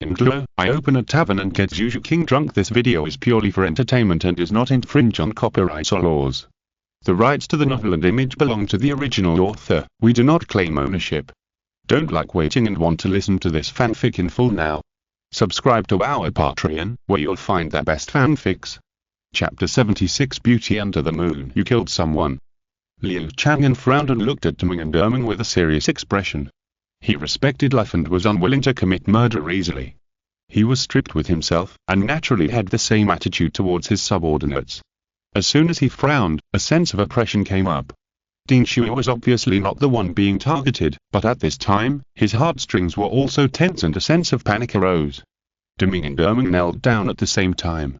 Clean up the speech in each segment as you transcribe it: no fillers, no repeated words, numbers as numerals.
Renxue, I open a tavern and get Zhu Zhuqing drunk. This video is purely for entertainment and does not infringe on copyright or laws. The rights to the novel and image belong to the original author. We do not claim ownership. Don't like waiting and want to listen to this fanfic in full now? Subscribe to our Patreon, where you'll find the best fanfics. Chapter 76, Beauty Under the Moon. You killed someone. Liu Chang'an frowned and looked at Deming and Erming with a serious expression. He respected life and was unwilling to commit murder easily. He was strict with himself, and naturally had the same attitude towards his subordinates. As soon as he frowned, a sense of oppression came up. Renxue was obviously not the one being targeted, but at this time, his heartstrings were also tense and a sense of panic arose. Deming and Erming knelt down at the same time.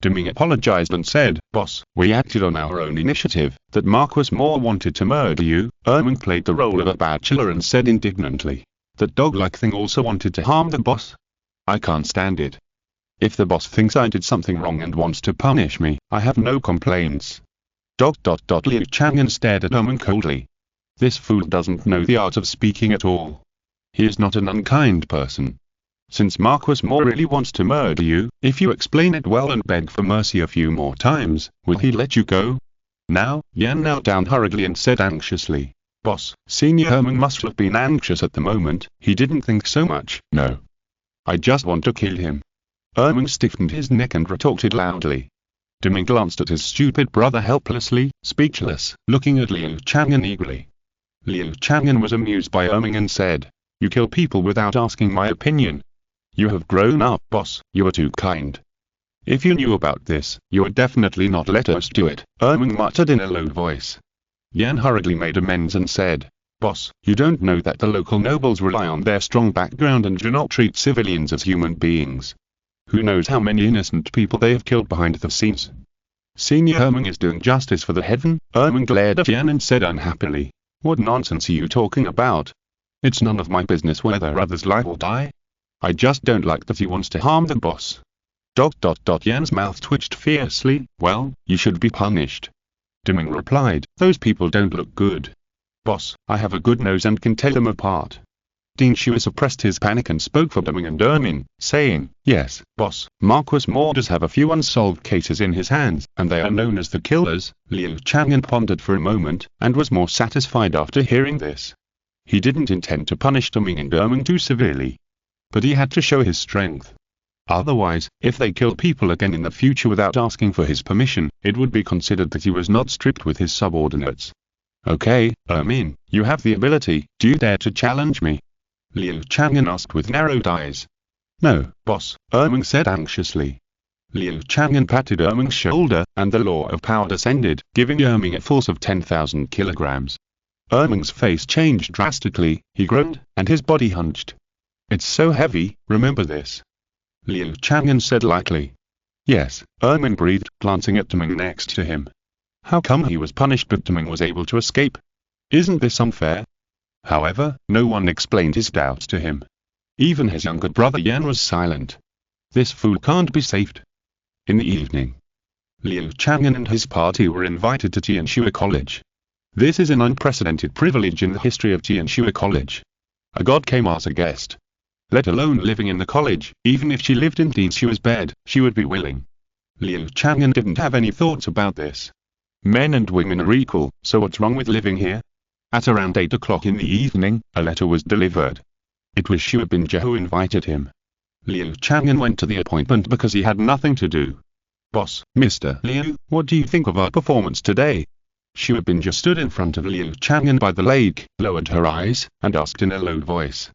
Deming apologized and said, "Boss, we acted on our own initiative. That Marquis Moore wanted to murder you." Erming played the role of a bachelor and said indignantly, "That dog-like thing also wanted to harm the boss. I can't stand it. If the boss thinks I did something wrong and wants to punish me, I have no complaints." Liu Chang'an stared at Erming coldly. This fool doesn't know the art of speaking at all. He is not an unkind person. Since Marquis Moore really wants to murder you, if you explain it well and beg for mercy a few more times, will he let you go? Now, Yan knelt down hurriedly and said anxiously, "Boss, Senior Erming must have been anxious at the moment. He didn't think so much." "No. I just want to kill him." Erming stiffened his neck and retorted loudly. Deming glanced at his stupid brother helplessly, speechless, looking at Liu Chang'an eagerly. Liu Chang'an was amused by Erming and said, "You kill people without asking my opinion. You have grown up, boss. You are too kind. If you knew about this, you would definitely not let us do it," Erming muttered in a low voice. Yan hurriedly made amends and said, "Boss, you don't know that the local nobles rely on their strong background and do not treat civilians as human beings. Who knows how many innocent people they have killed behind the scenes?" "Senior Erming is doing justice for the heaven." Erming glared at Yan and said unhappily, "What nonsense are you talking about? It's none of my business whether others live or die. I just don't like that he wants to harm the boss." Yan's mouth twitched fiercely. "Well, you should be punished." Deming replied, "Those people don't look good. Boss, I have a good nose and can tell them apart." Renxue suppressed his panic and spoke for Deming and Erming, saying, "Yes, boss, Marquis Moore does have a few unsolved cases in his hands, and they are known as the killers." Liu Chang'an pondered for a moment, and was more satisfied after hearing this. He didn't intend to punish Deming and Erming too severely. But he had to show his strength. Otherwise, if they killed people again in the future without asking for his permission, it would be considered that he was not strict with his subordinates. "Okay, Erming, you have the ability. Do you dare to challenge me?" Liu Chang'an asked with narrowed eyes. "No, boss," Erming said anxiously. Liu Chang'an patted Erming's shoulder, and the law of power descended, giving Erming a force of 10,000 kilograms. Erming's face changed drastically, he groaned, and his body hunched. "It's so heavy, remember this," Liu Chang'an said lightly. "Yes," Erming breathed, glancing at Deming next to him. How come he was punished but Deming was able to escape? Isn't this unfair? However, no one explained his doubts to him. Even his younger brother Yan was silent. This fool can't be saved. In the evening, Liu Chang'an and his party were invited to Qian Renxue College. This is an unprecedented privilege in the history of Qian Renxue College. A god came as a guest. Let alone living in the college, even if she lived in Renxue's bed, she would be willing. Liu Chang'an didn't have any thoughts about this. Men and women are equal, so what's wrong with living here? At around 8 o'clock in the evening, a letter was delivered. It was Xue Binjia who invited him. Liu Chang'an went to the appointment because he had nothing to do. "Boss, Mr. Liu, what do you think of our performance today?" Xue Binjia stood in front of Liu Chang'an by the lake, lowered her eyes, and asked in a low voice.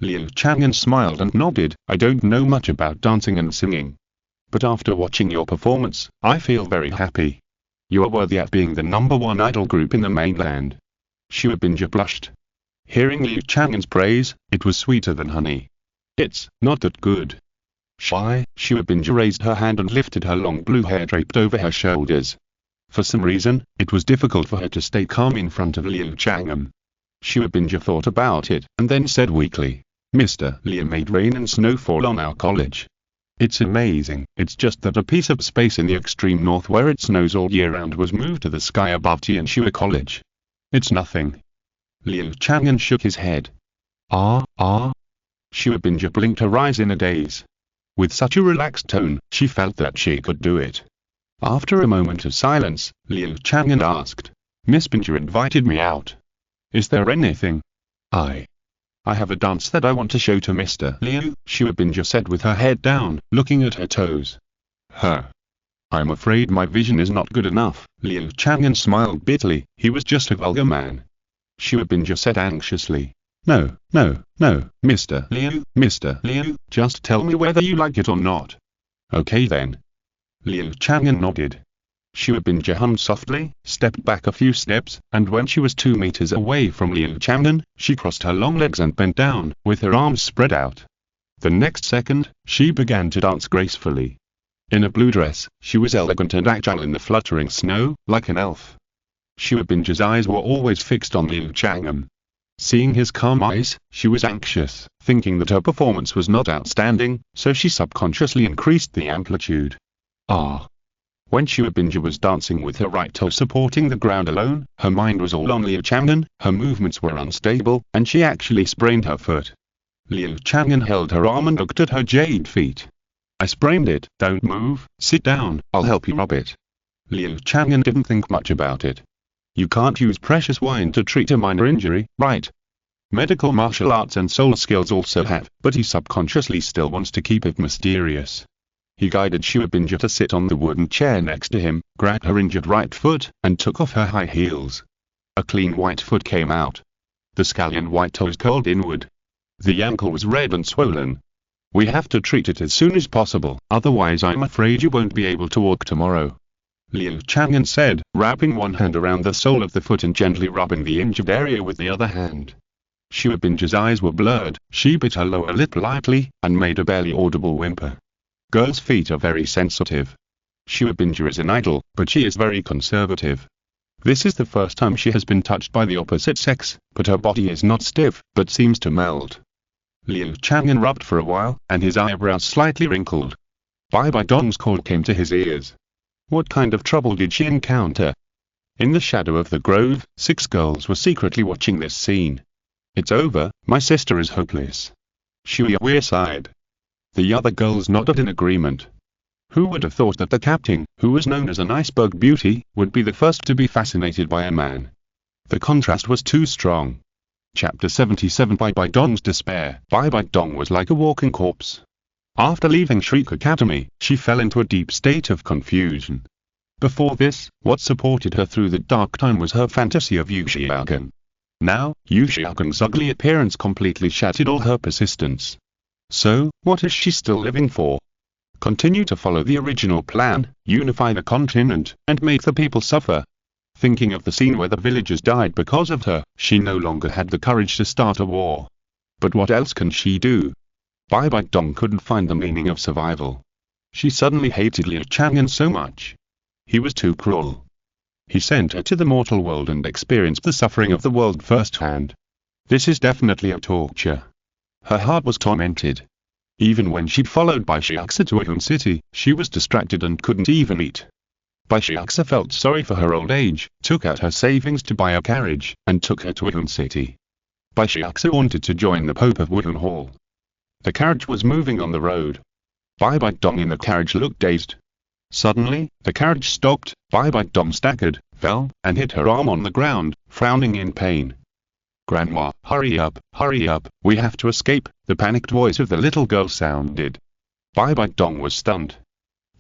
Liu Chang'an smiled and nodded. "I don't know much about dancing and singing. But after watching your performance, I feel very happy. You are worthy at being the #1 idol group in the mainland." Xue Binjia blushed. Hearing Liu Chang'an's praise, it was sweeter than honey. "It's not that good." Shy, Xue Binjia raised her hand and lifted her long blue hair draped over her shoulders. For some reason, it was difficult for her to stay calm in front of Liu Chang'an. Xue Binjia thought about it, and then said weakly, "Mr. Liu made rain and snow fall on our college. It's amazing. It's just that a piece of space in the extreme north where it snows all year round was moved to the sky above Qian Renxue College. It's nothing." Liu Chang'an shook his head. Xue Binja blinked her eyes in a daze. With such a relaxed tone, she felt that she could do it. After a moment of silence, Liu Chang'an asked, Miss Binja invited me out. Is there anything? I have a dance that I want to show to Mr. Liu, Xue Binja said with her head down, looking at her toes. I'm afraid my vision is not good enough. Liu Chang'an smiled bitterly. He was just a vulgar man. Xue Binja said anxiously. No, Mr. Liu, just tell me whether you like it or not. Okay then. Liu Chang'an nodded. Xue Binja hummed softly, stepped back a few steps, and when she was 2 meters away from Liu Chang'an, she crossed her long legs and bent down, with her arms spread out. The next second, she began to dance gracefully. In a blue dress, she was elegant and agile in the fluttering snow, like an elf. Xue Binja's eyes were always fixed on Liu Chang'an. Seeing his calm eyes, she was anxious, thinking that her performance was not outstanding, so she subconsciously increased the amplitude. When Xue Binja was dancing with her right toe supporting the ground alone, her mind was all on Liu Chang'an, her movements were unstable, and she actually sprained her foot. Liu Chang'an held her arm and looked at her jade feet. I sprained it, don't move, sit down, I'll help you rub it. Liu Chang'an didn't think much about it. You can't use precious wine to treat a minor injury, right? Medical martial arts and soul skills also have, but he subconsciously still wants to keep it mysterious. He guided Xue Binja to sit on the wooden chair next to him, grabbed her injured right foot, and took off her high heels. A clean white foot came out. The scallion white toes curled inward. The ankle was red and swollen. We have to treat it as soon as possible, otherwise I'm afraid you won't be able to walk tomorrow. Liu Chang'an said, wrapping one hand around the sole of the foot and gently rubbing the injured area with the other hand. Xue Binja's eyes were blurred, she bit her lower lip lightly, and made a barely audible whimper. Girls' feet are very sensitive. Xue Binja is an idol, but she is very conservative. This is the first time she has been touched by the opposite sex, but her body is not stiff, but seems to melt. Liu Chang'an rubbed for a while, and his eyebrows slightly wrinkled. Bibi Dong's call came to his ears. What kind of trouble did she encounter? In the shadow of the grove, 6 girls were secretly watching this scene. It's over, my sister is hopeless. Xue Wu sighed. The other girls nodded in agreement. Who would have thought that the captain, who was known as an iceberg beauty, would be the first to be fascinated by a man? The contrast was too strong. Chapter 77 Bibi Dong's Despair. Bibi Dong was like a walking corpse. After leaving Shriek Academy, she fell into a deep state of confusion. Before this, what supported her through the dark time was her fantasy of Yu Xiaogan. Now, Yu Xiaogan's ugly appearance completely shattered all her persistence. So, what is she still living for? Continue to follow the original plan, unify the continent, and make the people suffer. Thinking of the scene where the villagers died because of her, she no longer had the courage to start a war. But what else can she do? Bibi Dong couldn't find the meaning of survival. She suddenly hated Liu Chang'an so much. He was too cruel. He sent her to the mortal world and experienced the suffering of the world firsthand. This is definitely a torture. Her heart was tormented. Even when she'd followed Bai Shiaxa to Wuhan City, she was distracted and couldn't even eat. Bai Shiaxa felt sorry for her old age, took out her savings to buy a carriage, and took her to Wuhan City. Bai Shiaxa wanted to join the Pope of Wuhan Hall. The carriage was moving on the road. Bibi Dong in the carriage looked dazed. Suddenly, the carriage stopped, Bibi Dong staggered, fell, and hit her arm on the ground, frowning in pain. Grandma, hurry up, we have to escape, the panicked voice of the little girl sounded. Bibi Dong was stunned.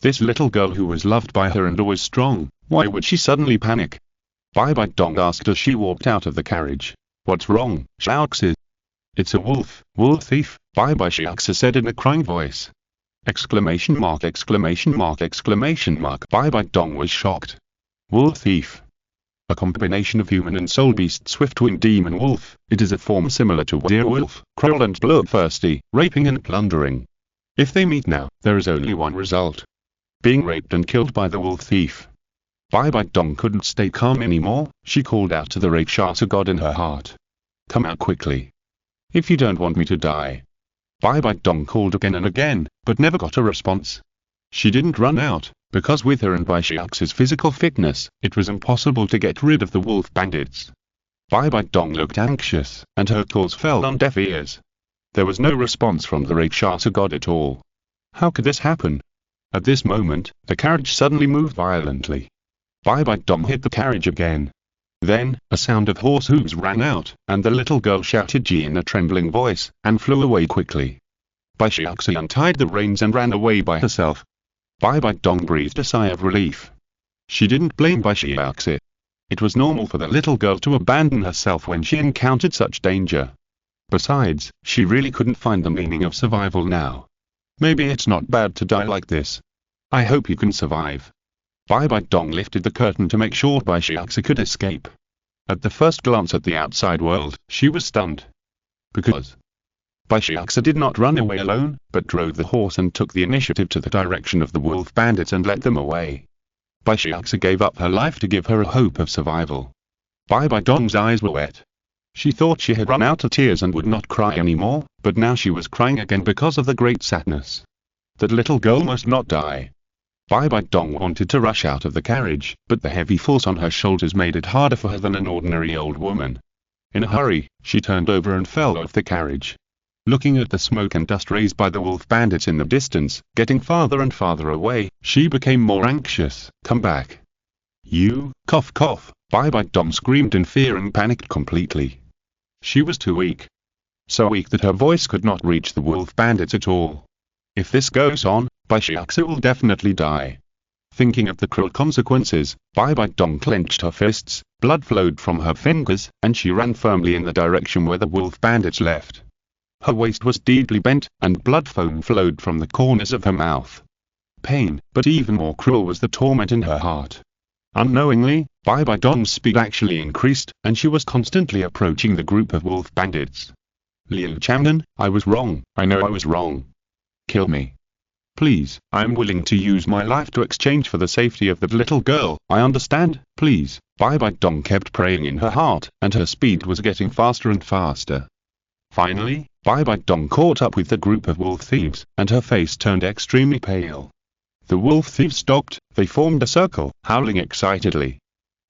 This little girl who was loved by her and always strong, why would she suddenly panic? Bibi Dong asked as she walked out of the carriage. What's wrong, Xiaoxi? It's a wolf thief, Bibi Xiaoxi said in a crying voice. Exclamation mark. Bibi Dong was shocked. Wolf thief. A combination of human and soul beast swift-winged demon wolf, it is a form similar to werewolf, cruel and bloodthirsty, raping and plundering. If they meet now, there is only one result. Being raped and killed by the wolf thief. Bibi Dong couldn't stay calm anymore, she called out to the Rakshasa god in her heart. Come out quickly. If you don't want me to die. Bibi Dong called again and again, but never got a response. She didn't run out, because with her and Bai Shiaxa's physical fitness, it was impossible to get rid of the wolf bandits. Bibi Dong looked anxious, and her calls fell on deaf ears. There was no response from the Rakshasa god at all. How could this happen? At this moment, the carriage suddenly moved violently. Bibi Dong hit the carriage again. Then, a sound of horse hooves rang out, and the little girl shouted "Ji" in a trembling voice, and flew away quickly. Bai Shiaxi untied the reins and ran away by herself. Bibi Dong breathed a sigh of relief. She didn't blame Bai Shiaxi. It was normal for the little girl to abandon herself when she encountered such danger. Besides, she really couldn't find the meaning of survival now. Maybe it's not bad to die like this. I hope you can survive. Bibi Dong lifted the curtain to make sure Bai Shiaxi could escape. At the first glance at the outside world, she was stunned. Because Bai Shiaxi did not run away alone, but drove the horse and took the initiative to the direction of the wolf bandits and led them away. Bai Shiaxi gave up her life to give her a hope of survival. Bibi Dong's eyes were wet. She thought she had run out of tears and would not cry anymore, but now she was crying again because of the great sadness. That little girl must not die. Bibi Dong wanted to rush out of the carriage, but the heavy force on her shoulders made it harder for her than an ordinary old woman. In a hurry, she turned over and fell off the carriage. Looking at the smoke and dust raised by the wolf bandits in the distance, getting farther and farther away, she became more anxious. Come back. You, cough cough, Bibi Dong screamed in fear and panicked completely. She was too weak. So weak that her voice could not reach the wolf bandits at all. If this goes on, Bai Shiaxi will definitely die. Thinking of the cruel consequences, Bibi Dong clenched her fists, blood flowed from her fingers, and she ran firmly in the direction where the wolf bandits left. Her waist was deeply bent, and blood foam flowed from the corners of her mouth. Pain, but even more cruel was the torment in her heart. Unknowingly, Bibi Dong's speed actually increased, and she was constantly approaching the group of wolf bandits. Liu Chang'an, I was wrong, I know I was wrong. Kill me. Please, I am willing to use my life to exchange for the safety of that little girl, I understand, please. Bibi Dong kept praying in her heart, and her speed was getting faster and faster. Finally, Bibi Dong caught up with the group of wolf thieves, and her face turned extremely pale. The wolf thieves stopped, they formed a circle, howling excitedly.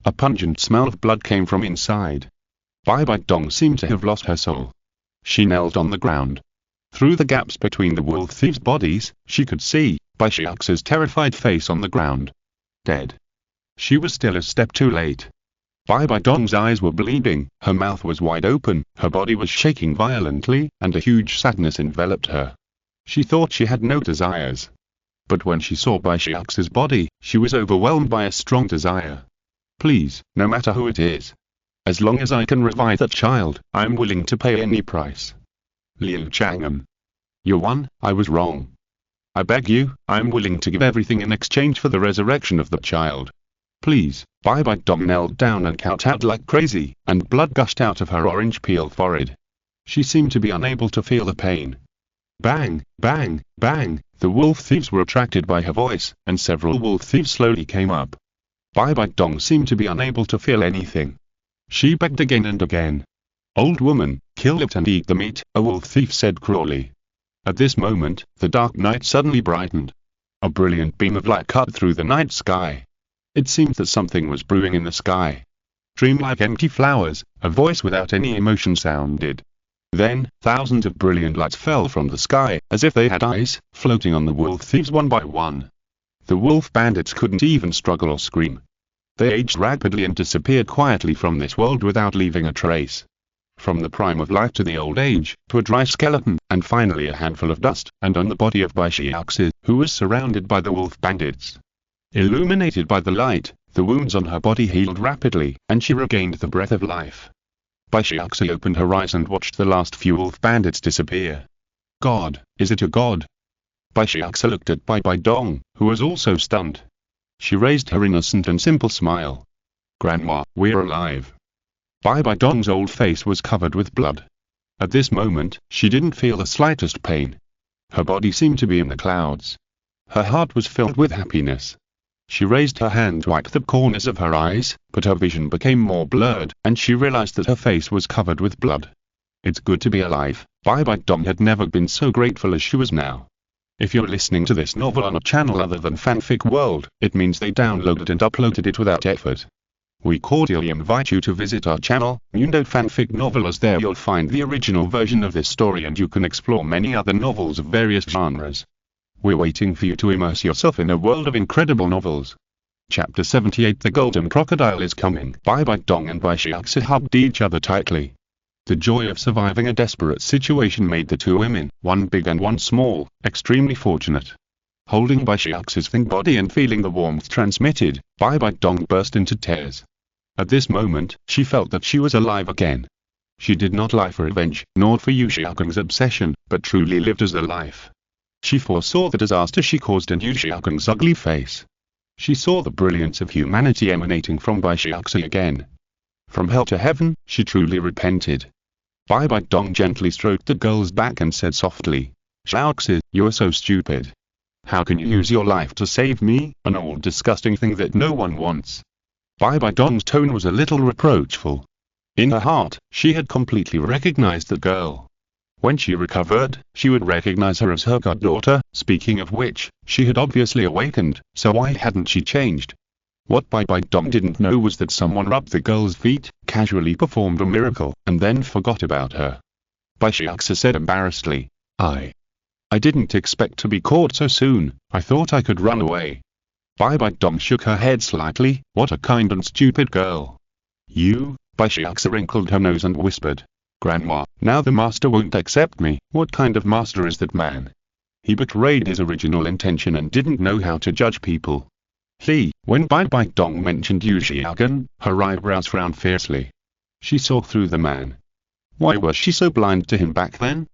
A pungent smell of blood came from inside. Bibi Dong seemed to have lost her soul. She knelt on the ground. Through the gaps between the wolf thieves' bodies, she could see Bai Shiaxi's terrified face on the ground. Dead. She was still a step too late. Bibi Dong's eyes were bleeding, her mouth was wide open, her body was shaking violently, and a huge sadness enveloped her. She thought she had no desires. But when she saw Bai Shiaxi's body, she was overwhelmed by a strong desire. Please, no matter who it is. As long as I can revive that child, I am willing to pay any price. Liu Chang'an. You won, I was wrong. I beg you, I am willing to give everything in exchange for the resurrection of the child. Please. Bibi Dong knelt down and kowtowed like crazy, and blood gushed out of her orange-peeled forehead. She seemed to be unable to feel the pain. Bang, bang, bang, the wolf thieves were attracted by her voice, and several wolf thieves slowly came up. Bibi Dong seemed to be unable to feel anything. She begged again and again. Old woman, kill it and eat the meat, a wolf thief said cruelly. At this moment, the dark night suddenly brightened. A brilliant beam of light cut through the night sky. It seemed that something was brewing in the sky. Dreamlike empty flowers, a voice without any emotion sounded. Then, thousands of brilliant lights fell from the sky, as if they had eyes, floating on the wolf thieves one by one. The wolf bandits couldn't even struggle or scream. They aged rapidly and disappeared quietly from this world without leaving a trace. From the prime of life to the old age, to a dry skeleton, and finally a handful of dust, and on the body of Bai Shiaxi, who was surrounded by the wolf bandits. Illuminated by the light, the wounds on her body healed rapidly, and she regained the breath of life. Bai Shiaxi opened her eyes and watched the last few wolf bandits disappear. God, is it a god? Bai Shiaxi looked at Bibi Dong, who was also stunned. She raised her innocent and simple smile. Grandma, we're alive. Bibi Dong's old face was covered with blood. At this moment, she didn't feel the slightest pain. Her body seemed to be in the clouds. Her heart was filled with happiness. She raised her hand to wipe the corners of her eyes, but her vision became more blurred, and she realized that her face was covered with blood. It's good to be alive. Bibi Dong had never been so grateful as she was now. If you're listening to this novel on a channel other than Fanfic World, it means they downloaded and uploaded it without effort. We cordially invite you to visit our channel, Mundo Fanfic Novel, as there you'll find the original version of this story and you can explore many other novels of various genres. We're waiting for you to immerse yourself in a world of incredible novels. Chapter 78 The Golden Crocodile is Coming. Bibi Dong and Bai Xiaoxi hugged each other tightly. The joy of surviving a desperate situation made the two women, one big and one small, extremely fortunate. Holding Bai Xiaoxi's thin body and feeling the warmth transmitted, Bibi Dong burst into tears. At this moment, she felt that she was alive again. She did not lie for revenge, nor for Liu Chang'an's obsession, but truly lived as a life. She foresaw the disaster she caused in Liu Chang'an's ugly face. She saw the brilliance of humanity emanating from Bai Xiaoxi again. From hell to heaven, she truly repented. Bibi Dong gently stroked the girl's back and said softly, "Xiaoxi, you are so stupid. How can you use your life to save me, an old disgusting thing that no one wants?" Bibi Dong's tone was a little reproachful. In her heart, she had completely recognized the girl. When she recovered, she would recognize her as her goddaughter. Speaking of which, she had obviously awakened, so why hadn't she changed? What Bibi Dong didn't know was that someone rubbed the girl's feet, casually performed a miracle, and then forgot about her. Bai Xiaoxi said embarrassedly, I didn't expect to be caught so soon. I thought I could run away." Bibi Dong shook her head slightly. "What a kind and stupid girl." "You?" Bai Xiaoxi wrinkled her nose and whispered, "Grandma, now the master won't accept me. What kind of master is that man? He betrayed his original intention and didn't know how to judge people." When Bibi Dong mentioned Liu Chang'an, her eyebrows frowned fiercely. She saw through the man. Why was she so blind to him back then?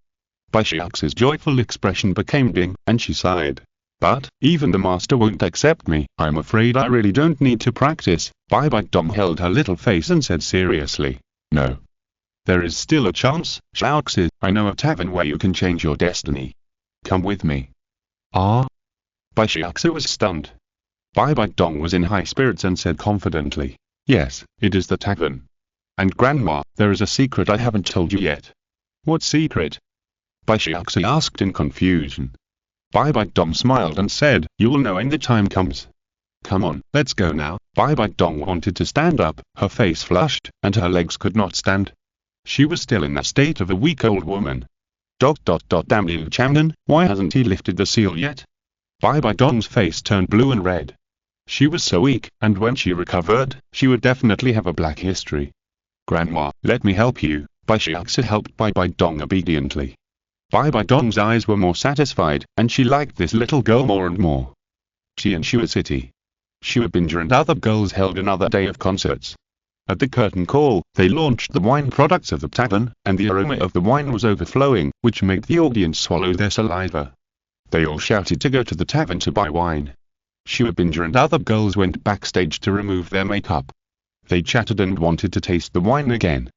Bai Xiaoxi's joyful expression became dim, and she sighed. "But, even the master won't accept me. I'm afraid I really don't need to practice." Bibi Dong held her little face and said seriously, "No. There is still a chance, Xiaoxi. I know a tavern where you can change your destiny. Come with me." "Ah?" Bai Xiaoxi was stunned. Bibi Dong was in high spirits and said confidently, "Yes, it is the tavern. And Grandma, there is a secret I haven't told you yet." "What secret?" Bai Xiaoxi asked in confusion. Bibi Dong smiled and said, "You'll know when the time comes. Come on, let's go now." Bibi Dong wanted to stand up, her face flushed, and her legs could not stand. She was still in the state of a weak old woman. Damn Liu Chang'an, why hasn't he lifted the seal yet? Bibi Dong's face turned blue and red. She was so weak, and when she recovered, she would definitely have a black history. "Grandma, let me help you." Bai Xiaoxi helped Bibi Dong obediently. Bibi Dong's eyes were more satisfied, and she liked this little girl more and more. Qian Renxue City. Xiao Wu and other girls held another day of concerts. At the curtain call, they launched the wine products of the tavern, and the aroma of the wine was overflowing, which made the audience swallow their saliva. They all shouted to go to the tavern to buy wine. Xiao Wu and other girls went backstage to remove their makeup. They chatted and wanted to taste the wine again.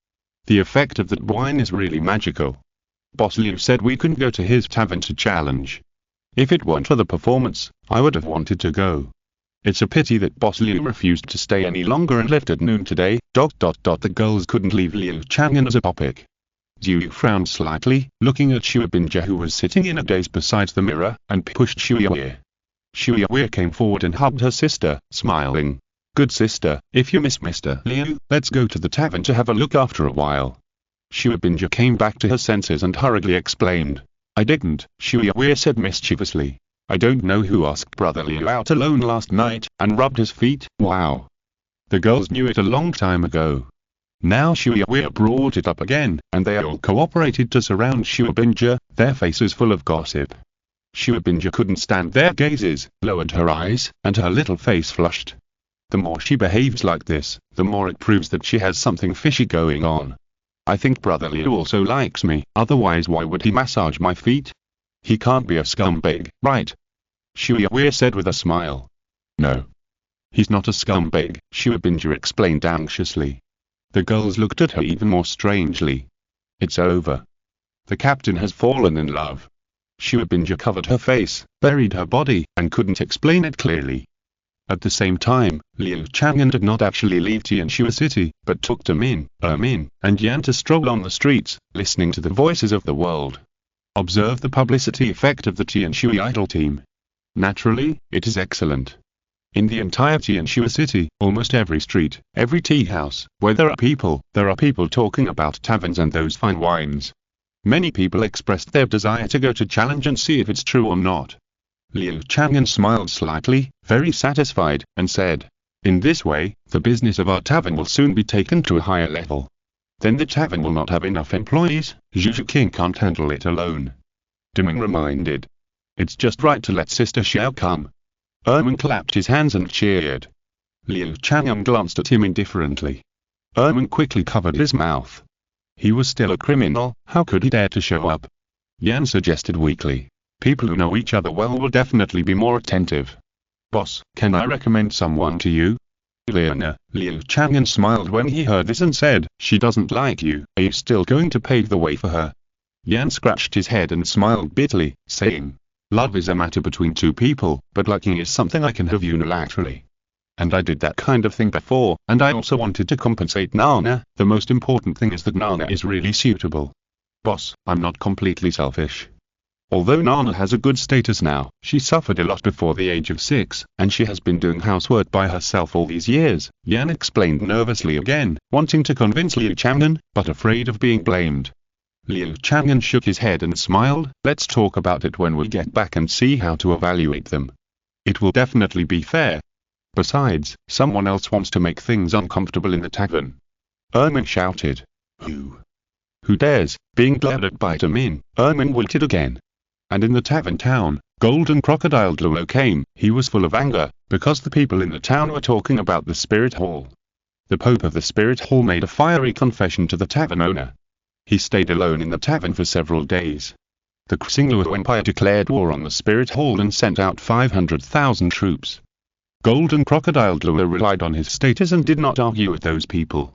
The effect of that wine is really magical. Boss Liu said we couldn't go to his tavern to challenge. If it weren't for the performance, I would have wanted to go. It's a pity that Boss Liu refused to stay any longer and left at noon today. The girls couldn't leave Liu Chang'an as a topic. Zhu frowned slightly, looking at Xiao Wu who was sitting in a daze beside the mirror, and pushed Xiao Wu. Xiao Wu came forward and hugged her sister, smiling. "Good sister, if you miss Mr. Liu, let's go to the tavern to have a look after a while." Xiao Wu came back to her senses and hurriedly explained. "I didn't," Xiao Wu said mischievously. "I don't know who asked Brother Liu out alone last night, and rubbed his feet." Wow. The girls knew it a long time ago. Now Xiao Wu brought it up again, and they all cooperated to surround Xiao Wu, their faces full of gossip. Xiao Wu couldn't stand their gazes, lowered her eyes, and her little face flushed. The more she behaves like this, the more it proves that she has something fishy going on. "I think Brother Liu also likes me, otherwise why would he massage my feet? He can't be a scumbag, right?" Xiao Wu said with a smile. "No. He's not a scumbag," Xiao Wu explained anxiously. The girls looked at her even more strangely. "It's over. The captain has fallen in love." Xiao Wu covered her face, buried her body, and couldn't explain it clearly. At the same time, Liu Chang'an did not actually leave Qian Renxue City, but took Min, and Yan to stroll on the streets, listening to the voices of the world. Observe the publicity effect of the Qian Renxue idol team. Naturally, it is excellent. In the entire Renxue city, almost every street, every tea house, where there are people talking about taverns and those fine wines. Many people expressed their desire to go to challenge and see if it's true or not. Liu Chang'an smiled slightly, very satisfied, and said, "In this way, the business of our tavern will soon be taken to a higher level. Then the tavern will not have enough employees, Zhu Zhuqing can't handle it alone." Deming reminded, "It's just right to let Sister Xiao come." Erman clapped his hands and cheered. Liu Chang'an glanced at him indifferently. Erman quickly covered his mouth. He was still a criminal, how could he dare to show up? Yan suggested weakly, "People who know each other well will definitely be more attentive. Boss, can I recommend someone to you?" Liu Chang'an smiled when he heard this and said, "She doesn't like you, are you still going to pave the way for her?" Yan scratched his head and smiled bitterly, saying, "Love is a matter between two people, but liking is something I can have unilaterally. And I did that kind of thing before, and I also wanted to compensate Nana. The most important thing is that Nana is really suitable. Boss, I'm not completely selfish. Although Nana has a good status now, she suffered a lot before the age of 6, and she has been doing housework by herself all these years," Yan explained nervously again, wanting to convince Liu Chang'an, but afraid of being blamed. Liu Chang'an shook his head and smiled, "Let's talk about it when we get back and see how to evaluate them. It will definitely be fair. Besides, someone else wants to make things uncomfortable in the tavern." Erman shouted. Who dares?" Being glared at by Tamin, Erman wilted again. And in the tavern town, Golden Crocodile Douluo came. He was full of anger, because the people in the town were talking about the Spirit Hall. The Pope of the Spirit Hall made a fiery confession to the tavern owner. He stayed alone in the tavern for several days. The Xingluo Empire declared war on the Spirit Hall and sent out 500,000 troops. Golden Crocodile Douluo relied on his status and did not argue with those people.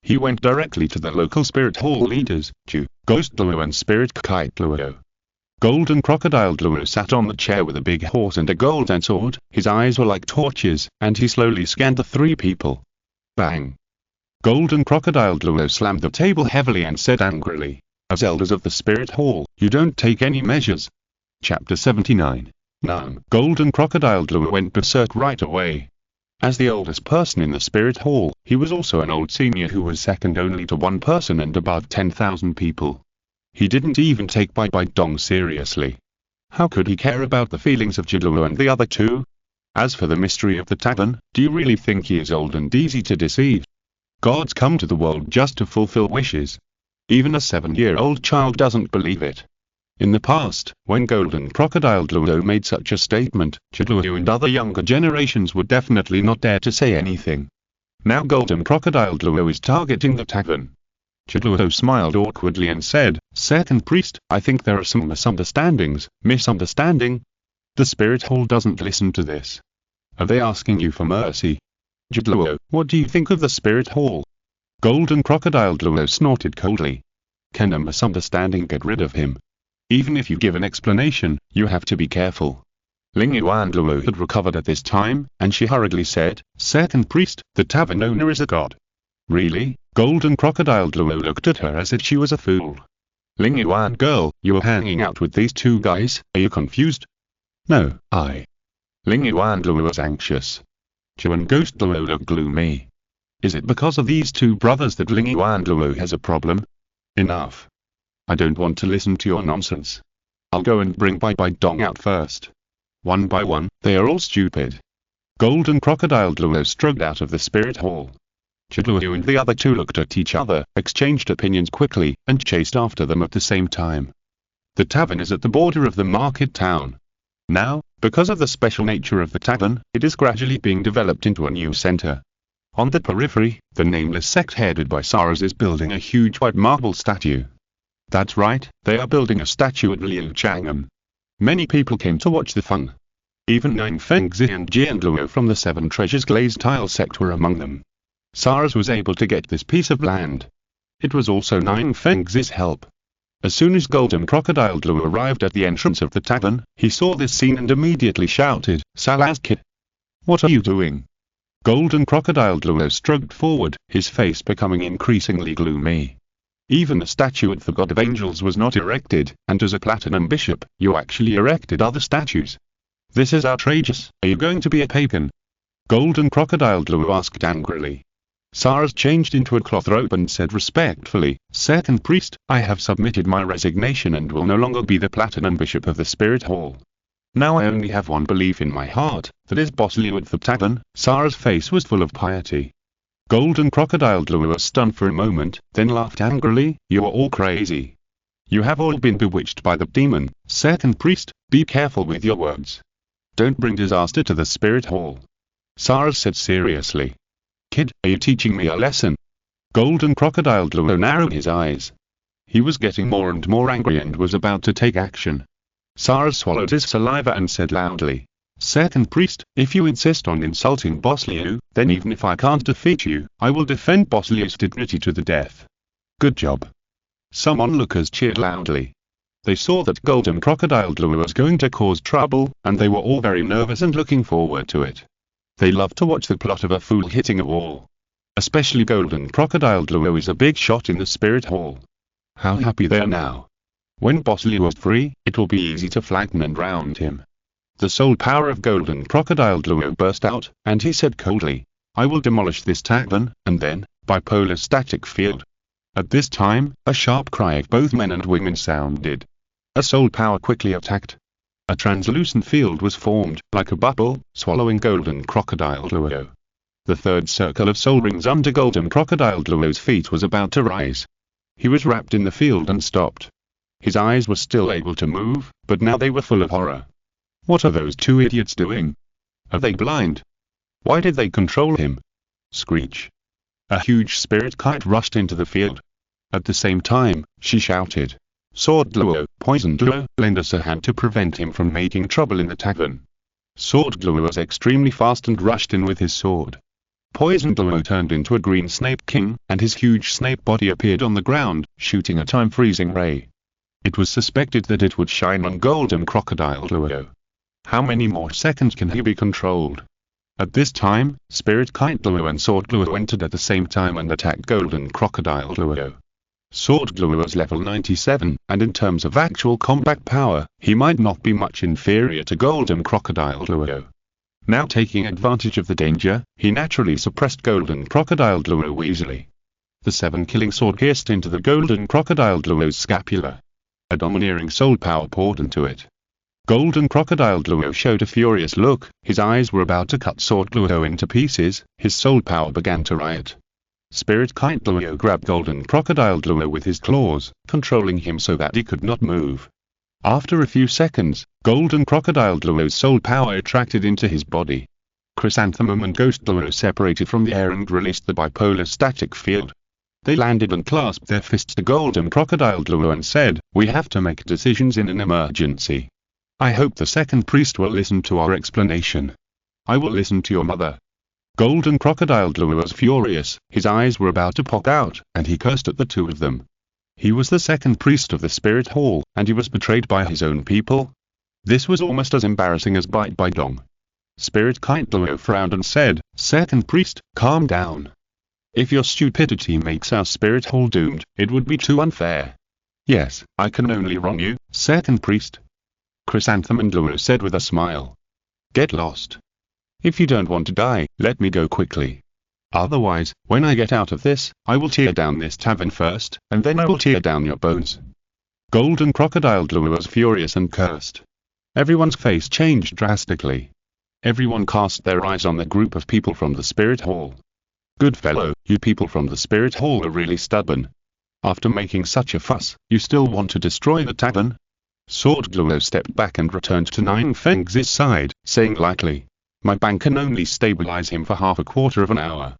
He went directly to the local Spirit Hall leaders, Zhu, Ghost Douluo and Spirit Kite Douluo. Golden Crocodile Douluo sat on the chair with a big horse and a golden sword. His eyes were like torches, and he slowly scanned the three people. Bang! Golden Crocodile Douluo slammed the table heavily and said angrily, "As elders of the Spirit Hall, you don't take any measures." Chapter 79. Now, Golden Crocodile Douluo went berserk right away. As the oldest person in the Spirit Hall, he was also an old senior who was second only to one person and about 10,000 people. He didn't even take Bibi Dong seriously. How could he care about the feelings of Douluo and the other two? As for the mystery of the tavern, do you really think he is old and easy to deceive? Gods come to the world just to fulfill wishes. Even a 7-year-old child doesn't believe it. In the past, when Golden Crocodile Douluo made such a statement, Douluo and other younger generations would definitely not dare to say anything. Now Golden Crocodile Douluo is targeting the tavern. Douluo smiled awkwardly and said, "Second priest, I think there are some misunderstandings." Misunderstanding? The Spirit Hall doesn't listen to this. Are they asking you for mercy? Douluo, what do you think of the Spirit Hall? Golden Crocodile Douluo snorted coldly. Can a misunderstanding get rid of him? Even if you give an explanation, you have to be careful. Ling Yuan Douluo had recovered at this time, and she hurriedly said, "Second priest, the tavern owner is a god." Really? Golden Crocodile Douluo looked at her as if she was a fool. Ling Yuan girl, you are hanging out with these two guys, are you confused? No, Ling Yuan Douluo was anxious. Zhu and Ghost Douluo looked gloomy. Is it because of these two brothers that Ling Yuan Douluo has a problem? Enough. I don't want to listen to your nonsense. I'll go and bring Bibi Dong out first. One by one, they are all stupid. Golden Crocodile Douluo struggled out of the Spirit Hall. Douluo and the other two looked at each other, exchanged opinions quickly, and chased after them at the same time. The tavern is at the border of the market town. Now, because of the special nature of the tavern, it is gradually being developed into a new center. On the periphery, the nameless sect headed by Saras is building a huge white marble statue. That's right, they are building a statue at Liu Chang'an. Many people came to watch the fun. Even Nine Fengzi and Jian Luo from the Seven Treasures glazed tile sect were among them. Saras was able to get this piece of land. It was also Nine Fengzi's help. As soon as Golden Crocodile Luo arrived at the entrance of the tavern, he saw this scene and immediately shouted, "Salaz kid! What are you doing?" Golden Crocodile Luo struggled forward, his face becoming increasingly gloomy. Even the statue of the God of Angels was not erected, and as a platinum bishop, you actually erected other statues. This is outrageous. Are you going to be a pagan? Golden Crocodile Luo asked angrily. Saras changed into a cloth robe and said respectfully, "Second priest, I have submitted my resignation and will no longer be the Platinum Bishop of the Spirit Hall. Now I only have one belief in my heart, that is Boss Liu at the tavern." Saras' face was full of piety. Golden Crocodile Luo was stunned for a moment, then laughed angrily, "You are all crazy. You have all been bewitched by the demon. Second priest, be careful with your words. Don't bring disaster to the Spirit Hall." Saras said seriously. "Kid, are you teaching me a lesson?" Golden Crocodile Luo narrowed his eyes. He was getting more and more angry and was about to take action. Saras swallowed his saliva and said loudly, "Second priest, if you insist on insulting Boss Liu, then even if I can't defeat you, I will defend Boss Liu's dignity to the death." "Good job." Some onlookers cheered loudly. They saw that Golden Crocodile Luo was going to cause trouble, and they were all very nervous and looking forward to it. They loved to watch the plot of a fool hitting a wall. Especially Golden Crocodile Luo is a big shot in the Spirit Hall. How happy they are now. When Boss Liu is free, it will be easy to flatten and round him. The soul power of Golden Crocodile Luo burst out, and he said coldly, "I will demolish this tavern, and then, bipolar static field." At this time, a sharp cry of both men and women sounded. A soul power quickly attacked. A translucent field was formed, like a bubble, swallowing Golden Crocodile Luo. The third circle of soul rings under Golden Crocodile Luo's feet was about to rise. He was wrapped in the field and stopped. His eyes were still able to move, but now they were full of horror. What are those two idiots doing? Are they blind? Why did they control him? Screech. A huge spirit kite rushed into the field. At the same time, she shouted, "Sword Luo, Poison Luo, lend us a hand to prevent him from making trouble in the tavern." Sword Luo was extremely fast and rushed in with his sword. Poison Luo turned into a green snake king, and his huge snake body appeared on the ground, shooting a time-freezing ray. It was suspected that it would shine on Golden Crocodile Luo. How many more seconds can he be controlled? At this time, Spirit Kite Luo and Sword Luo entered at the same time and attacked Golden Crocodile Luo. Sword Luo was level 97, and in terms of actual combat power, he might not be much inferior to Golden Crocodile Luo. Now taking advantage of the danger, he naturally suppressed Golden Crocodile Luo easily. The 7-killing sword pierced into the Golden Crocodile Luo's scapula. A domineering soul power poured into it. Golden Crocodile Luo showed a furious look, his eyes were about to cut Sword Luo into pieces, his soul power began to riot. Spirit Kite Luo grabbed Golden Crocodile Luo with his claws, controlling him so that he could not move. After a few seconds, Golden Crocodile Luo's soul power attracted into his body. Chrysanthemum and Ghost Luo separated from the air and released the bipolar static field. They landed and clasped their fists to Golden Crocodile Luo and said, "We have to make decisions in an emergency. I hope the second priest will listen to our explanation. I will listen to your mother." Golden Crocodile Luo was furious, his eyes were about to pop out, and he cursed at the two of them. He was the second priest of the Spirit Hall, and he was betrayed by his own people. This was almost as embarrassing as Bibi Dong. Spirit Kite Luo frowned and said, "Second priest, calm down. If your stupidity makes our Spirit Hall doomed, it would be too unfair." "Yes, I can only wrong you, second priest," Chrysanthemum Luo said with a smile. "Get lost. If you don't want to die, let me go quickly. Otherwise, when I get out of this, I will tear down this tavern first, and then I will tear down your bones." Golden Crocodile Luo was furious and cursed. Everyone's face changed drastically. Everyone cast their eyes on the group of people from the Spirit Hall. "Good fellow, you people from the Spirit Hall are really stubborn. After making such a fuss, you still want to destroy the tavern?" Sword Luo stepped back and returned to Nine Feng's side, saying lightly, "My bank can only stabilize him for half a quarter of an hour."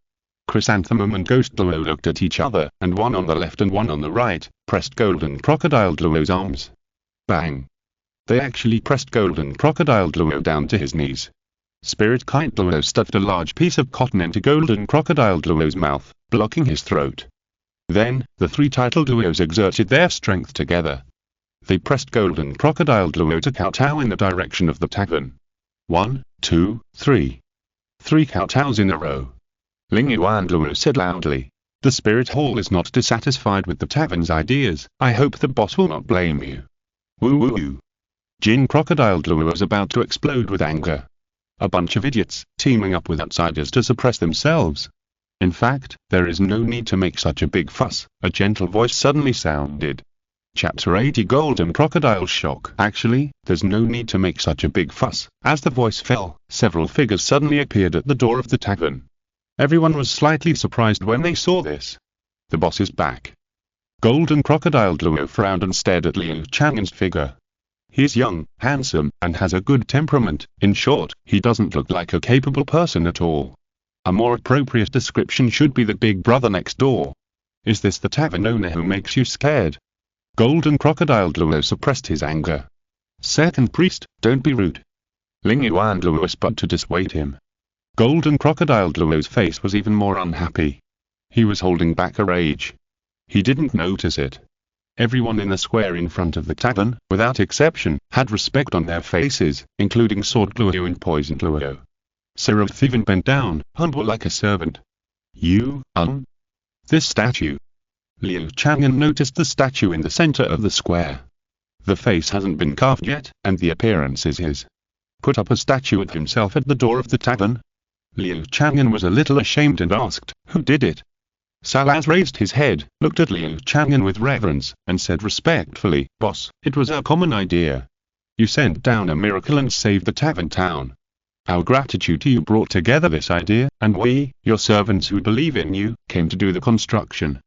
Chrysanthemum and Ghost Luo looked at each other, and one on the left and one on the right, pressed Golden Crocodile Luo's arms. Bang! They actually pressed Golden Crocodile Luo down to his knees. Spirit Kite Luo stuffed a large piece of cotton into Golden Crocodile Luo's mouth, blocking his throat. Then, the three title duos exerted their strength together. They pressed Golden Crocodile Luo to kowtow in the direction of the tavern. 1, 2, 3. 3 kowtows in a row. Ling Yuan Luo said loudly, "The Spirit Hall is not dissatisfied with the tavern's ideas. I hope the boss will not blame you." Woo woo. Jin Crocodile Luo was about to explode with anger. A bunch of idiots, teaming up with outsiders to suppress themselves. In fact, there is no need to make such a big fuss, a gentle voice suddenly sounded. Chapter 80 Golden Crocodile Shock. Actually, there's no need to make such a big fuss. As the voice fell, several figures suddenly appeared at the door of the tavern. Everyone was slightly surprised when they saw this. The boss is back. Golden Crocodile Douluo frowned and stared at Liu Chang'an's figure. He's young, handsome, and has a good temperament. In short, he doesn't look like a capable person at all. A more appropriate description should be the big brother next door. Is this the tavern owner who makes you scared? Golden Crocodile Douluo suppressed his anger. Second priest, don't be rude. Ling Yuan Douluo whispered to dissuade him. Golden Crocodile Douluo's face was even more unhappy. He was holding back a rage. He didn't notice it. Everyone in the square in front of the tavern, without exception, had respect on their faces, including Sword Douluo and Poison Douluo. Seraph even bent down, humble like a servant. You, this statue. Liu Chang'an noticed the statue in the center of the square. The face hasn't been carved yet, and the appearance is his. Put up a statue of himself at the door of the tavern? Liu Chang'an was a little ashamed and asked, who did it? Salaz raised his head, looked at Liu Chang'an with reverence, and said respectfully, Boss, it was our common idea. You sent down a miracle and saved the tavern town. Our gratitude to you brought together this idea, and we, your servants who believe in you, came to do the construction.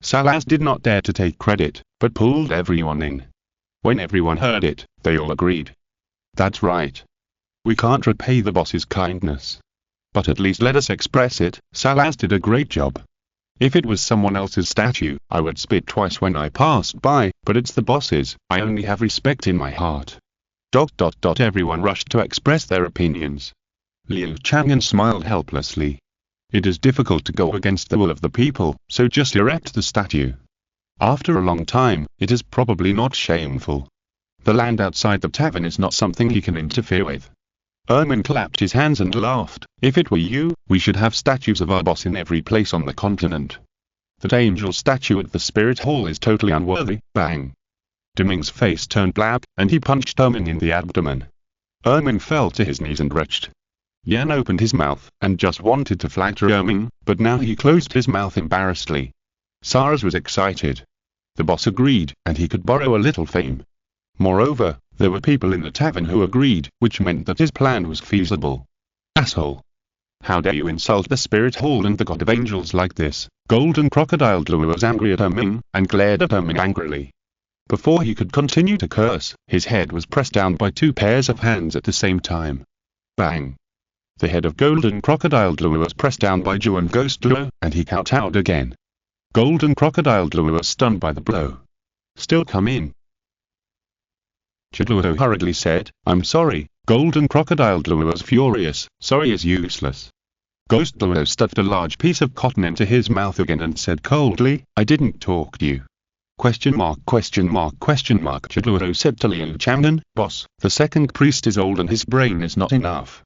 Salaz did not dare to take credit, but pulled everyone in. When everyone heard it, they all agreed. That's right. We can't repay the boss's kindness. But at least let us express it. Salaz did a great job. If it was someone else's statue, I would spit twice when I passed by, but it's the boss's. I only have respect in my heart. ... Everyone rushed to express their opinions. Liu Chang'an smiled helplessly. It is difficult to go against the will of the people, so just erect the statue. After a long time, it is probably not shameful. The land outside the tavern is not something he can interfere with. Ermin clapped his hands and laughed. If it were you, we should have statues of our boss in every place on the continent. That angel statue at the spirit hall is totally unworthy. Bang. Deming's face turned black, and he punched Ermin in the abdomen. Ermin fell to his knees and retched. Yan opened his mouth, and just wanted to flatter Ermin, but now he closed his mouth embarrassedly. Saras was excited. The boss agreed, and he could borrow a little fame. Moreover, there were people in the tavern who agreed, which meant that his plan was feasible. Asshole! How dare you insult the spirit hall and the god of angels like this? Golden Crocodile Douluo was angry at Ermin, and glared at Ermin angrily. Before he could continue to curse, his head was pressed down by two pairs of hands at the same time. Bang! The head of Golden Crocodile Douluo was pressed down by Zhu and Ghost Douluo, and he kowtowed again. Golden Crocodile Douluo was stunned by the blow. Still come in. Douluo hurriedly said, I'm sorry. Golden Crocodile Douluo was furious. Sorry is useless. Ghost Douluo stuffed a large piece of cotton into his mouth again and said coldly, I didn't talk to you. Question mark. Douluo said to Liu Chang'an, Boss, the second priest is old and his brain is not enough.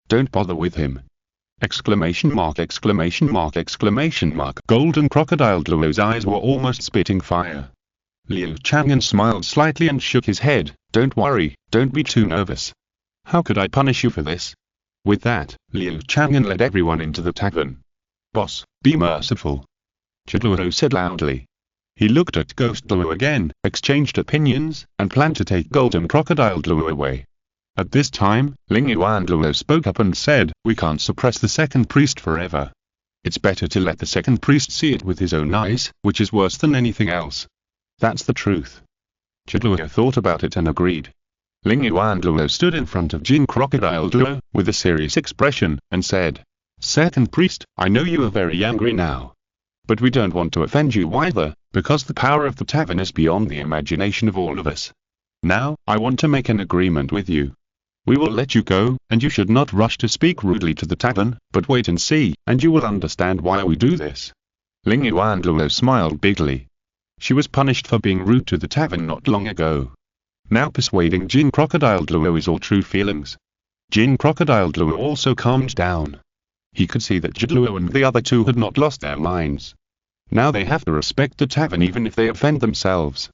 Don't bother with him. Exclamation mark. Golden Crocodile Douluo's eyes were almost spitting fire. Liu Chang'an smiled slightly and shook his head. Don't worry, don't be too nervous. How could I punish you for this? With that, Liu Chang'an led everyone into the tavern. Boss, be merciful. Douluo said loudly. He looked at Ghost Douluo again, exchanged opinions, and planned to take Golden Crocodile Douluo away. At this time, Ling Yuan Douluo spoke up and said, we can't suppress the second priest forever. It's better to let the second priest see it with his own eyes, which is worse than anything else. That's the truth. Douluo thought about it and agreed. Ling Yuan Douluo stood in front of Jin Crocodile Douluo, with a serious expression, and said, Second priest, I know you are very angry now. But we don't want to offend you either, because the power of the tavern is beyond the imagination of all of us. Now, I want to make an agreement with you. We will let you go, and you should not rush to speak rudely to the tavern, but wait and see, and you will understand why we do this. Ling Yuan Douluo smiled bigly. She was punished for being rude to the tavern not long ago. Now persuading Jin Crocodile Douluo is all true feelings. Jin Crocodile Douluo also calmed down. He could see that Douluo and the other two had not lost their minds. Now they have to respect the tavern even if they offend themselves.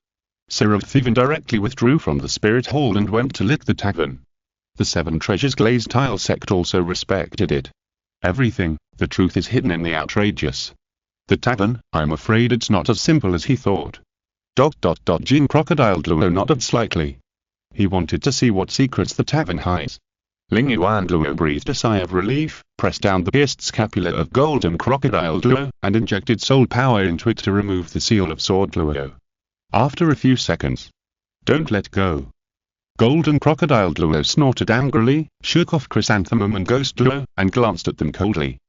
Seraph even directly withdrew from the spirit hall and went to lick the tavern. The 7 treasures glazed tile sect also respected it. Everything, the truth is hidden in the outrageous. The tavern, I'm afraid it's not as simple as he thought. Jin Crocodile Luo nodded slightly. He wanted to see what secrets the tavern hides. Ling Yuan Luo breathed a sigh of relief, pressed down the pierced scapula of Golden Crocodile Luo, and injected soul power into it to remove the seal of Sword Luo. After a few seconds, "Don't let go." Golden Crocodile Luo snorted angrily, shook off Chrysanthemum and Ghost Luo, and glanced at them coldly.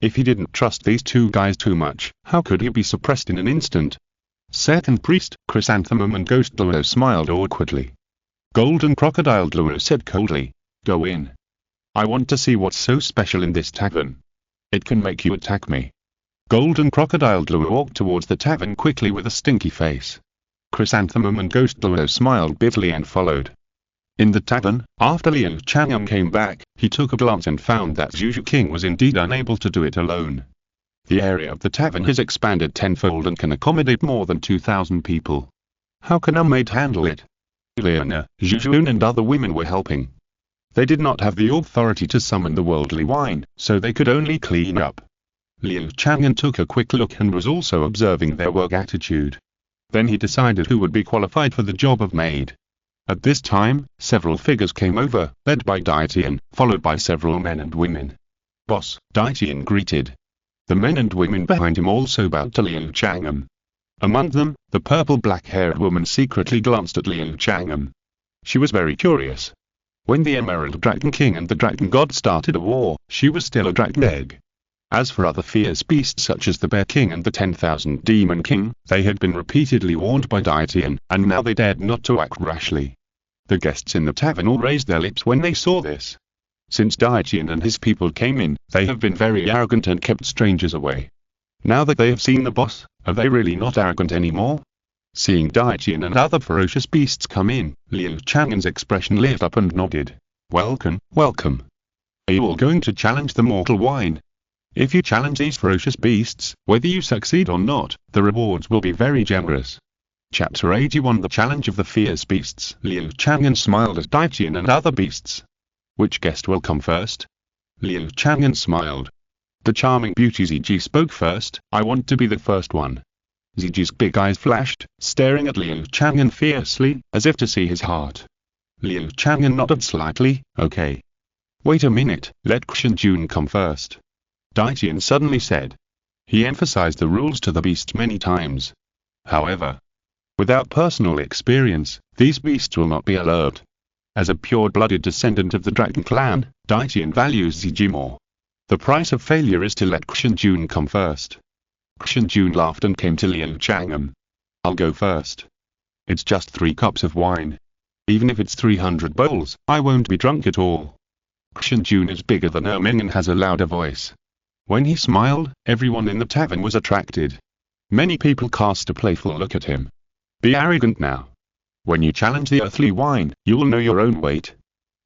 If he didn't trust these 2 guys too much, how could he be suppressed in an instant? Second priest, Chrysanthemum and Ghost Luo smiled awkwardly. Golden Crocodile Luo said coldly, "Go in. I want to see what's so special in this tavern. It can make you attack me." Golden Crocodile Luo walked towards the tavern quickly with a stinky face. Chrysanthemum and Ghost Luo smiled bitterly and followed. In the tavern, after Liu Chang'an came back, he took a glance and found that Zhu Zhuqing was indeed unable to do it alone. The area of the tavern has expanded tenfold and can accommodate more than 2,000 people. How can a maid handle it? Leona, Zhu and other women were helping. They did not have the authority to summon the worldly wine, so they could only clean up. Liu Chang'an took a quick look and was also observing their work attitude. Then he decided who would be qualified for the job of maid. At this time, several figures came over, led by Daitian, followed by several men and women. "Boss," Daitian greeted. The men and women behind him also bowed to Liu Chang'an. Among them, the purple-black-haired woman secretly glanced at Liu Chang'an. She was very curious. When the Emerald Dragon King and the Dragon God started a war, she was still a dragon egg. As for other fierce beasts such as the Bear King and the 10,000 Demon King, they had been repeatedly warned by Daitian, and now they dared not to act rashly. The guests in the tavern all raised their lips when they saw this. Since Daitian and his people came in, they have been very arrogant and kept strangers away. Now that they have seen the boss, are they really not arrogant anymore? Seeing Daitian and other ferocious beasts come in, Liu Chang'an's expression lit up and nodded. "Welcome, welcome. Are you all going to challenge the mortal wine? If you challenge these ferocious beasts, whether you succeed or not, the rewards will be very generous." Chapter 81 The Challenge of the Fierce Beasts. Liu Chang'an smiled at Daitian and other beasts. "Which guest will come first?" Liu Chang'an smiled. The charming beauty Ziji spoke first. "I want to be the first one." Ziji's big eyes flashed, staring at Liu Chang'an fiercely, as if to see his heart. Liu Chang'an nodded slightly. "Okay. Wait a minute, let Qian come first," Daitian suddenly said. He emphasized the rules to the beasts many times. However, without personal experience, these beasts will not be alert. As a pure-blooded descendant of the Dragon Clan, Daitian values Ziji more. The price of failure is to let Qian come first. Qian laughed and came to Liu Chang'an. "I'll go first. It's just 3 cups of wine. Even if it's 300 bowls, I won't be drunk at all." Qian is bigger than Erming and has a louder voice. When he smiled, everyone in the tavern was attracted. Many people cast a playful look at him. "Be arrogant now. When you challenge the earthly wine, you will know your own weight."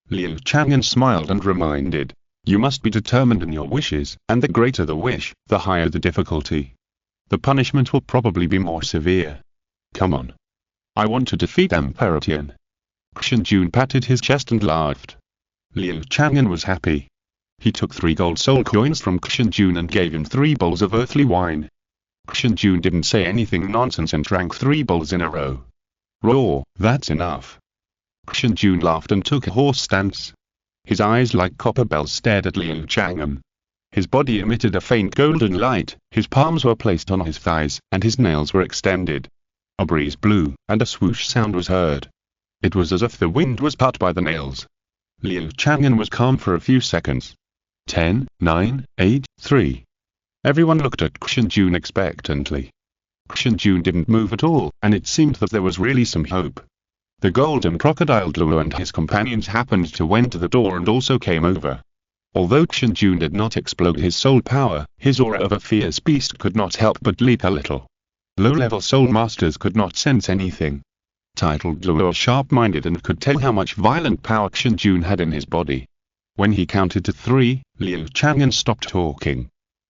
Liu Chang'an smiled and reminded, "You must be determined in your wishes, and the greater the wish, the higher the difficulty. The punishment will probably be more severe. Come on. I want to defeat Emperor Tian." Qian patted his chest and laughed. Liu Chang'an was happy. He took 3 gold soul coins from Qian and gave him 3 bowls of earthly wine. Qian didn't say anything nonsense and drank 3 bowls in a row. "Raw, that's enough." Qian laughed and took a horse stance. His eyes like copper bells stared at Liu Chang'an. His body emitted a faint golden light, his palms were placed on his thighs, and his nails were extended. A breeze blew, and a swoosh sound was heard. It was as if the wind was cut by the nails. Liu Chang'an was calm for a few seconds. 10, 9, 8, 3. Everyone looked at Qian expectantly. Qian didn't move at all, and it seemed that there was really some hope. The Golden Crocodile Luo and his companions happened to enter the door and also came over. Although Qian did not explode his soul power, his aura of a fierce beast could not help but leap a little. Low-level soul masters could not sense anything. Titled Luo sharp-minded and could tell how much violent power Qian had in his body. When he counted to 3, Liu Chang'an stopped talking.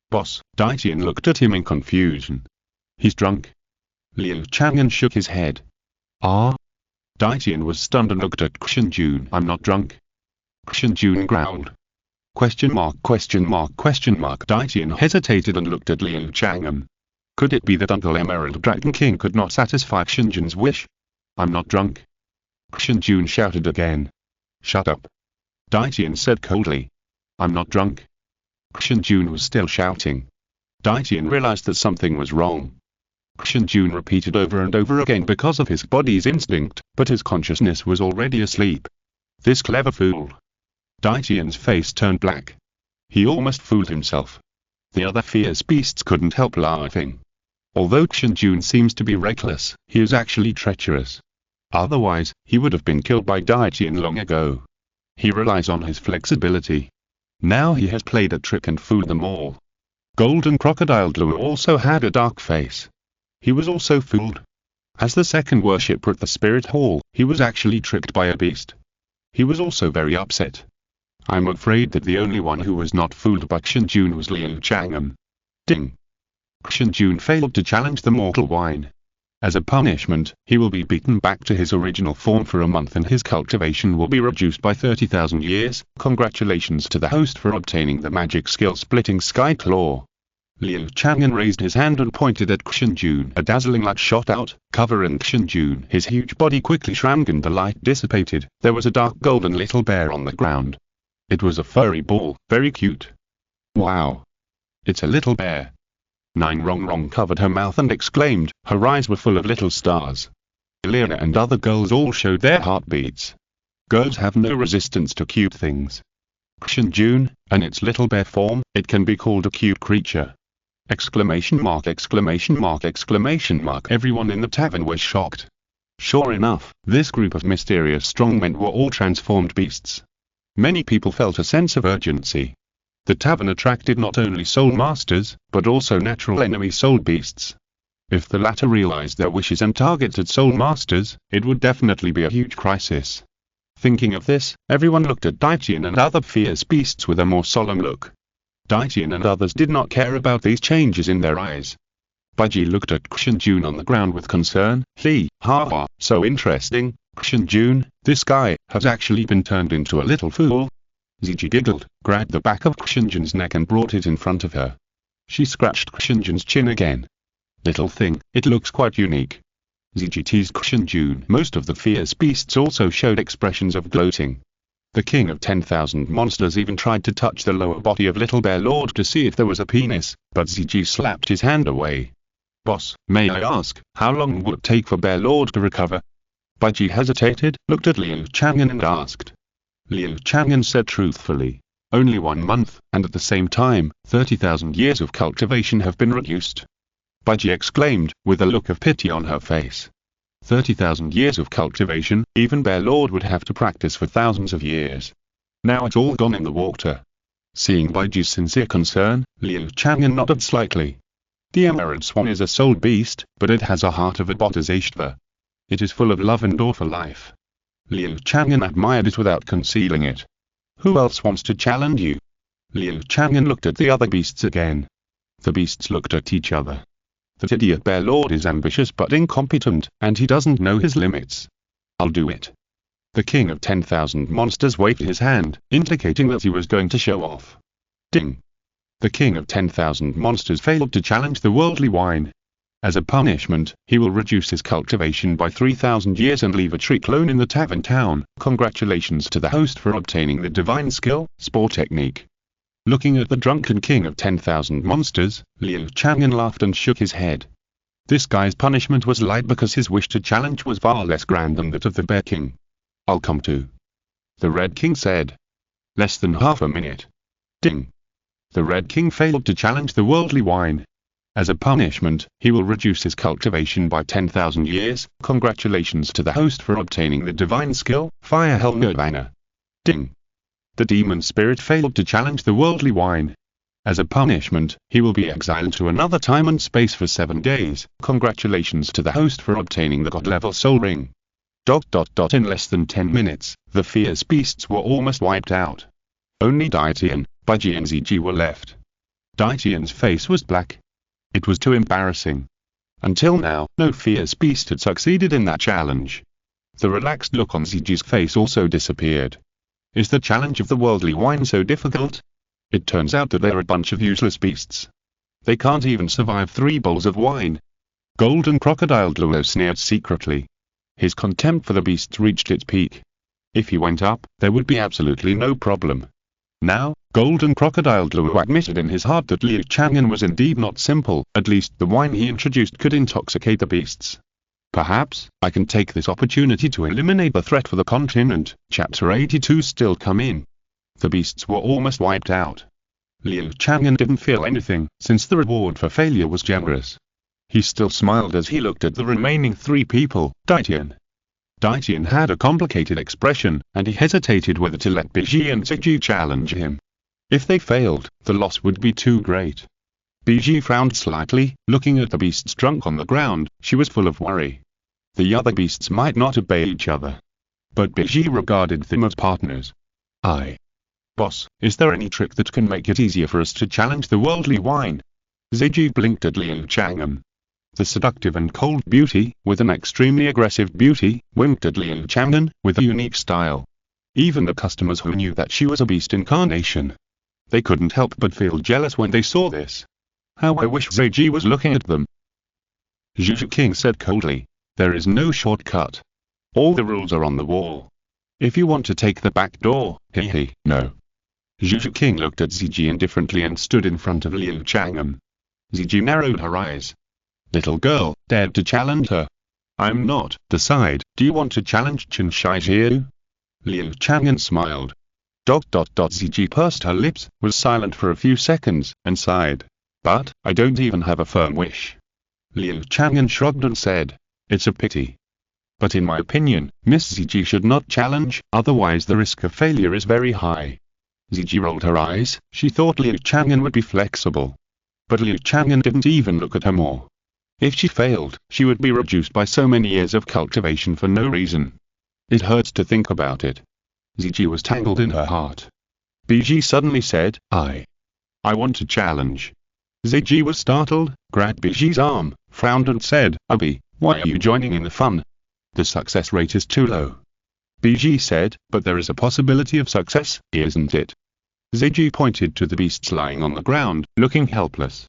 "Boss," Daitian looked at him in confusion. "He's drunk." Liu Chang'an shook his head. "Ah?" Daitian was stunned and looked at Qian. "I'm not drunk." Qian growled. Question mark, question mark, question mark. Daitian hesitated and looked at Liu Chang'an. Could it be that Uncle Emerald Dragon King could not satisfy Qian's wish? I'm not drunk. Qian shouted again. Shut up. Daitian said coldly. I'm not drunk. Qian was still shouting. Daitian realized that something was wrong. Qian repeated over and over again because of his body's instinct, but his consciousness was already asleep. This clever fool. Daitian's face turned black. He almost fooled himself. The other fierce beasts couldn't help laughing. Although Qian seems to be reckless, he is actually treacherous. Otherwise, he would have been killed by Daitian long ago. He relies on his flexibility. Now he has played a trick and fooled them all. Golden Crocodile Douluo also had a dark face. He was also fooled. As the second worshipper at the Spirit Hall, he was actually tricked by a beast. He was also very upset. I'm afraid that the only one who was not fooled by Qian was Liu Chang'an. Ding! Qian failed to challenge the mortal wine. As a punishment, he will be beaten back to his original form for a month and his cultivation will be reduced by 30,000 years. Congratulations to the host for obtaining the magic skill Splitting Sky Claw. Liu Chang'an raised his hand and pointed at Qian. A dazzling light shot out, covering Qian. His huge body quickly shrank and the light dissipated. There was a dark golden little bear on the ground. It was a furry ball, very cute. Wow! It's a little bear. Nine Rong covered her mouth and exclaimed, her eyes were full of little stars. Elena and other girls all showed their heartbeats. Girls have no resistance to cute things. Qian, and its little bear form, it can be called a cute creature. Exclamation mark, exclamation mark, exclamation mark. Everyone in the tavern was shocked. Sure enough, this group of mysterious strongmen were all transformed beasts. Many people felt a sense of urgency. The tavern attracted not only soul masters, but also natural enemy soul beasts. If the latter realized their wishes and targeted soul masters, it would definitely be a huge crisis. Thinking of this, everyone looked at Daitian and other fierce beasts with a more solemn look. Daitian and others did not care about these changes in their eyes. Baiji looked at Qian on the ground with concern. Ha, so interesting, Qian, this guy has actually been turned into a little fool. Ziji giggled, grabbed the back of Qian's neck and brought it in front of her. She scratched Qian's chin again. Little thing, it looks quite unique. Ziji teased Qian. Most of the fierce beasts also showed expressions of gloating. The king of 10,000 monsters even tried to touch the lower body of Little Bear Lord to see if there was a penis, but Ziji slapped his hand away. Boss, may I ask, how long would it take for Bear Lord to recover? Baiji hesitated, looked at Liu Chang'an and asked. Liu Chang'an said truthfully, only 1 month, and at the same time, 30,000 years of cultivation have been reduced. Baiji exclaimed, with a look of pity on her face. 30,000 years of cultivation, even Bear Lord would have to practice for thousands of years. Now it's all gone in the water. Seeing Baiji's sincere concern, Liu Chang'an nodded slightly. The Emerald Swan is a soul beast, but it has a heart of a Bodhisattva. It is full of love and awe for life. Liu Chang'an admired it without concealing it. Who else wants to challenge you? Liu Chang'an looked at the other beasts again. The beasts looked at each other. That idiot Bear Lord is ambitious but incompetent, and he doesn't know his limits. I'll do it. The king of 10,000 monsters waved his hand, indicating that he was going to show off. Ding! The king of 10,000 monsters failed to challenge the worldly wine. As a punishment, he will reduce his cultivation by 3,000 years and leave a tree clone in the tavern town. Congratulations to the host for obtaining the divine skill, Spore Technique. Looking at the drunken king of 10,000 monsters, Liu Chang'an laughed and shook his head. This guy's punishment was light because his wish to challenge was far less grand than that of the Bear King. I'll come too. The Red King said. Less than half a minute. Ding! The Red King failed to challenge the worldly wine. As a punishment, he will reduce his cultivation by 10,000 years. Congratulations to the host for obtaining the divine skill, Fire Hell Nirvana. Ding! The demon spirit failed to challenge the worldly wine. As a punishment, he will be exiled to another time and space for 7 days. Congratulations to the host for obtaining the god-level soul ring. In less than 10 minutes, the fierce beasts were almost wiped out. Only Daitian, Baiji and Ziji were left. Daitian's face was black. It was too embarrassing. Until now, no fierce beast had succeeded in that challenge. The relaxed look on Ziji's face also disappeared. Is the challenge of the worldly wine so difficult? It turns out that they're a bunch of useless beasts. They can't even survive 3 bowls of wine. Golden Crocodile Douluo sneered secretly. His contempt for the beasts reached its peak. If he went up, there would be absolutely no problem. Now, Golden Crocodile Douluo admitted in his heart that Liu Chang'an was indeed not simple, at least the wine he introduced could intoxicate the beasts. Perhaps, I can take this opportunity to eliminate the threat for the continent. Chapter 82 still come in. The beasts were almost wiped out. Liu Chang'an didn't feel anything, since the reward for failure was generous. He still smiled as he looked at the remaining 3 people, Daitian. Daitian had a complicated expression, and he hesitated whether to let Bibi and Ziji challenge him. If they failed, the loss would be too great. Bibi frowned slightly, looking at the beasts drunk on the ground. She was full of worry. The other beasts might not obey each other, but Bibi regarded them as partners. Boss, is there any trick that can make it easier for us to challenge the worldly wine? Ziji blinked at Liu Chang'an. The seductive and cold beauty, with an extremely aggressive beauty, winked at Liu Chang'an, with a unique style. Even the customers who knew that she was a beast incarnation. They couldn't help but feel jealous when they saw this. How I wish Ziji was looking at them. Zhu Zhuqing said coldly. There is no shortcut. All the rules are on the wall. If you want to take the back door, no. Zhu Zhuqing looked at Ziji indifferently and stood in front of Liu Chang'an. Ziji narrowed her eyes. Little girl, dared to challenge her. I'm not. Decide, do you want to challenge Qian Renxue? Liu Chang'an smiled. Ziji pursed her lips, was silent for a few seconds, and sighed. But, I don't even have a firm wish. Liu Chang'an shrugged and said. It's a pity. But in my opinion, Miss Ziji should not challenge, otherwise the risk of failure is very high. Ziji rolled her eyes. She thought Liu Chang'an would be flexible. But Liu Chang'an didn't even look at her more. If she failed, she would be reduced by so many years of cultivation for no reason. It hurts to think about it. Ziji was tangled in her heart. Bibi suddenly said, I want to challenge. Ziji was startled, grabbed Bibi's arm, frowned and said, Abi, why are you joining in the fun? The success rate is too low. Bibi said, but there is a possibility of success, isn't it? Ziji pointed to the beasts lying on the ground, looking helpless.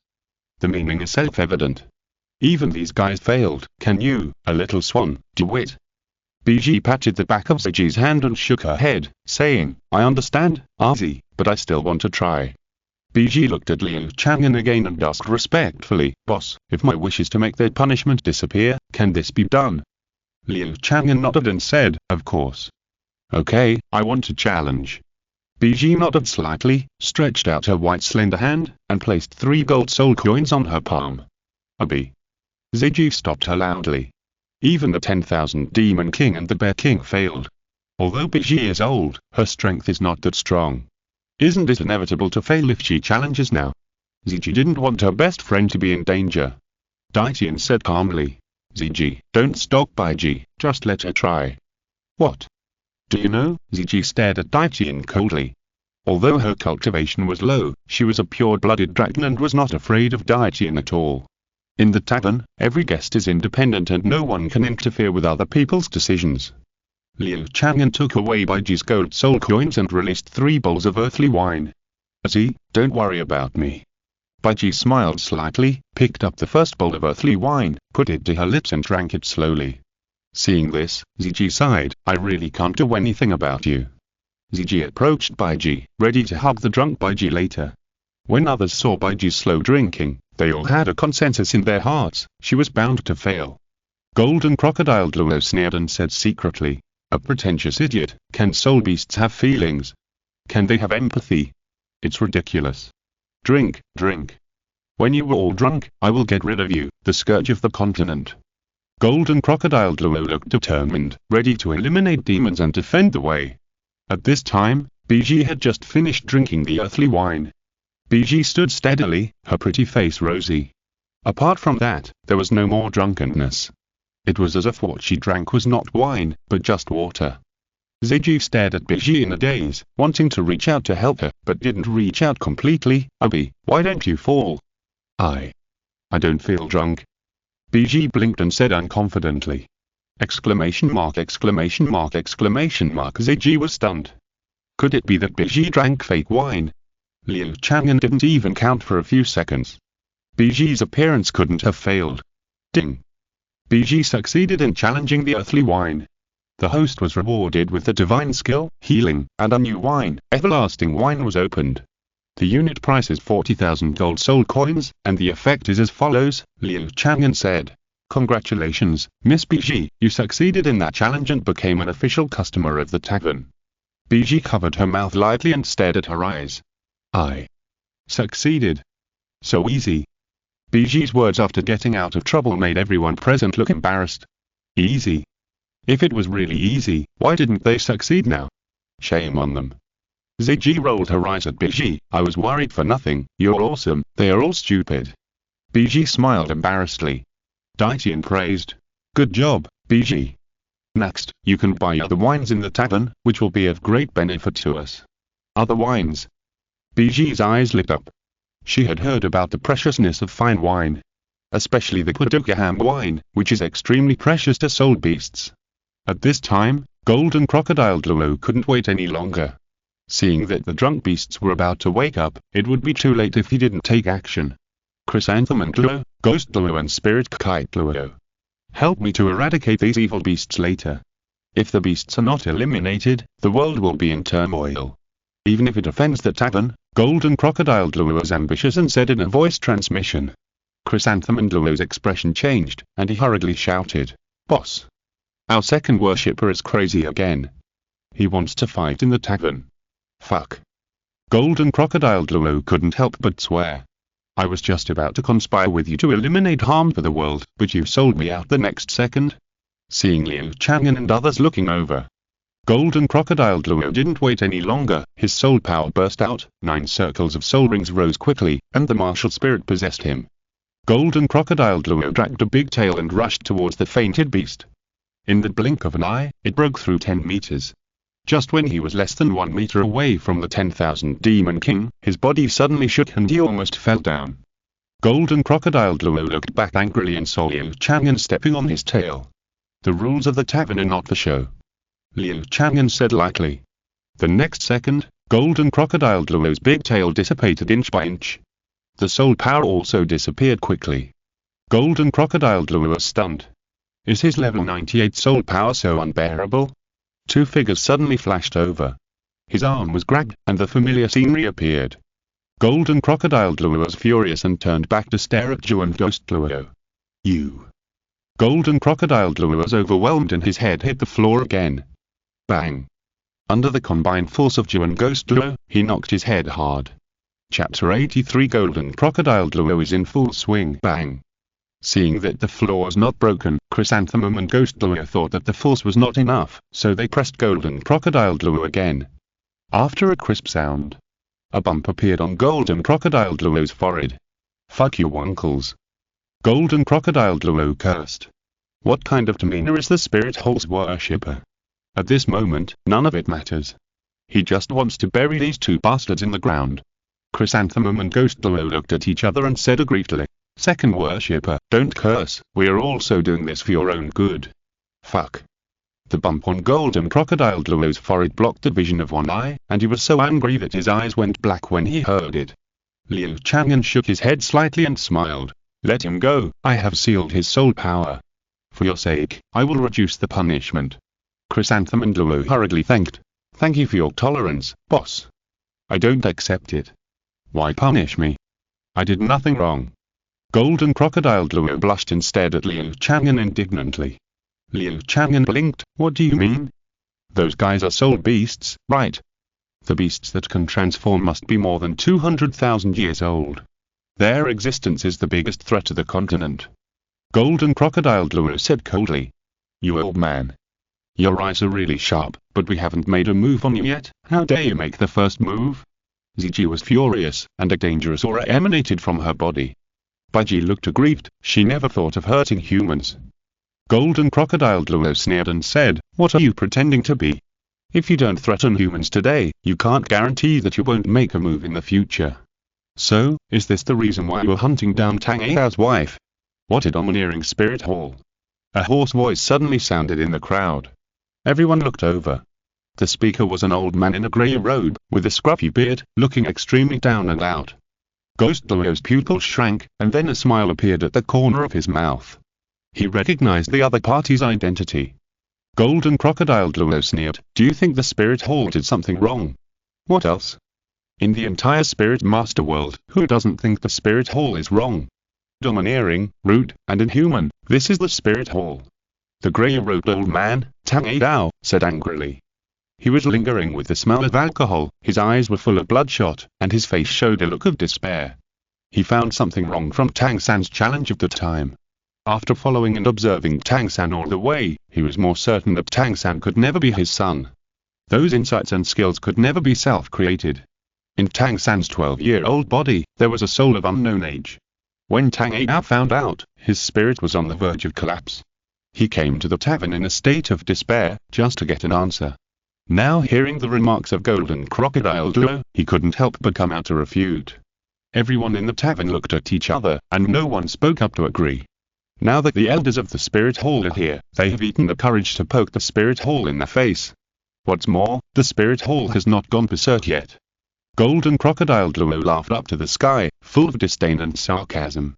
The meaning is self-evident. Even these guys failed. Can you, a little swan, do it? Bibi patted the back of Ziji's hand and shook her head, saying, I understand, Azi, but I still want to try. Bibi looked at Liu Chang'an again and asked respectfully, Boss, if my wish is to make their punishment disappear, can this be done? Liu Chang'an nodded and said, of course. Okay, I want to challenge. Bibi nodded slightly, stretched out her white slender hand, and placed 3 gold soul coins on her palm. Abi. Ziji stopped her loudly. Even the 10,000 Demon King and the Bear King failed. Although Bibi is old, her strength is not that strong. Isn't it inevitable to fail if she challenges now? Ziji didn't want her best friend to be in danger. Daitian said calmly. Ziji, don't stop Bibi, just let her try. What? Do you know? Ziji stared at Daitian coldly. Although her cultivation was low, she was a pure-blooded dragon and was not afraid of Daitian at all. In the tavern, every guest is independent and no one can interfere with other people's decisions. Liu Chang'an took away Bibi's gold soul coins and released 3 bowls of earthly wine. Azi, don't worry about me. Bibi smiled slightly, picked up the first bowl of earthly wine, put it to her lips and drank it slowly. Seeing this, Ziji sighed, I really can't do anything about you. Ziji approached Bibi, ready to hug the drunk Bibi later. When others saw Bibi's slow drinking, they all had a consensus in their hearts, she was bound to fail. Golden Crocodile Douluo sneered and said secretly, a pretentious idiot, can soul beasts have feelings? Can they have empathy? It's ridiculous. Drink, drink. When you are all drunk, I will get rid of you, the scourge of the continent. Golden Crocodile Douluo looked determined, ready to eliminate demons and defend the way. At this time, Bibi had just finished drinking the earthly wine. Bibi stood steadily, her pretty face rosy. Apart from that, there was no more drunkenness. It was as if what she drank was not wine, but just water. Ziji stared at Bibi in a daze, wanting to reach out to help her, but didn't reach out completely. Abi, why don't you fall? I don't feel drunk. Bibi blinked and said unconfidently. Exclamation mark, exclamation mark, exclamation mark. Ziji was stunned. Could it be that Bibi drank fake wine? Liu Chang'an didn't even count for a few seconds. Bibi's appearance couldn't have failed. Ding! Bibi succeeded in challenging the earthly wine. The host was rewarded with the divine skill, healing, and a new wine, everlasting wine was opened. The unit price is 40,000 gold soul coins, and the effect is as follows, Liu Chang'an said. Congratulations, Miss Bibi, you succeeded in that challenge and became an official customer of the tavern. Bibi covered her mouth lightly and stared at her eyes. I succeeded. So easy. Bibi's words after getting out of trouble made everyone present look embarrassed. Easy. If it was really easy, why didn't they succeed now? Shame on them. Ziji rolled her eyes at Bibi. I was worried for nothing. You're awesome. They are all stupid. Bibi smiled embarrassedly. Daitian praised. Good job, Bibi. Next, you can buy other wines in the tavern, which will be of great benefit to us. Other wines. Bibi's eyes lit up. She had heard about the preciousness of fine wine. Especially the Quadugaham wine, which is extremely precious to soul beasts. At this time, Golden Crocodile Douluo couldn't wait any longer. Seeing that the drunk beasts were about to wake up, it would be too late if he didn't take action. Chrysanthemum Douluo, Ghost Douluo and Spirit Kite Douluo. Help me to eradicate these evil beasts later. If the beasts are not eliminated, the world will be in turmoil. Even if it offends the tavern, Golden Crocodile Douluo was ambitious and said in a voice transmission. Chrysanthemum Douluo's expression changed, and he hurriedly shouted, Boss! Our second worshipper is crazy again. He wants to fight in the tavern. Fuck. Golden Crocodile Douluo couldn't help but swear. I was just about to conspire with you to eliminate harm for the world, but you sold me out the next second. Seeing Liu Chang'an and others looking over. Golden Crocodile Douluo didn't wait any longer, his soul power burst out, 9 circles of soul rings rose quickly, and the martial spirit possessed him. Golden Crocodile Douluo dragged a big tail and rushed towards the fainted beast. In the blink of an eye, it broke through 10 meters. Just when he was less than 1 meter away from the 10,000 Demon King, his body suddenly shook and he almost fell down. Golden Crocodile Douluo looked back angrily and saw Liu Chang'an stepping on his tail. The rules of the tavern are not for show. Liu Chang'an said lightly. The next second, Golden Crocodile Douluo's big tail dissipated inch by inch. The soul power also disappeared quickly. Golden Crocodile Douluo was stunned. Is his level 98 soul power so unbearable? 2 figures suddenly flashed over. His arm was grabbed, and the familiar scenery appeared. Golden Crocodile Douluo was furious and turned back to stare at Zhu and Ghost Douluo. You. Golden Crocodile Douluo was overwhelmed and his head hit the floor again. Bang. Under the combined force of Zhu and Ghost Douluo, he knocked his head hard. Chapter 83 Golden Crocodile Douluo is in full swing. Bang. Seeing that the floor was not broken, Chrysanthemum and Ghost Douluo thought that the force was not enough, so they pressed Golden Crocodile Douluo again. After a crisp sound, a bump appeared on Golden Crocodile Douluo's forehead. Fuck you uncles. Golden Crocodile Douluo cursed. What kind of demeanor is the Spirit Hole's worshipper? At this moment, none of it matters. He just wants to bury these 2 bastards in the ground. Chrysanthemum and Ghost Douluo looked at each other and said aggrievedly. Second worshipper, don't curse, we are also doing this for your own good. Fuck. The bump on Golden Crocodile Douluo's forehead blocked the vision of one eye, and he was so angry that his eyes went black when he heard it. Liu Chang'an shook his head slightly and smiled. Let him go, I have sealed his soul power. For your sake, I will reduce the punishment. Chrysanthemum Douluo hurriedly thanked. Thank you for your tolerance, boss. I don't accept it. Why punish me? I did nothing wrong. Golden Crocodile Douluo blushed and stared at Liu Chang'an indignantly. Liu Chang'an blinked. What do you mean? Those guys are soul beasts, right? The beasts that can transform must be more than 200,000 years old. Their existence is the biggest threat to the continent. Golden Crocodile Douluo said coldly. You old man. Your eyes are really sharp, but we haven't made a move on you yet. How dare you make the first move? Ziji was furious, and a dangerous aura emanated from her body. Baiji looked aggrieved, she never thought of hurting humans. Golden Crocodile Douluo sneered and said, what are you pretending to be? If you don't threaten humans today, you can't guarantee that you won't make a move in the future. So, is this the reason why you're hunting down Tang Ao's wife? What a domineering spirit hall. A hoarse voice suddenly sounded in the crowd. Everyone looked over. The speaker was an old man in a grey robe, with a scruffy beard, looking extremely down and out. Ghost Douluo's pupils shrank, and then a smile appeared at the corner of his mouth. He recognized the other party's identity. Golden Crocodile Douluo sneered, "Do you think the Spirit Hall did something wrong? What else? In the entire Spirit Master world, who doesn't think the Spirit Hall is wrong? Domineering, rude, and inhuman, this is the Spirit Hall." The grey-robed old man, Tang Dao, said angrily. He was lingering with the smell of alcohol, his eyes were full of bloodshot, and his face showed a look of despair. He found something wrong from Tang San's challenge of the time. After following and observing Tang San all the way, he was more certain that Tang San could never be his son. Those insights and skills could never be self-created. In Tang San's 12-year-old body, there was a soul of unknown age. When Tang Dao found out, his spirit was on the verge of collapse. He came to the tavern in a state of despair, just to get an answer. Now hearing the remarks of Golden Crocodile Douluo, he couldn't help but come out to refute. Everyone in the tavern looked at each other, and no one spoke up to agree. Now that the elders of the Spirit Hall are here, they have eaten the courage to poke the Spirit Hall in the face. What's more, the Spirit Hall has not gone berserk yet. Golden Crocodile Douluo laughed up to the sky, full of disdain and sarcasm.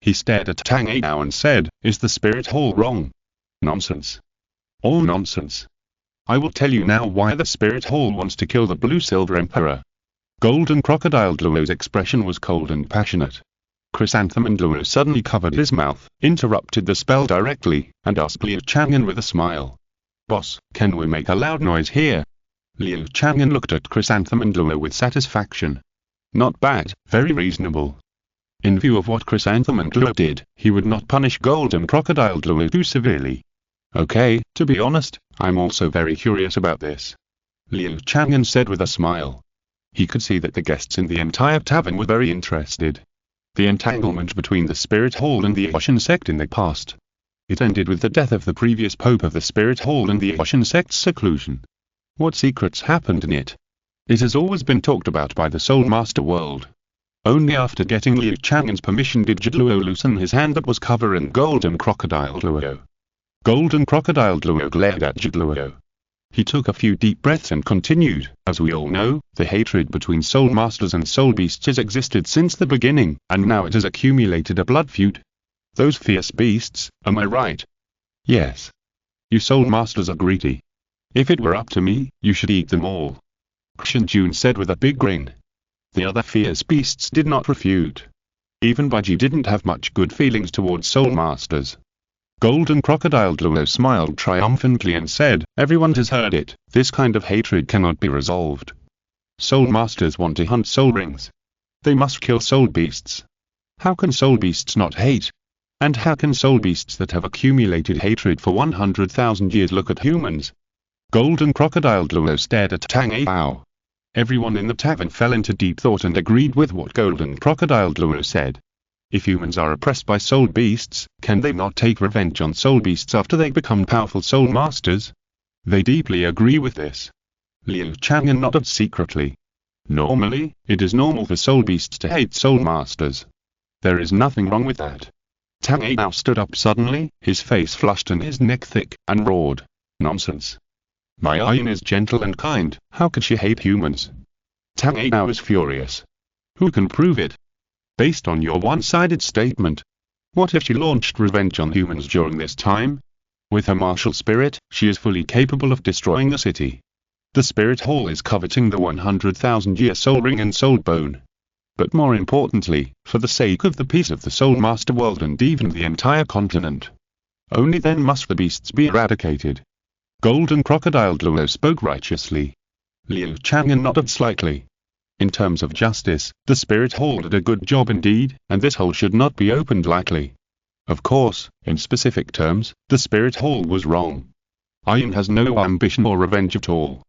He stared at Tang Dao and said, "Is the Spirit Hall wrong? Nonsense. All nonsense. I will tell you now why the Spirit Hall wants to kill the Blue Silver Emperor." Golden Crocodile Douluo's expression was cold and passionate. Chrysanthemum Douluo suddenly covered his mouth, interrupted the spell directly, and asked Liu Chang'an with a smile. "Boss, can we make a loud noise here?" Liu Chang'an looked at Chrysanthemum Douluo with satisfaction. "Not bad, very reasonable." In view of what Chrysanthemum Douluo did, he would not punish Golden Crocodile Douluo too severely. "Okay, to be honest, I'm also very curious about this," Liu Chang'an said with a smile. He could see that the guests in the entire tavern were very interested. The entanglement between the Spirit Hall and the Ocean sect in the past. It ended with the death of the previous Pope of the Spirit Hall and the Ocean sect's seclusion. What secrets happened in it? It has always been talked about by the Soul Master world. Only after getting Liu Chang'an's permission did Zhu Zhuqing loosen his hand that was covered in Golden Crocodile Douluo. Golden Crocodile Douluo glared at Zhu Zhuqing. He took a few deep breaths and continued, "As we all know, the hatred between Soul Masters and Soul Beasts has existed since the beginning, and now it has accumulated a blood feud. Those fierce beasts, am I right?" "Yes. You Soul Masters are greedy. If it were up to me, you should eat them all," Qian Jun said with a big grin. The other fierce beasts did not refute. Even Baiji didn't have much good feelings towards Soul Masters. Golden Crocodile Douluo smiled triumphantly and said, "Everyone has heard it, this kind of hatred cannot be resolved. Soul Masters want to hunt soul rings. They must kill soul beasts. How can soul beasts not hate? And how can soul beasts that have accumulated hatred for 100,000 years look at humans?" Golden Crocodile Douluo stared at Tang Dao. Everyone in the tavern fell into deep thought and agreed with what Golden Crocodile Douluo said. If humans are oppressed by soul beasts, can they not take revenge on soul beasts after they become powerful soul masters? They deeply agree with this. Liu Chang'an nodded secretly. Normally, it is normal for soul beasts to hate soul masters. There is nothing wrong with that. Tang Dao stood up suddenly, his face flushed and his neck thick, and roared, "Nonsense. My Ayin is gentle and kind, how could she hate humans?" Tang Dao was furious. "Who can prove it? Based on your one-sided statement. What if she launched revenge on humans during this time? With her martial spirit, she is fully capable of destroying the city. The Spirit Hall is coveting the 100,000-year soul ring and soul bone. But more importantly, for the sake of the peace of the Soul Master world and even the entire continent. Only then must the beasts be eradicated." Golden Crocodile Douluo spoke righteously. Liu Chang'an nodded slightly. In terms of justice, the Spirit Hall did a good job indeed, and this hole should not be opened lightly. Of course, in specific terms, the Spirit Hall was wrong. Ayin has no ambition or revenge at all.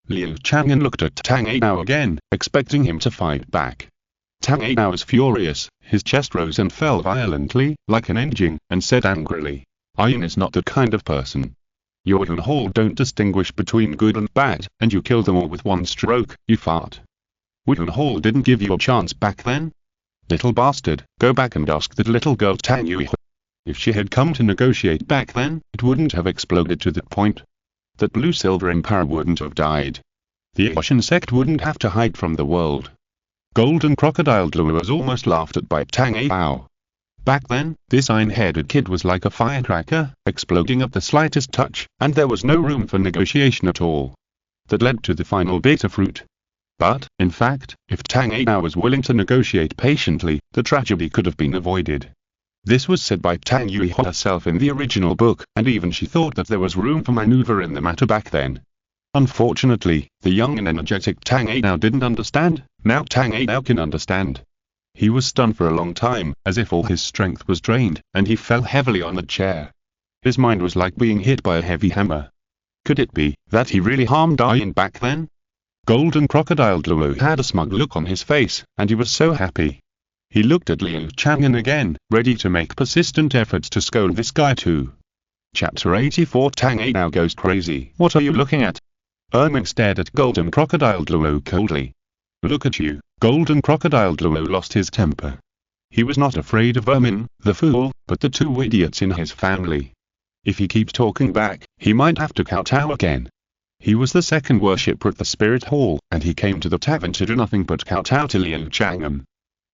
Liu Chang'an looked at Tang Dao again, expecting him to fight back. Tang Dao was furious, his chest rose and fell violently, like an engine, and said angrily, "Ayin is not that kind of person. Your Hall don't distinguish between good and bad, and you kill them all with one stroke, you fart. Wooden Hall didn't give you a chance back then? Little bastard, go back and ask that little girl Tang Yui. If she had come to negotiate back then, it wouldn't have exploded to that point." That blue silver empire wouldn't have died. The Ocean sect wouldn't have to hide from the world. Golden Crocodile Douluo was almost laughed at by Tang Ao. Back then, this iron-headed kid was like a firecracker, exploding at the slightest touch, and there was no room for negotiation at all. That led to the final bitter fruit. But, in fact, if Tang Ao was willing to negotiate patiently, the tragedy could have been avoided. This was said by Tang Yui herself in the original book, and even she thought that there was room for maneuver in the matter back then. Unfortunately, the young and energetic Tang Ao didn't understand. Now Tang Ao can understand. He was stunned for a long time, as if all his strength was drained, and he fell heavily on the chair. His mind was like being hit by a heavy hammer. Could it be that he really harmed Ian back then? Golden Crocodile Douluo had a smug look on his face, and he was so happy. He looked at Liu Chang'an again, ready to make persistent efforts to scold this guy too. Chapter 84 Tang Ao goes crazy. What are you looking at? Erming stared at Golden Crocodile Douluo coldly. Look at you. Golden Crocodile Douluo lost his temper. He was not afraid of Erming, the fool, but the two idiots in his family. If he keeps talking back, he might have to kowtow again. He was the second worshipper at the Spirit Hall, and he came to the tavern to do nothing but kowtow to Liu Chang'an.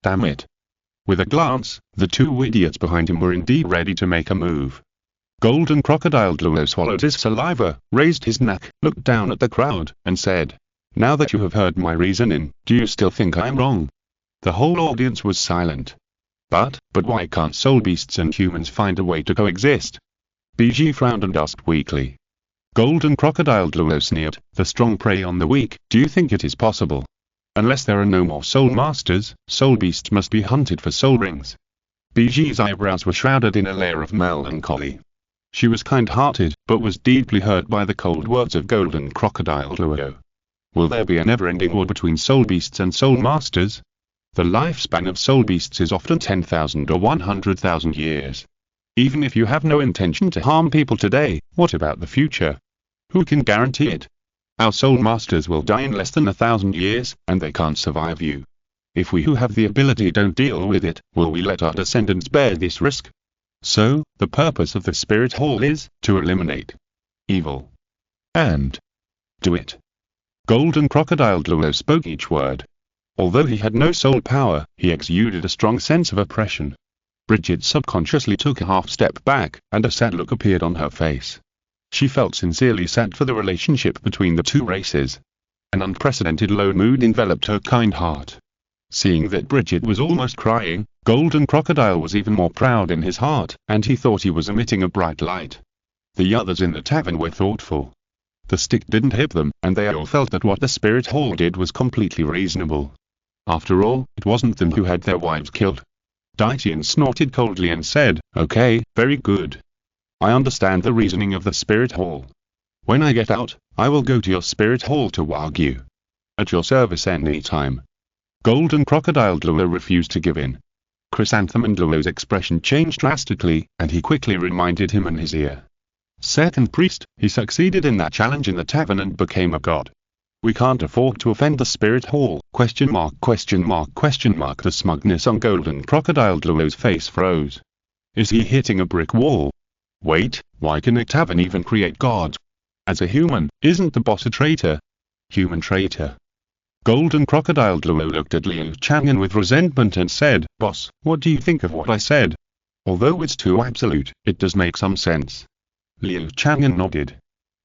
Damn it. With a glance, the two idiots behind him were indeed ready to make a move. Golden Crocodile Douluo swallowed his saliva, raised his neck, looked down at the crowd, and said, "Now that you have heard my reasoning, do you still think I am wrong?" The whole audience was silent. But why can't soul beasts and humans find a way to coexist? BG frowned and asked weakly. Golden Crocodile Douluo sneered, "The strong prey on the weak, do you think it is possible? Unless there are no more soul masters, soul beasts must be hunted for soul rings." BG's eyebrows were shrouded in a layer of melancholy. She was kind-hearted, but was deeply hurt by the cold words of Golden Crocodile Douluo. Will there be a never-ending war between soul beasts and soul masters? The lifespan of soul beasts is often 10,000 or 100,000 years. Even if you have no intention to harm people today, what about the future? Who can guarantee it? Our soul masters will die in less than 1,000 years, and they can't survive you. If we who have the ability don't deal with it, will we let our descendants bear this risk? So, the purpose of the Spirit Hall is to eliminate evil. And do it. Golden Crocodile Douluo spoke each word. Although he had no soul power, he exuded a strong sense of oppression. Bridget subconsciously took a half-step back, and a sad look appeared on her face. She felt sincerely sad for the relationship between the two races. An unprecedented low mood enveloped her kind heart. Seeing that Bridget was almost crying, Golden Crocodile was even more proud in his heart, and he thought he was emitting a bright light. The others in the tavern were thoughtful. The stick didn't hit them, and they all felt that what the Spirit Hall did was completely reasonable. After all, it wasn't them who had their wives killed. Daitian snorted coldly and said, "Okay, very good. I understand the reasoning of the Spirit Hall. When I get out, I will go to your Spirit Hall to argue. At your service any time." Golden Crocodile Douluo refused to give in. Chrysanthemum Douluo's expression changed drastically, and he quickly reminded him in his ear. Second priest, he succeeded in that challenge in the tavern and became a god. We can't afford to offend the Spirit Hall, question mark. The smugness on Golden Crocodile Douluo's face froze. Is he hitting a brick wall? Wait, why can a tavern even create gods? As a human, isn't the boss a traitor? Human traitor. Golden Crocodile Douluo looked at Liu Chang'an with resentment and said, "Boss, what do you think of what I said? Although it's too absolute, it does make some sense." Liu Chang'an nodded.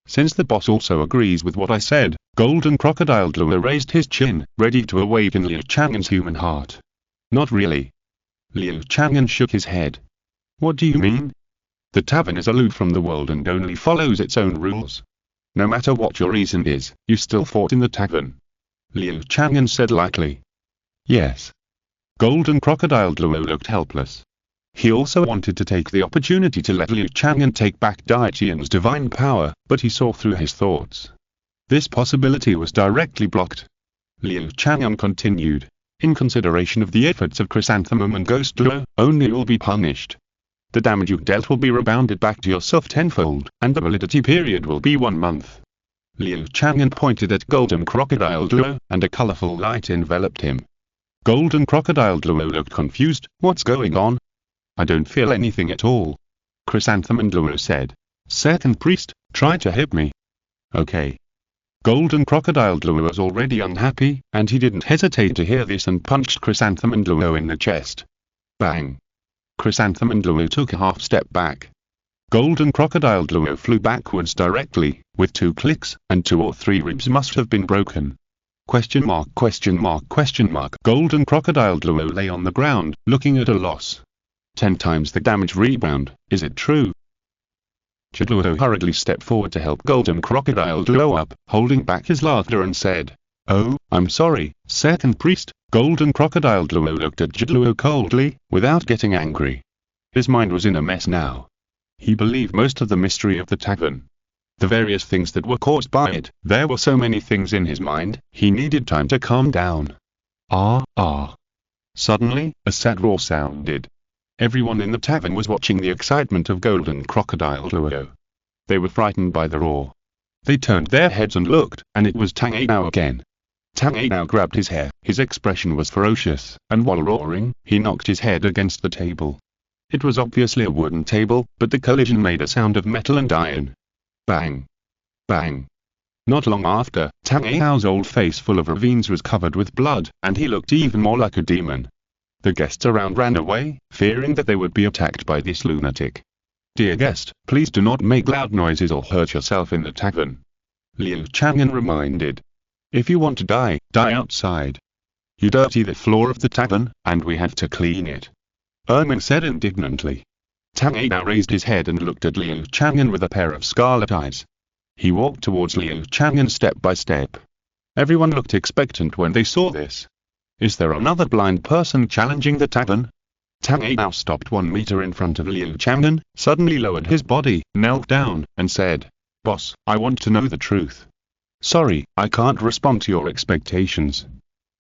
"Since the boss also agrees with what I said," Golden Crocodile Douluo raised his chin, ready to awaken Liu Chang'an's human heart. "Not really." Liu Chang'an shook his head. "What do you mean?" "The tavern is aloof from the world and only follows its own rules. No matter what your reason is, you still fought in the tavern." Liu Chang'an said lightly. "Yes." Golden Crocodile Douluo looked helpless. He also wanted to take the opportunity to let Liu Chang'an take back Daitian's divine power, but he saw through his thoughts. This possibility was directly blocked. Liu Chang'an continued. "In consideration of the efforts of Chrysanthemum and Ghost Duo, only you will be punished. The damage you dealt will be rebounded back to yourself tenfold, and the validity period will be 1 month. Liu Chang'an pointed at Golden Crocodile Duo, and a colorful light enveloped him. Golden Crocodile Duo looked confused. "What's going on?" "I don't feel anything at all," Chrysanthemum Duo said. "Second priest, try to hit me." Okay. Golden Crocodile Luo was already unhappy, and he didn't hesitate to hear this and punched Chrysanthemum Luo in the chest. Bang! Chrysanthemum Luo took a half step back. Golden Crocodile Luo flew backwards directly, with 2 clicks, and 2 or 3 ribs must have been broken. Question mark, question mark, question mark. Golden Crocodile Luo lay on the ground, looking at a loss. 10 times the damage rebound, is it true? Luo hurriedly stepped forward to help Golden Crocodile Luo up, holding back his laughter and said, "Oh, I'm sorry, second priest." Golden Crocodile Luo looked at Luo coldly, without getting angry. His mind was in a mess now. He believed most of the mystery of the tavern. The various things that were caused by it, there were so many things in his mind, he needed time to calm down. Suddenly, a sad roar sounded. Everyone in the tavern was watching the excitement of Golden Crocodile Luo. They were frightened by the roar. They turned their heads and looked, and it was Tang Dao again. Tang Dao grabbed his hair, his expression was ferocious, and while roaring, he knocked his head against the table. It was obviously a wooden table, but the collision made a sound of metal and iron. Bang! Bang! Not long after, Tang Dao's old face full of ravines was covered with blood, and he looked even more like a demon. The guests around ran away, fearing that they would be attacked by this lunatic. "Dear guest, please do not make loud noises or hurt yourself in the tavern," Liu Chang'an reminded. "If you want to die, die outside. You dirty the floor of the tavern, and we have to clean it," Ermin said indignantly. Tang Dao raised his head and looked at Liu Chang'an with a pair of scarlet eyes. He walked towards Liu Chang'an step by step. Everyone looked expectant when they saw this. "Is there another blind person challenging the tavern?" Tang Dao stopped 1 meter in front of Liu Chang'an, suddenly lowered his body, knelt down, and said, "Boss, I want to know the truth. Sorry, I can't respond to your expectations.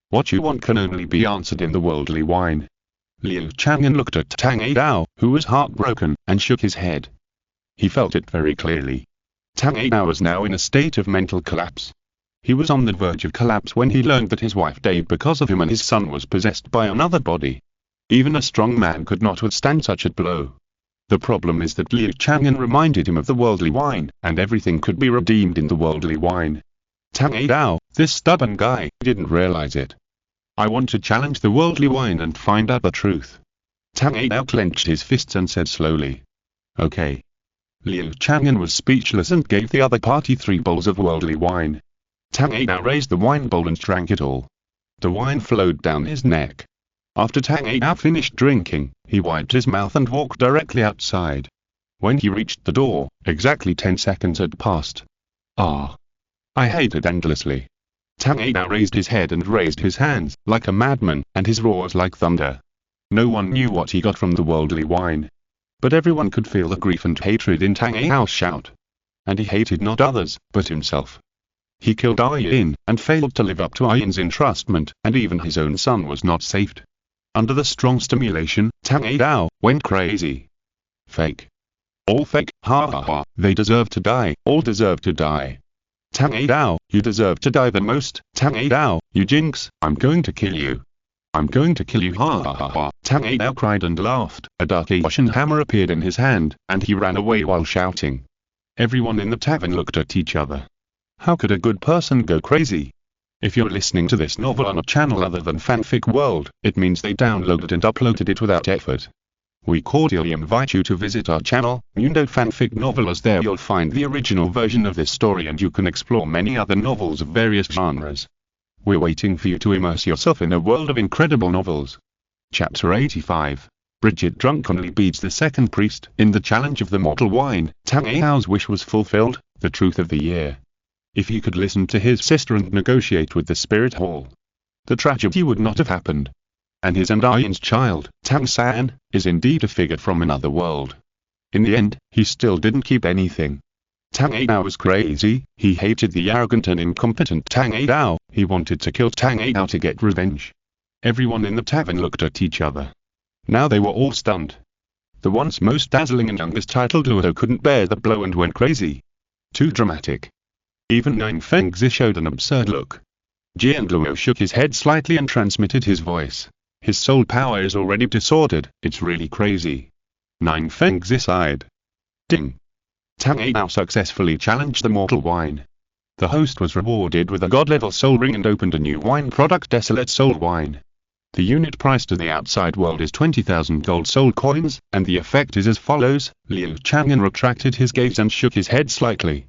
What you want can only be answered in the worldly wine." Liu Chang'an looked at Tang Dao, who was heartbroken, and shook his head. He felt it very clearly. Tang Dao was now in a state of mental collapse. He was on the verge of collapse when he learned that his wife died because of him and his son was possessed by another body. Even a strong man could not withstand such a blow. The problem is that Liu Chang'an reminded him of the worldly wine, and everything could be redeemed in the worldly wine. Tang Dao, this stubborn guy, didn't realize it. "I want to challenge the worldly wine and find out the truth." Tang Dao clenched his fists and said slowly, "Okay." Liu Chang'an was speechless and gave the other party 3 bowls of worldly wine. Tang Dao raised the wine bowl and drank it all. The wine flowed down his neck. After Tang Dao finished drinking, he wiped his mouth and walked directly outside. When he reached the door, exactly 10 seconds had passed. I hated endlessly. Tang Dao raised his head and raised his hands, like a madman, and his roars like thunder. No one knew what he got from the worldly wine. But everyone could feel the grief and hatred in Tang Dao's shout. And he hated not others, but himself. He killed Yin, and failed to live up to Yin's entrustment, and even his own son was not saved. Under the strong stimulation, Tang Dao went crazy. Fake. All fake, ha ha ha, they deserve to die, all deserve to die. Tang Dao, you deserve to die the most. Tang Dao, you jinx, I'm going to kill you. I'm going to kill you, ha ha ha ha. Tang Dao cried and laughed. A dark Asian hammer appeared in his hand, and he ran away while shouting. Everyone in the tavern looked at each other. How could a good person go crazy? If you're listening to this novel on a channel other than Fanfic World, it means they downloaded and uploaded it without effort. We cordially invite you to visit our channel, Mundo Fanfic Novel, as there you'll find the original version of this story and you can explore many other novels of various genres. We're waiting for you to immerse yourself in a world of incredible novels. Chapter 85. Bridget drunkenly beats the second priest. In the challenge of the mortal wine, Tang Dao's wish was fulfilled, the truth of the year. If he could listen to his sister and negotiate with the spirit hall, the tragedy would not have happened. And his and Yin's child, Tang San, is indeed a figure from another world. In the end, he still didn't keep anything. Tang Dao was crazy, he hated the arrogant and incompetent Tang Dao, he wanted to kill Tang Dao to get revenge. Everyone in the tavern looked at each other. Now they were all stunned. The once most dazzling and youngest titled Luo couldn't bear the blow and went crazy. Too dramatic. Even Nine Fengzi showed an absurd look. Jian Luo shook his head slightly and transmitted his voice. His soul power is already disordered, it's really crazy. Nine Fengzi sighed. Ding. Tang Dao successfully challenged the mortal wine. The host was rewarded with a god-level soul ring and opened a new wine product, Desolate Soul Wine. The unit price to the outside world is 20,000 gold soul coins, and the effect is as follows. Liu Chang'an retracted his gaze and shook his head slightly.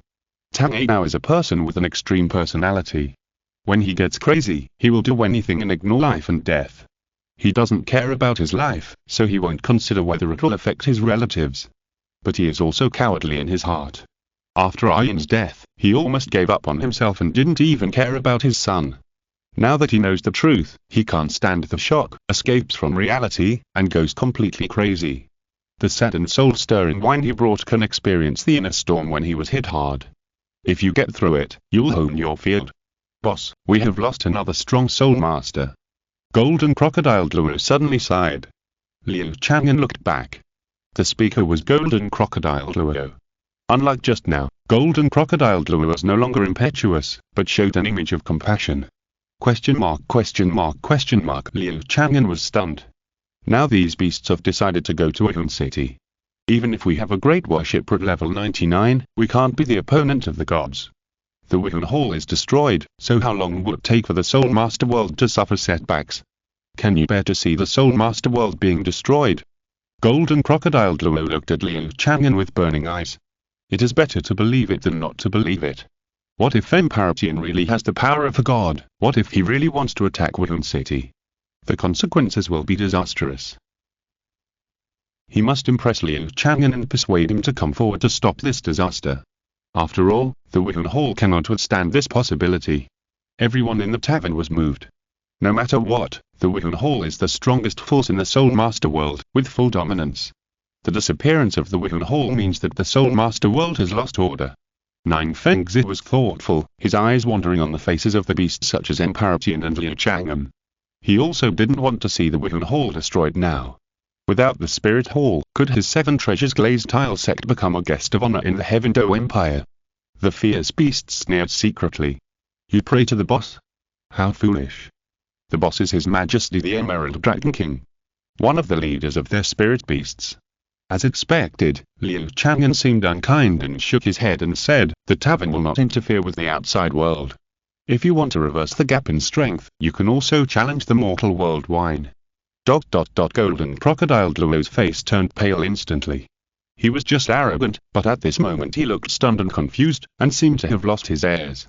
Tang now is a person with an extreme personality. When he gets crazy, he will do anything and ignore life and death. He doesn't care about his life, so he won't consider whether it will affect his relatives. But he is also cowardly in his heart. After Ayan's death, he almost gave up on himself and didn't even care about his son. Now that he knows the truth, he can't stand the shock, escapes from reality, and goes completely crazy. The sad and soul-stirring wine he brought can experience the inner storm when he was hit hard. If you get through it, you'll hone your field. Boss, we have lost another strong soul master. Golden Crocodile Douluo suddenly sighed. Liu Chang'an looked back. The speaker was Golden Crocodile Douluo. Unlike just now, Golden Crocodile Douluo was no longer impetuous, but showed an image of compassion. Question mark, question mark, question mark. Liu Chang'an was stunned. Now these beasts have decided to go to Wuhan City. Even if we have a great worship at level 99, we can't be the opponent of the gods. The Wuhan Hall is destroyed, so how long will it take for the Soul Master World to suffer setbacks? Can you bear to see the Soul Master World being destroyed? Golden Crocodile Douluo looked at Liu Chang'an with burning eyes. It is better to believe it than not to believe it. What if Emperor Qian really has the power of a god? What if he really wants to attack Wuhan City? The consequences will be disastrous. He must impress Liu Chang'an and persuade him to come forward to stop this disaster. After all, the Wuhan Hall cannot withstand this possibility. Everyone in the tavern was moved. No matter what, the Wuhan Hall is the strongest force in the Soul Master World, with full dominance. The disappearance of the Wuhan Hall means that the Soul Master World has lost order. Nine Fengzi was thoughtful, his eyes wandering on the faces of the beasts such as Emperor Qian and Liu Chang'an. He also didn't want to see the Wuhan Hall destroyed now. Without the Spirit Hall, could his 7 treasures glazed tile sect become a guest of honor in the Heaven Dou Empire? The fierce beasts sneered secretly. You pray to the boss? How foolish. The boss is His Majesty the Emerald Dragon King, one of the leaders of their spirit beasts. As expected, Liu Chang'an seemed unkind and shook his head and said, the tavern will not interfere with the outside world. If you want to reverse the gap in strength, you can also challenge the mortal world wine. Golden Crocodile Douluo's face turned pale instantly. He was just arrogant, but at this moment he looked stunned and confused, and seemed to have lost his airs.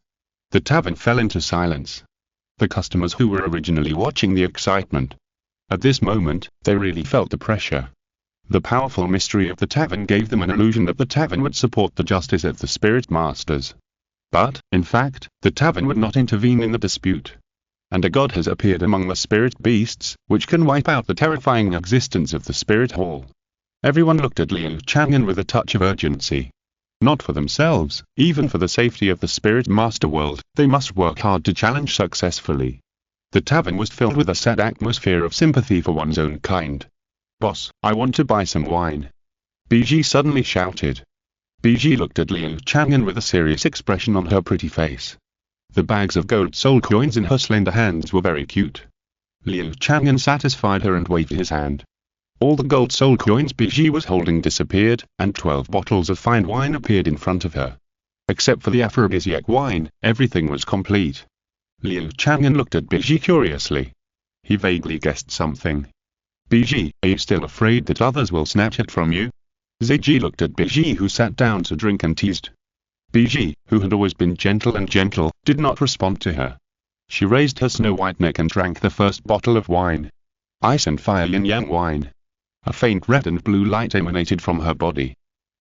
The tavern fell into silence. The customers who were originally watching the excitement. At this moment, they really felt the pressure. The powerful mystery of the tavern gave them an illusion that the tavern would support the justice of the spirit masters. But, in fact, the tavern would not intervene in the dispute. And a god has appeared among the spirit beasts, which can wipe out the terrifying existence of the Spirit Hall. Everyone looked at Liu Chang'an with a touch of urgency. Not for themselves, even for the safety of the Spirit Master World, they must work hard to challenge successfully. The tavern was filled with a sad atmosphere of sympathy for one's own kind. Boss, I want to buy some wine. Biji suddenly shouted. Biji looked at Liu Chang'an with a serious expression on her pretty face. The bags of gold soul coins in her slender hands were very cute. Liu Chang'an satisfied her and waved his hand. All the gold soul coins Biji was holding disappeared, and 12 bottles of fine wine appeared in front of her. Except for the aphrodisiac wine, everything was complete. Liu Chang'an looked at Biji curiously. He vaguely guessed something. Biji, are you still afraid that others will snatch it from you? Ziji looked at Biji, who sat down to drink, and teased. Biji, who had always been gentle, did not respond to her. She raised her snow-white neck and drank the first bottle of wine. Ice and fire yin-yang wine. A faint red and blue light emanated from her body.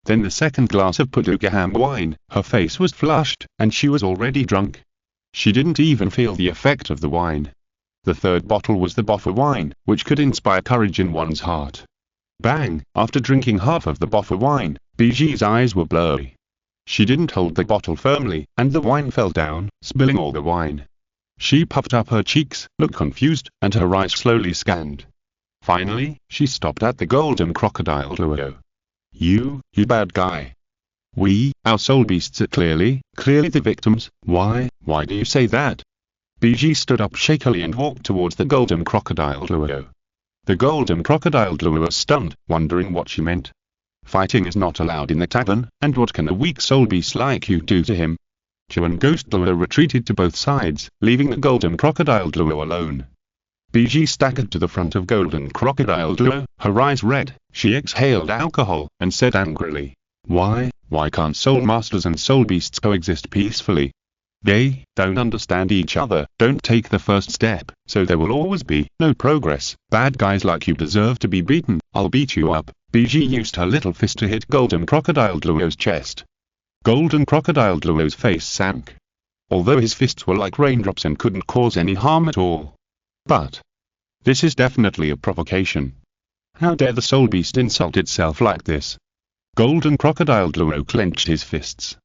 Then the second glass of Padugaham wine, her face was flushed, and she was already drunk. She didn't even feel the effect of the wine. The third bottle was the Boffa wine, which could inspire courage in one's heart. Bang! After drinking half of the Boffa wine, Biji's eyes were blurry. She didn't hold the bottle firmly, and the wine fell down, spilling all the wine. She puffed up her cheeks, looked confused, and her eyes slowly scanned. Finally, she stopped at the Golden Crocodile Douluo. You bad guy. Our soul beasts are clearly the victims. Why do you say that? Biji stood up shakily and walked towards the Golden Crocodile Douluo. The Golden Crocodile Douluo was stunned, wondering what she meant. Fighting is not allowed in the tavern, and what can a weak soul beast like you do to him? Zhu and Ghost Luo retreated to both sides, leaving the Golden Crocodile Luo alone. Biji staggered to the front of Golden Crocodile Luo, her eyes red. She exhaled alcohol, and said angrily, Why can't soul masters and soul beasts coexist peacefully? They don't understand each other, don't take the first step, so there will always be no progress. Bad guys like you deserve to be beaten. I'll beat you up. Biji used her little fist to hit Golden Crocodile Luo's chest. Golden Crocodile Luo's face sank. Although his fists were like raindrops and couldn't cause any harm at all. But this is definitely a provocation. How dare the soul beast insult itself like this? Golden Crocodile Luo clenched his fists.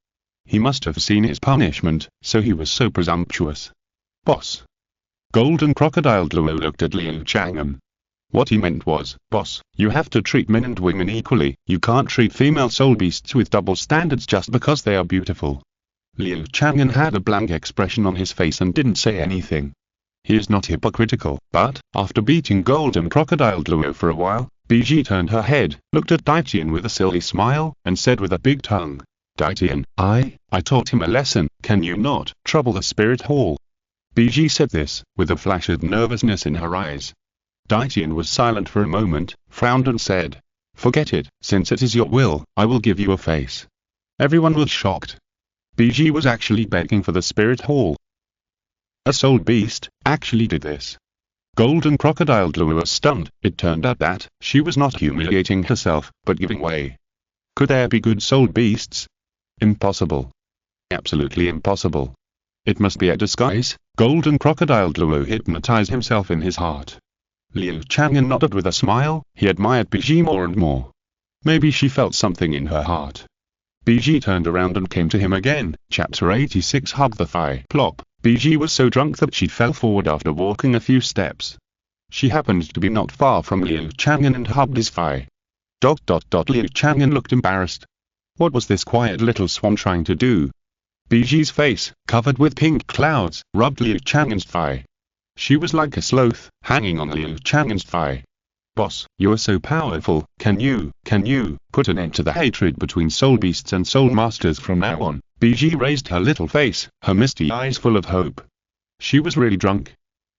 He must have seen his punishment, so he was so presumptuous. Boss. Golden Crocodile Luo looked at Liu Chang'an. What he meant was, Boss, you have to treat men and women equally. You can't treat female soul beasts with double standards just because they are beautiful. Liu Chang'an had a blank expression on his face and didn't say anything. He is not hypocritical, but, after beating Golden Crocodile Luo for a while, Biji turned her head, looked at Daitian with a silly smile, and said with a big tongue, Daitian, I taught him a lesson, can you not trouble the spirit hall? Biji said this, with a flash of nervousness in her eyes. Daitian was silent for a moment, frowned and said, Forget it, since it is your will, I will give you a face. Everyone was shocked. Biji was actually begging for the spirit hall. A soul beast actually did this. Golden Crocodile Luo was stunned. It turned out that she was not humiliating herself, but giving way. Could there be good soul beasts? Impossible. Absolutely impossible. It must be a disguise. Golden Crocodile Luo hypnotized himself in his heart. Liu Chang'an nodded with a smile. He admired Biji more and more. Maybe she felt something in her heart. Biji turned around and came to him again. Chapter 86 Hug the Thigh. Plop. Biji was so drunk that she fell forward after walking a few steps. She happened to be not far from Liu Chang'an and hugged his thigh. Liu Chang'an looked embarrassed. What was this quiet little swan trying to do? Biji's face, covered with pink clouds, rubbed Liu Chang'an's thigh. She was like a sloth, hanging on Liu Chang'an's thigh. Boss, you are so powerful, can you put an end to the hatred between soul beasts and soul masters from now on? Biji raised her little face, her misty eyes full of hope. She was really drunk.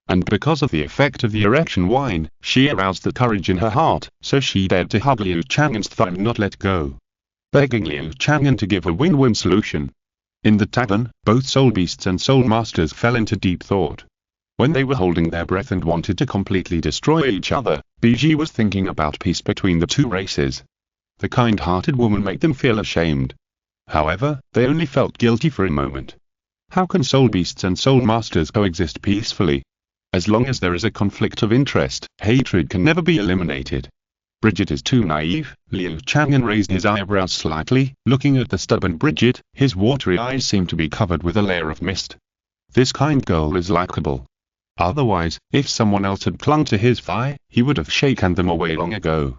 And because of the effect of the erection wine, she aroused the courage in her heart, so she dared to hug Liu Chang'an's thigh and not let go. Begging Liu Chang'an to give a win-win solution. In the tavern, both soul beasts and soul masters fell into deep thought. When they were holding their breath and wanted to completely destroy each other, Biji was thinking about peace between the two races. The kind-hearted woman made them feel ashamed. However, they only felt guilty for a moment. How can soul beasts and soul masters coexist peacefully? As long as there is a conflict of interest, hatred can never be eliminated. Bridget is too naive. Liu Chang'an raised his eyebrows slightly, looking at the stubborn Bridget. His watery eyes seemed to be covered with a layer of mist. This kind girl is likable. Otherwise, if someone else had clung to his thigh, he would have shaken them away long ago.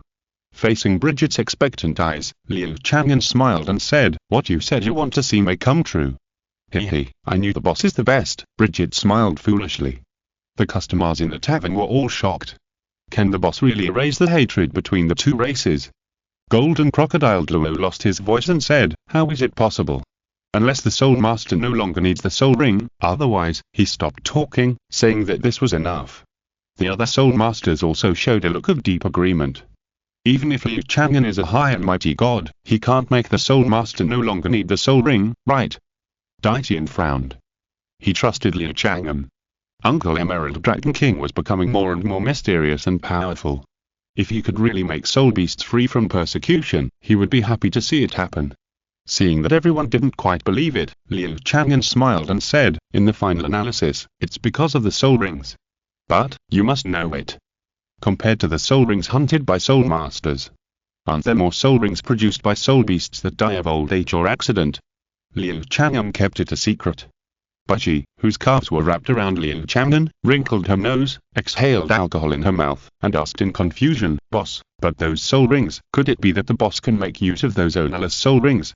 Facing Bridget's expectant eyes, Liu Chang'an smiled and said, What you said you want to see may come true. Hee, I knew the boss is the best. Bridget smiled foolishly. The customers in the tavern were all shocked. Can the boss really erase the hatred between the two races? Golden Crocodile Luo lost his voice and said, How is it possible? Unless the soul master no longer needs the soul ring, otherwise, he stopped talking, saying that this was enough. The other soul masters also showed a look of deep agreement. Even if Liu Chang'an is a high and mighty god, he can't make the soul master no longer need the soul ring, right? Daitian frowned. He trusted Liu Chang'an. Uncle Emerald Dragon King was becoming more and more mysterious and powerful. If he could really make soul beasts free from persecution, he would be happy to see it happen. Seeing that everyone didn't quite believe it, Liu Chang'an smiled and said, In the final analysis, it's because of the soul rings. But, you must know it. Compared to the soul rings hunted by soul masters, aren't there more soul rings produced by soul beasts that die of old age or accident? Liu Chang'an kept it a secret. Biji, whose calves were wrapped around Liu Chang'an, wrinkled her nose, exhaled alcohol in her mouth, and asked in confusion, Boss, but those soul rings, could it be that the boss can make use of those ownerless soul rings?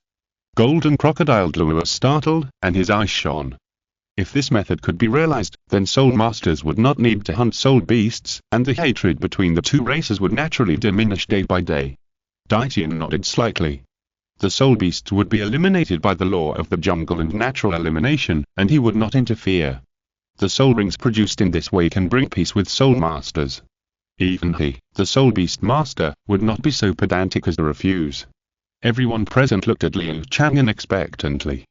Golden Crocodile Luo was startled, and his eyes shone. If this method could be realized, then soul masters would not need to hunt soul beasts, and the hatred between the two races would naturally diminish day by day. Daitian nodded slightly. The soul beasts would be eliminated by the law of the jungle and natural elimination, and he would not interfere. The soul rings produced in this way can bring peace with soul masters. Even he, the soul beast master, would not be so pedantic as to refuse. Everyone present looked at Liu Chang'an expectantly.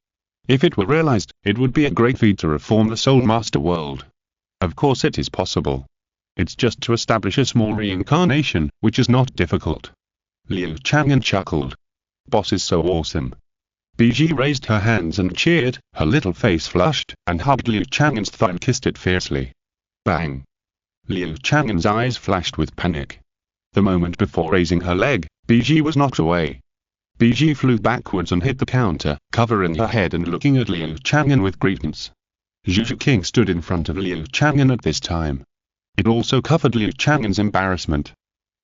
If it were realized, it would be a great feat to reform the soul master world. Of course it is possible. It's just to establish a small reincarnation, which is not difficult. Liu Chang'an chuckled. Boss is so awesome. Biji raised her hands and cheered, her little face flushed, and hugged Liu Chang'an's thigh and kissed it fiercely. Bang! Liu Chang'an's eyes flashed with panic. The moment before raising her leg, Biji was knocked away. Biji flew backwards and hit the counter, covering her head and looking at Liu Chang'an with grievance. Zhu Zhuqing stood in front of Liu Chang'an at this time. It also covered Liu Chang'an's embarrassment.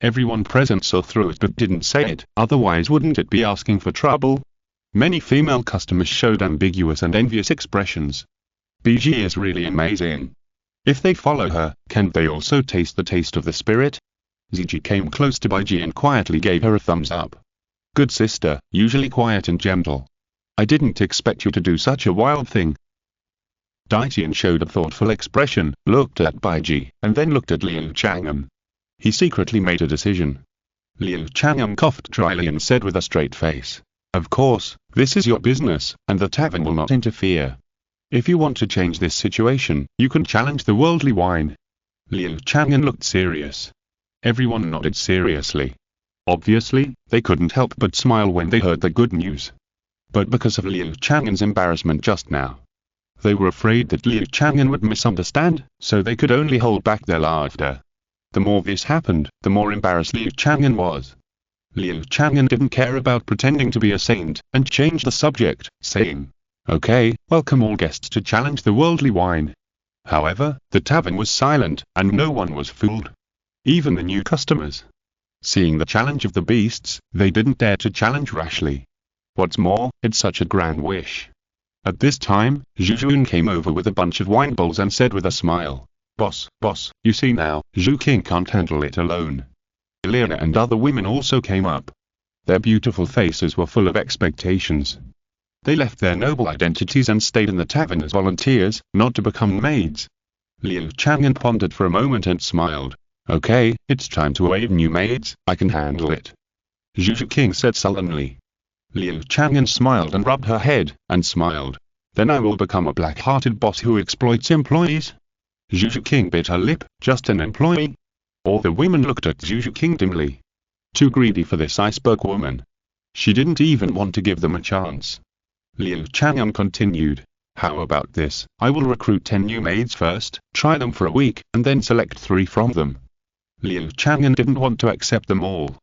Everyone present saw through it but didn't say it, otherwise wouldn't it be asking for trouble? Many female customers showed ambiguous and envious expressions. Biji is really amazing. If they follow her, can they also taste the taste of the spirit? Ziji came close to Biji and quietly gave her a thumbs up. Good sister, usually quiet and gentle. I didn't expect you to do such a wild thing. Daitian showed a thoughtful expression, looked at Biji, and then looked at Liu Chang'an. He secretly made a decision. Liu Chang'an coughed dryly and said with a straight face, "Of course, this is your business, and the tavern will not interfere. If you want to change this situation, you can challenge the worldly wine." Liu Chang'an looked serious. Everyone nodded seriously. Obviously, they couldn't help but smile when they heard the good news. But because of Liu Chang'an's embarrassment just now, they were afraid that Liu Chang'an would misunderstand, so they could only hold back their laughter. The more this happened, the more embarrassed Liu Chang'an was. Liu Chang'an didn't care about pretending to be a saint, and changed the subject, saying, "Okay, welcome all guests to challenge the worldly wine." However, the tavern was silent, and no one was fooled. Even the new customers. Seeing the challenge of the beasts, they didn't dare to challenge rashly. What's more, it's such a grand wish. At this time, Zhu Zhuqing came over with a bunch of wine bowls and said with a smile, boss, you see now, Zhu King can't handle it alone." Elena and other women also came up. Their beautiful faces were full of expectations. They left their noble identities and stayed in the tavern as volunteers, not to become maids. Liu Chang'an pondered for a moment and smiled. "Okay, it's time to wave new maids, I can handle it." Zhu Zhuqing said sullenly. Liu Chang'an smiled and rubbed her head, and smiled. "Then I will become a black-hearted boss who exploits employees." Zhu Zhuqing bit her lip, "Just an employee?" All the women looked at Zhu Zhuqing dimly. Too greedy for this iceberg woman. She didn't even want to give them a chance. Liu Chang'an continued, "How about this, I will recruit 10 new maids first, try them for a week, and then select 3 from them." Liu Chang'an didn't want to accept them all.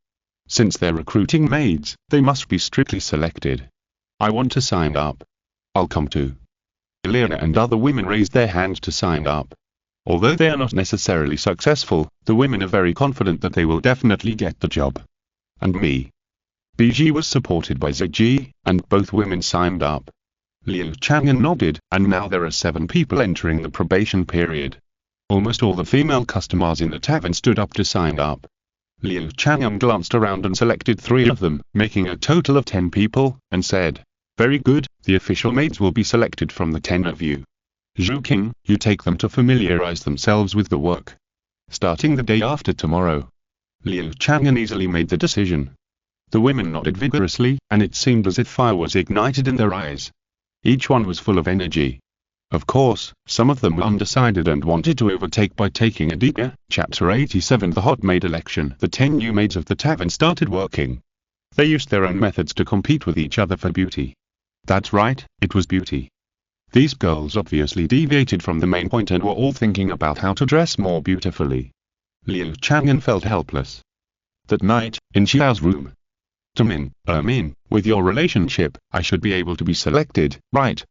Since they're recruiting maids, they must be strictly selected. "I want to sign up." "I'll come too." Elena and other women raised their hands to sign up. Although they are not necessarily successful, the women are very confident that they will definitely get the job. "And me?" Biji was supported by Ziji, and both women signed up. Liu Chang'an nodded, and now there are 7 people entering the probation period. Almost all the female customers in the tavern stood up to sign up. Liu Chang'an glanced around and selected 3 of them, making a total of 10 people, and said, "Very good, the official maids will be selected from the 10 of you. Zhuqing, you take them to familiarize themselves with the work. Starting the day after tomorrow." Liu Chang'an easily made the decision. The women nodded vigorously, and it seemed as if fire was ignited in their eyes. Each one was full of energy. Of course, some of them were undecided and wanted to overtake by taking a deeper. Chapter 87 The Hot Maid Election. The 10 new maids of the tavern started working. They used their own methods to compete with each other for beauty. That's right, it was beauty. These girls obviously deviated from the main point and were all thinking about how to dress more beautifully. Liu Chang'an felt helpless. That night, in Xiao's room. Min, with your relationship, I should be able to be selected, right?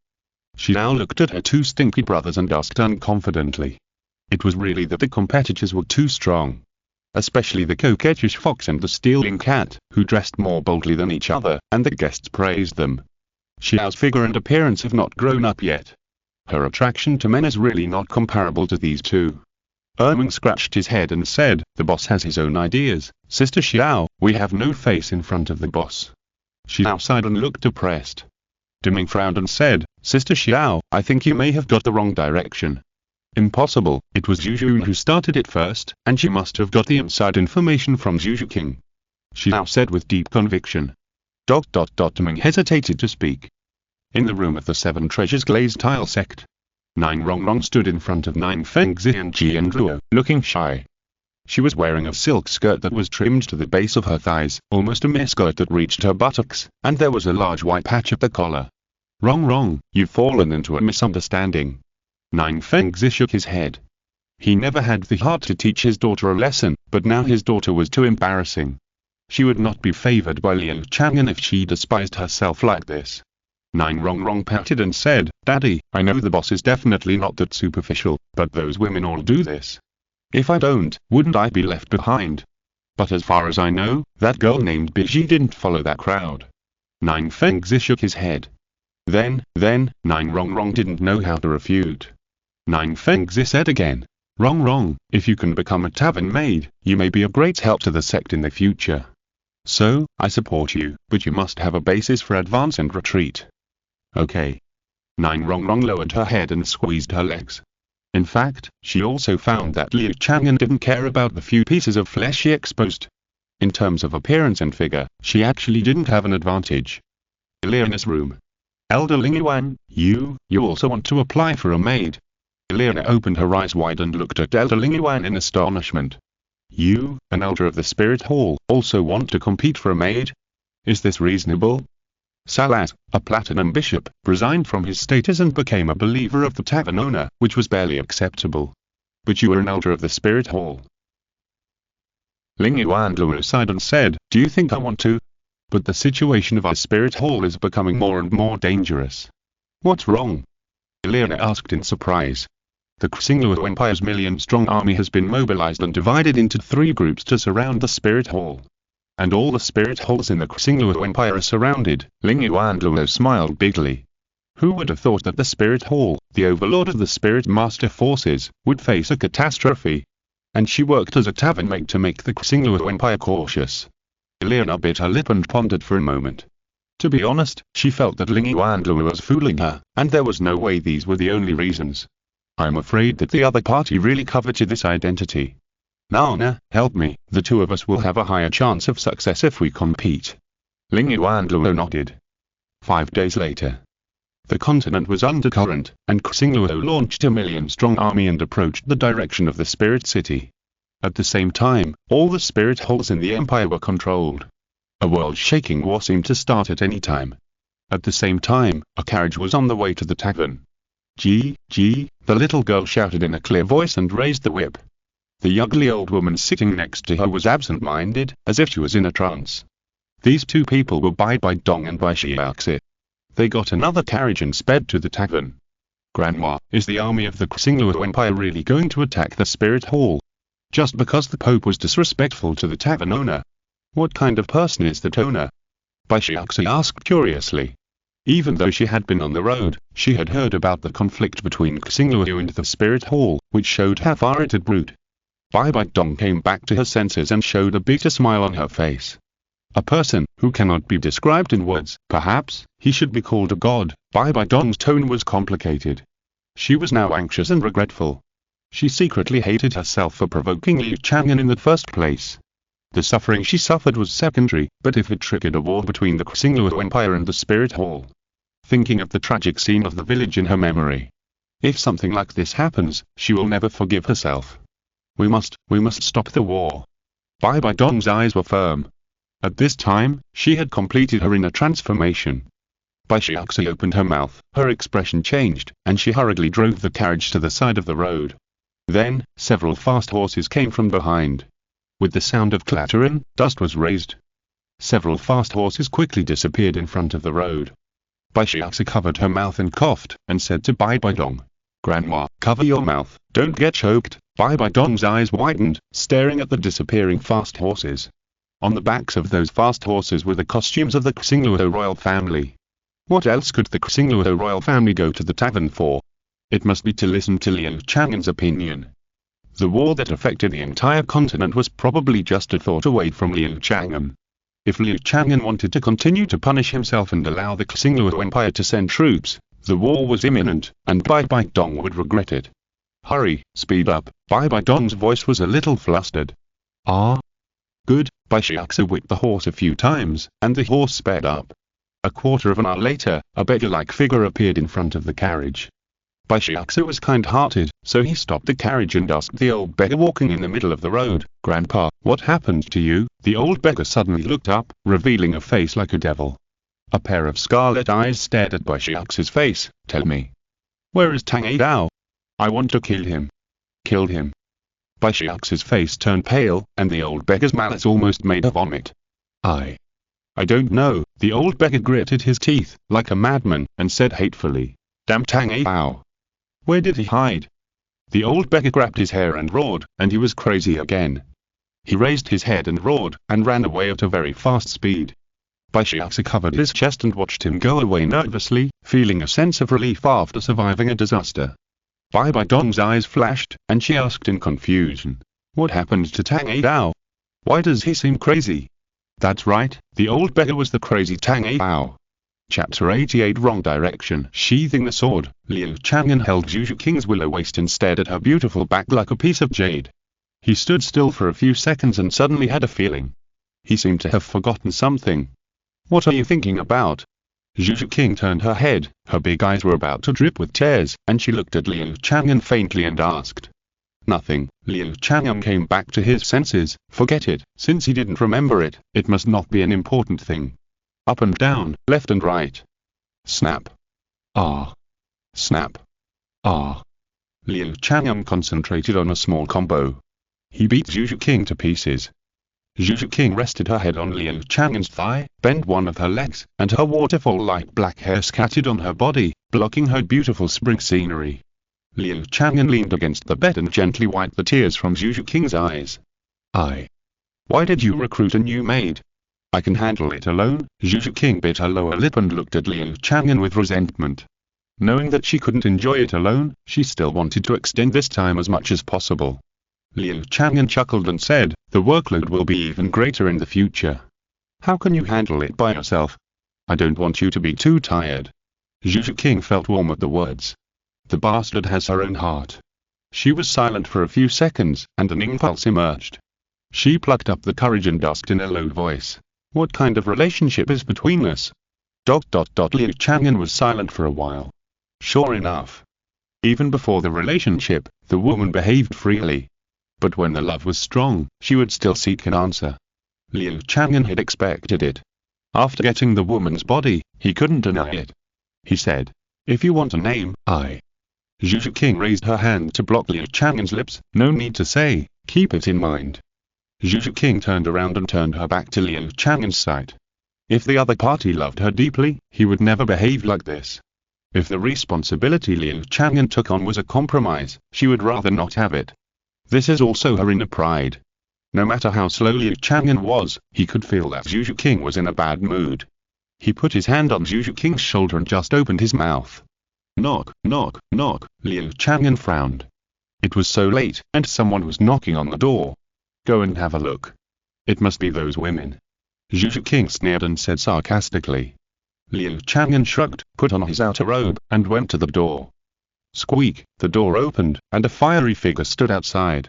Xiao looked at her 2 stinky brothers and asked unconfidently. It was really that the competitors were too strong. Especially the coquettish fox and the stealing cat, who dressed more boldly than each other, and the guests praised them. Xiao's figure and appearance have not grown up yet. Her attraction to men is really not comparable to these 2. Erming scratched his head and said, "The boss has his own ideas, Sister Xiao, we have no face in front of the boss." Xiao sighed and looked depressed. Deming frowned and said, Sister Xiao, I think you may have got the wrong direction. Impossible, it was Zhu Zhuqing who started it first, and she must have got the inside information from Zhu Zhuqing. Xiao said with deep conviction. Deming hesitated to speak. In the room of the Seven Treasures glazed tile sect, Nine Rongrong stood in front of Nine Fengzi and Qian Renxue, looking shy. She was wearing a silk skirt that was trimmed to the base of her thighs, almost a miniskirt that reached her buttocks, and there was a large white patch at the collar. Wrong, you've fallen into a misunderstanding. Nine Fengzi shook his head. He never had the heart to teach his daughter a lesson, but now his daughter was too embarrassing. She would not be favored by Liu Chang'an if she despised herself like this. Nine Rongrong pouted and said, Daddy, I know the boss is definitely not that superficial, but those women all do this. If I don't, wouldn't I be left behind? But as far as I know, that girl named Bibi didn't follow that crowd. Nine Fengzi shook his head. Then, Nine Rongrong didn't know how to refute. Nine Fengzi said again, Wrong, if you can become a tavern maid, you may be a great help to the sect in the future. So, I support you, but you must have a basis for advance and retreat. Okay. Nine Rongrong lowered her head and squeezed her legs. In fact, she also found that Liu Chang'an didn't care about the few pieces of flesh she exposed. In terms of appearance and figure, she actually didn't have an advantage. Elena's room. Elder Ling Yuan, you also want to apply for a maid? Elena opened her eyes wide and looked at Elder Ling Yuan in astonishment. You, an elder of the Spirit Hall, also want to compete for a maid? Is this reasonable? Salat, a platinum bishop, resigned from his status and became a believer of the tavern owner, which was barely acceptable. But you are an elder of the Spirit Hall. Ling Yuan sighed and said, Do you think I want to? But the situation of our Spirit Hall is becoming more and more dangerous. What's wrong? Elena asked in surprise. The Xingluo Empire's million-strong army has been mobilized and divided into 3 groups to surround the Spirit Hall. And all the Spirit Halls in the Xingluo Empire are surrounded. Ling Yuan smiled bigly. Who would have thought that the Spirit Hall, the overlord of the Spirit Master forces, would face a catastrophe? And she worked as a tavern maid to make the Xingluo Empire cautious. Elena bit her lip and pondered for a moment. To be honest, she felt that Ling Yuan was fooling her, and there was no way these were the only reasons. I'm afraid that the other party really coveted this identity. Nana, help me, the two of us will have a higher chance of success if we compete. Ling Yuan nodded. 5 days later. The continent was undercurrent, and Xingluo launched a million-strong army and approached the direction of the Spirit City. At the same time, all the Spirit Halls in the Empire were controlled. A world-shaking war seemed to start at any time. At the same time, a carriage was on the way to the tavern. Gee, the little girl shouted in a clear voice and raised the whip. The ugly old woman sitting next to her was absent-minded, as if she was in a trance. These 2 people were Bibi Dong and Bai Xiaoxi. They got another carriage and sped to the tavern. Grandma, is the army of the Xingluo Empire really going to attack the Spirit Hall? Just because the Pope was disrespectful to the tavern owner? What kind of person is that owner? Bai Xiaoxi asked curiously. Even though she had been on the road, she had heard about the conflict between Xingluo and the Spirit Hall, which showed how far it had brewed. Bibi Dong came back to her senses and showed a bitter smile on her face. A person who cannot be described in words, perhaps, he should be called a god. Bibi Dong's tone was complicated. She was now anxious and regretful. She secretly hated herself for provoking Liu Chang'an in the first place. The suffering she suffered was secondary, but if it triggered a war between the Xingluo Empire and the Spirit Hall. Thinking of the tragic scene of the village in her memory. If something like this happens, she will never forgive herself. We must stop the war. Bibi Dong's eyes were firm. At this time, she had completed her inner transformation. Bai Xiaoxi opened her mouth, her expression changed, and she hurriedly drove the carriage to the side of the road. Then, several fast horses came from behind. With the sound of clattering, dust was raised. Several fast horses quickly disappeared in front of the road. Bai Xiaoxi covered her mouth and coughed, and said to Bibi Dong, Grandma, cover your mouth, don't get choked. Bibi Dong's eyes widened, staring at the disappearing fast horses. On the backs of those fast horses were the costumes of the Xingluo royal family. What else could the Xingluo royal family go to the tavern for? It must be to listen to Liu Chang'an's opinion. The war that affected the entire continent was probably just a thought away from Liu Chang'an. If Liu Chang'an wanted to continue to punish himself and allow the Xingluo Empire to send troops, the war was imminent, and Bibi Dong would regret it. Hurry, speed up. Bibi Dong's voice was a little flustered. Ah. Good. Bai Shiaxu whipped the horse a few times, and the horse sped up. A quarter of an hour later, a beggar-like figure appeared in front of the carriage. Bai Shiaxu was kind-hearted, so he stopped the carriage and asked the old beggar walking in the middle of the road, "Grandpa, what happened to you?" The old beggar suddenly looked up, revealing a face like a devil. A pair of scarlet eyes stared at Bai Shiaxu's face. "Tell me. Where is Tang Dao? I want to kill him." "Killed him?" Bai Shiaxu's face turned pale, and the old beggar's malice almost made her vomit. I don't know." The old beggar gritted his teeth, like a madman, and said hatefully, "Damn Tang Dao. Where did he hide?" The old beggar grabbed his hair and roared, and he was crazy again. He raised his head and roared, and ran away at a very fast speed. Bai Shiaxu covered his chest and watched him go away nervously, feeling a sense of relief after surviving a disaster. Bibi Dong's eyes flashed, and she asked in confusion, "What happened to Tang Dao? Why does he seem crazy?" That's right, the old beggar was the crazy Tang Dao. Chapter 88 Wrong Direction. Sheathing the sword, Liu Chang'an held Zhu Zhuqing's willow waist and stared at her beautiful back like a piece of jade. He stood still for a few seconds and suddenly had a feeling. He seemed to have forgotten something. "What are you thinking about?" Zhu Zhuqing turned her head, her big eyes were about to drip with tears, and she looked at Liu Chang'an faintly and asked. "Nothing." Liu Chang'an came back to his senses. Forget it, since he didn't remember it, it must not be an important thing. Up and down, left and right. Snap. Ah. Snap. Ah. Liu Chang'an concentrated on a small combo. He beat Zhu Zhuqing to pieces. Zhu Zhuqing rested her head on Liu Chang'an's thigh, bent one of her legs, and her waterfall-like black hair scattered on her body, blocking her beautiful spring scenery. Liu Chang'an leaned against the bed and gently wiped the tears from Zhu Zhuqing's eyes. Why did you recruit a new maid? I can handle it alone." Zhu Zhuqing bit her lower lip and looked at Liu Chang'an with resentment. Knowing that she couldn't enjoy it alone, she still wanted to extend this time as much as possible. Liu Chang'an chuckled and said, "The workload will be even greater in the future. How can you handle it by yourself? I don't want you to be too tired." Zhu Zhuqing felt warm at the words. The bastard has her own heart. She was silent for a few seconds, and an impulse emerged. She plucked up the courage and asked in a low voice, "What kind of relationship is between us?" Liu Chang'an was silent for a while. Sure enough. Even before the relationship, the woman behaved freely. But when the love was strong, she would still seek an answer. Liu Chang'an had expected it. After getting the woman's body, he couldn't deny it. He said, "If you want a name, I." Zhu Zhuqing raised her hand to block Liu Chang'an's lips. "No need to say, keep it in mind." Zhu Zhuqing turned around and turned her back to Liu Chang'an's side. If the other party loved her deeply, he would never behave like this. If the responsibility Liu Chang'an took on was a compromise, she would rather not have it. This is also her inner pride. No matter how slow Liu Chang'an was, he could feel that Zhu Zhuqing was in a bad mood. He put his hand on Zhu Zhuqing's shoulder and just opened his mouth. Knock, knock, knock. Liu Chang'an frowned. It was so late, and someone was knocking on the door. Go and have a look. It must be those women. Zhu Zhuqing sneered and said sarcastically. Liu Chang'an shrugged, put on his outer robe, and went to the door. Squeak, the door opened, and a fiery figure stood outside.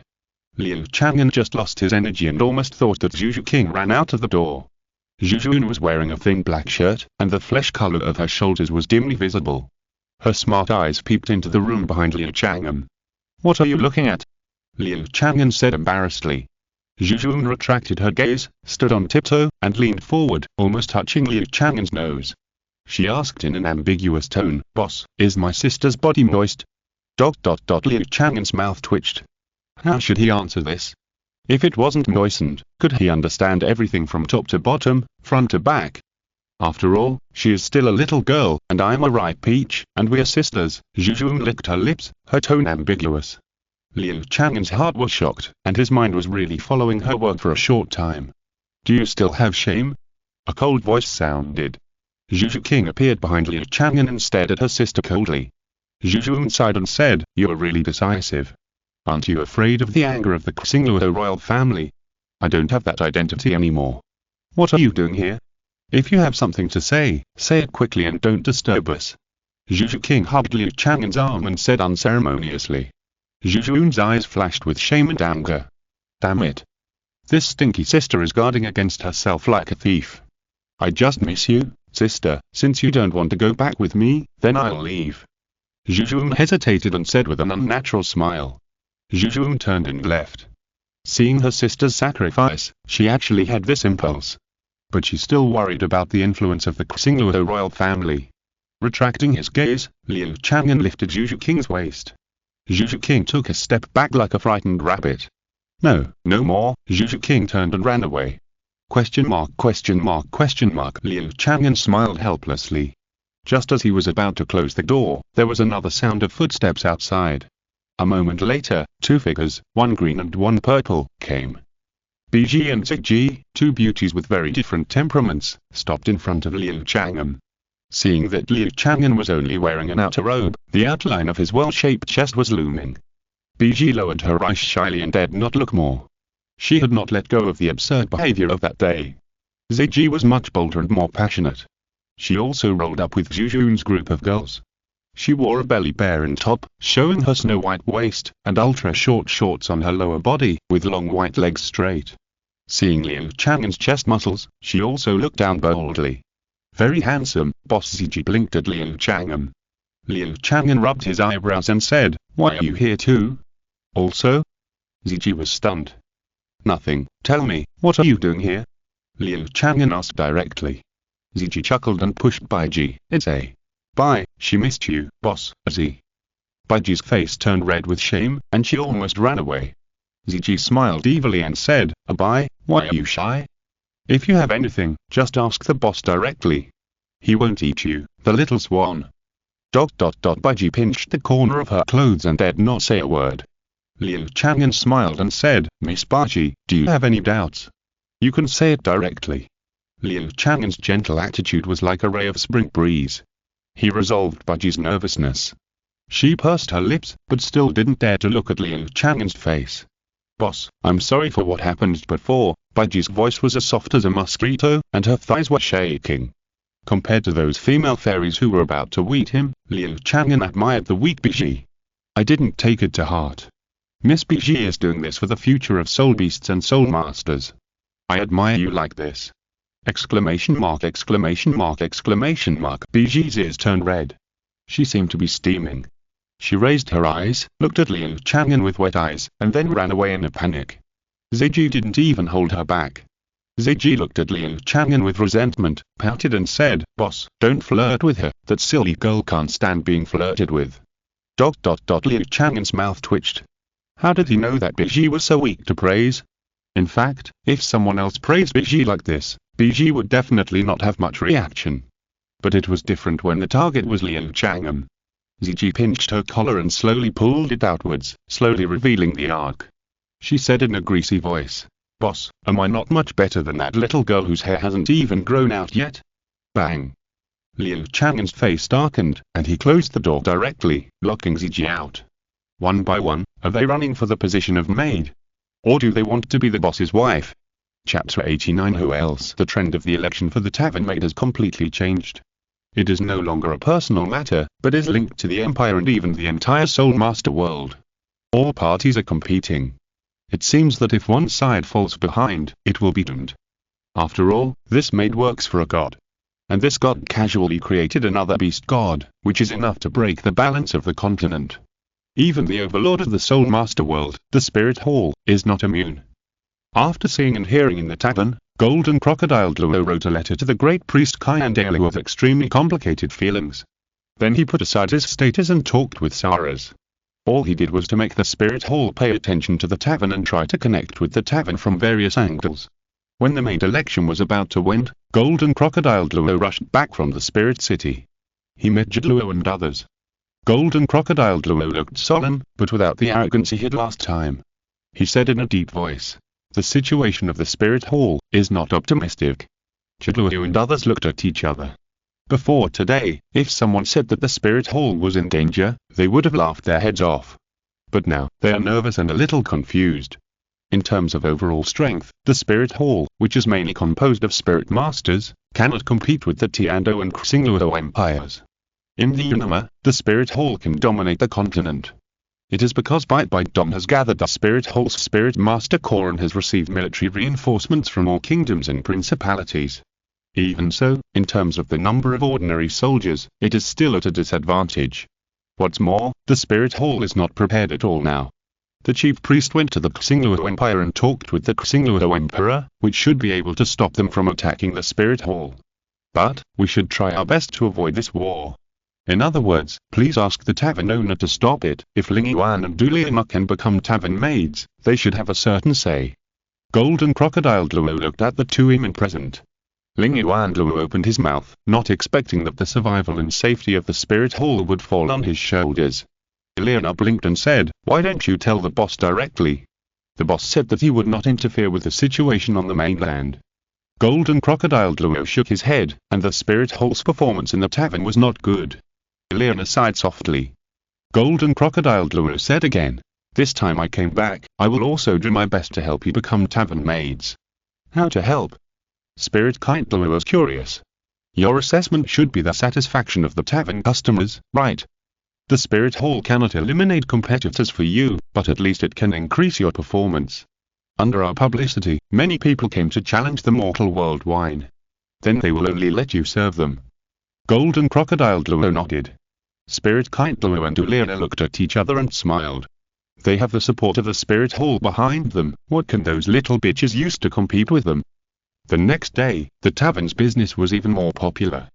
Liu Chang'an just lost his energy and almost thought that Zhu Zhuqing ran out of the door. Zhu Zhuqing was wearing a thin black shirt, and the flesh color of her shoulders was dimly visible. Her smart eyes peeped into the room behind Liu Chang'an. What are you looking at? Liu Chang'an said embarrassedly. Zhu Zhuqing retracted her gaze, stood on tiptoe, and leaned forward, almost touching Liu Chang'an's nose. She asked in an ambiguous tone, "Boss, is my sister's body moist?" Liu Chang'an's mouth twitched. How should he answer this? If it wasn't moistened, could he understand everything from top to bottom, front to back? After all, she is still a little girl, and I'm a ripe peach, and we're sisters. Zhu Zhuqing licked her lips, her tone ambiguous. Liu Chang'an's heart was shocked, and his mind was really following her work for a short time. Do you still have shame? A cold voice sounded. Zhu Zhuqing appeared behind Liu Chang'an and stared at her sister coldly. Zhu Zhuqing sighed and said, "You are really decisive. Aren't you afraid of the anger of the Xingluo royal family?" "I don't have that identity anymore." what are you doing here? If you have something to say it quickly and don't disturb us. Zhu Zhuqing hugged Liu Chang'an's arm and said unceremoniously. Zhu Zhuqing's eyes flashed with shame and anger. Damn it. This stinky sister is guarding against herself like a thief. I just miss you, sister. Since you don't want to go back with me, then I'll leave. Zhu Zhuqing hesitated and said with an unnatural smile. Zhu Zhuqing turned and left. Seeing her sister's sacrifice, she actually had this impulse. But she still worried about the influence of the Xingluo royal family. Retracting his gaze, Liu Chang'an lifted Zhu Zhuqing's waist. Zhu Zhuqing took a step back like a frightened rabbit. No, no more. Zhu Zhuqing turned and ran away. Question mark, question mark, question mark. Liu Chang'an smiled helplessly. Just as he was about to close the door, there was another sound of footsteps outside. A moment later, two figures, one green and one purple, came. Biji and Ziji, two beauties with very different temperaments, stopped in front of Liu Chang'an. Seeing that Liu Chang'an was only wearing an outer robe, the outline of his well-shaped chest was looming. Biji lowered her eyes shyly and dared not look more. She had not let go of the absurd behavior of that day. Ziji was much bolder and more passionate. She also rolled up with Zhu Zhuqing's group of girls. She wore a belly-bearing top, showing her snow-white waist, and ultra-short shorts on her lower body, with long white legs straight. Seeing Liu Chang'an's chest muscles, she also looked down boldly. Very handsome, Boss Ziji blinked at Liu Chang'an. Liu Chang'an rubbed his eyebrows and said, "Why are you here too?" Also? Ziji was stunned. "Nothing, tell me, what are you doing here?" Liu Chang'an asked directly. Ziji chuckled and pushed Baiji. "It's a bye, she missed you, boss, Z." Baiji's face turned red with shame, and she almost ran away. Ziji smiled evilly and said, "A bye, why are you shy? If you have anything, just ask the boss directly. He won't eat you, the little swan." Baiji pinched the corner of her clothes and dared not say a word. Liu Chang'an smiled and said, "Miss Baiji, do you have any doubts? You can say it directly." Liu Chang'an's gentle attitude was like a ray of spring breeze. He resolved Baiji's nervousness. She pursed her lips, but still didn't dare to look at Liu Chang'an's face. "Boss, I'm sorry for what happened before." Baiji's voice was as soft as a mosquito, and her thighs were shaking. Compared to those female fairies who were about to eat him, Liu Chang'an admired the weak Biji. "I didn't take it to heart. Miss Biji is doing this for the future of soul beasts and soul masters. I admire you like this." Exclamation mark, exclamation mark, exclamation mark. Biji's ears turned red. She seemed to be steaming. She raised her eyes, looked at Liu Chang'an with wet eyes, and then ran away in a panic. Ziji didn't even hold her back. Ziji looked at Liu Chang'an with resentment, pouted and said, "Boss, don't flirt with her, that silly girl can't stand being flirted with." Liu Chang'an's mouth twitched. How did he know that Biji was so weak to praise? In fact, if someone else praised Biji like this, Biji would definitely not have much reaction. But it was different when the target was Liu Chang'an. Ziji pinched her collar and slowly pulled it outwards, slowly revealing the arc. She said in a greasy voice, "Boss, am I not much better than that little girl whose hair hasn't even grown out yet?" Bang! Liu Chang'an's face darkened, and he closed the door directly, locking Ziji out. One by one, are they running for the position of maid? Or do they want to be the boss's wife? Chapter 89. Who else? The trend of the election for the tavern maid has completely changed. It is no longer a personal matter, but is linked to the empire and even the entire Soul Master world. All parties are competing. It seems that if one side falls behind, it will be doomed. After all, this maid works for a god. And this god casually created another beast god, which is enough to break the balance of the continent. Even the overlord of the Soul Master world, the Spirit Hall, is not immune. After seeing and hearing in the tavern, Golden Crocodile Douluo wrote a letter to the great priest Qian Renxue with extremely complicated feelings. Then he put aside his status and talked with Saras. All he did was to make the Spirit Hall pay attention to the tavern and try to connect with the tavern from various angles. When the maid election was about to end, Golden Crocodile Douluo rushed back from the Spirit City. He met Douluo and others. Golden Crocodile Douluo looked solemn, but without the arrogance he had last time. He said in a deep voice, "The situation of the Spirit Hall is not optimistic." Douluo and others looked at each other. Before today, if someone said that the Spirit Hall was in danger, they would have laughed their heads off. But now, they are nervous and a little confused. In terms of overall strength, the Spirit Hall, which is mainly composed of Spirit Masters, cannot compete with the Tiando and Xingluo empires. In the Unima, the Spirit Hall can dominate the continent. It is because Bibi Dong has gathered the Spirit Hall's Spirit Master Corps and has received military reinforcements from all kingdoms and principalities. Even so, in terms of the number of ordinary soldiers, it is still at a disadvantage. What's more, the Spirit Hall is not prepared at all now. The chief priest went to the Xingluo Empire and talked with the Xingluo Emperor, which should be able to stop them from attacking the Spirit Hall. But, we should try our best to avoid this war. In other words, please ask the tavern owner to stop it. If Ling Yuan and Douluo can become tavern maids, they should have a certain say. Golden Crocodile Luo looked at the two women present. Ling Yuan Luo opened his mouth, not expecting that the survival and safety of the Spirit Hall would fall on his shoulders. Liana blinked and said, "Why don't you tell the boss directly?" The boss said that he would not interfere with the situation on the mainland. Golden Crocodile Luo shook his head, and the Spirit Hall's performance in the tavern was not good. Liana sighed softly. Golden Crocodile Luo said again, "This time I came back, I will also do my best to help you become tavern maids." How to help? Spirit Kite Luo was curious. Your assessment should be the satisfaction of the tavern customers, right? The Spirit Hall cannot eliminate competitors for you, but at least it can increase your performance. Under our publicity, many people came to challenge the Mortal World wine. Then they will only let you serve them. Golden Crocodile Luo nodded. Spirit Kite Luo and Liana looked at each other and smiled. They have the support of the Spirit Hall behind them. What can those little bitches use to compete with them? The next day, the tavern's business was even more popular.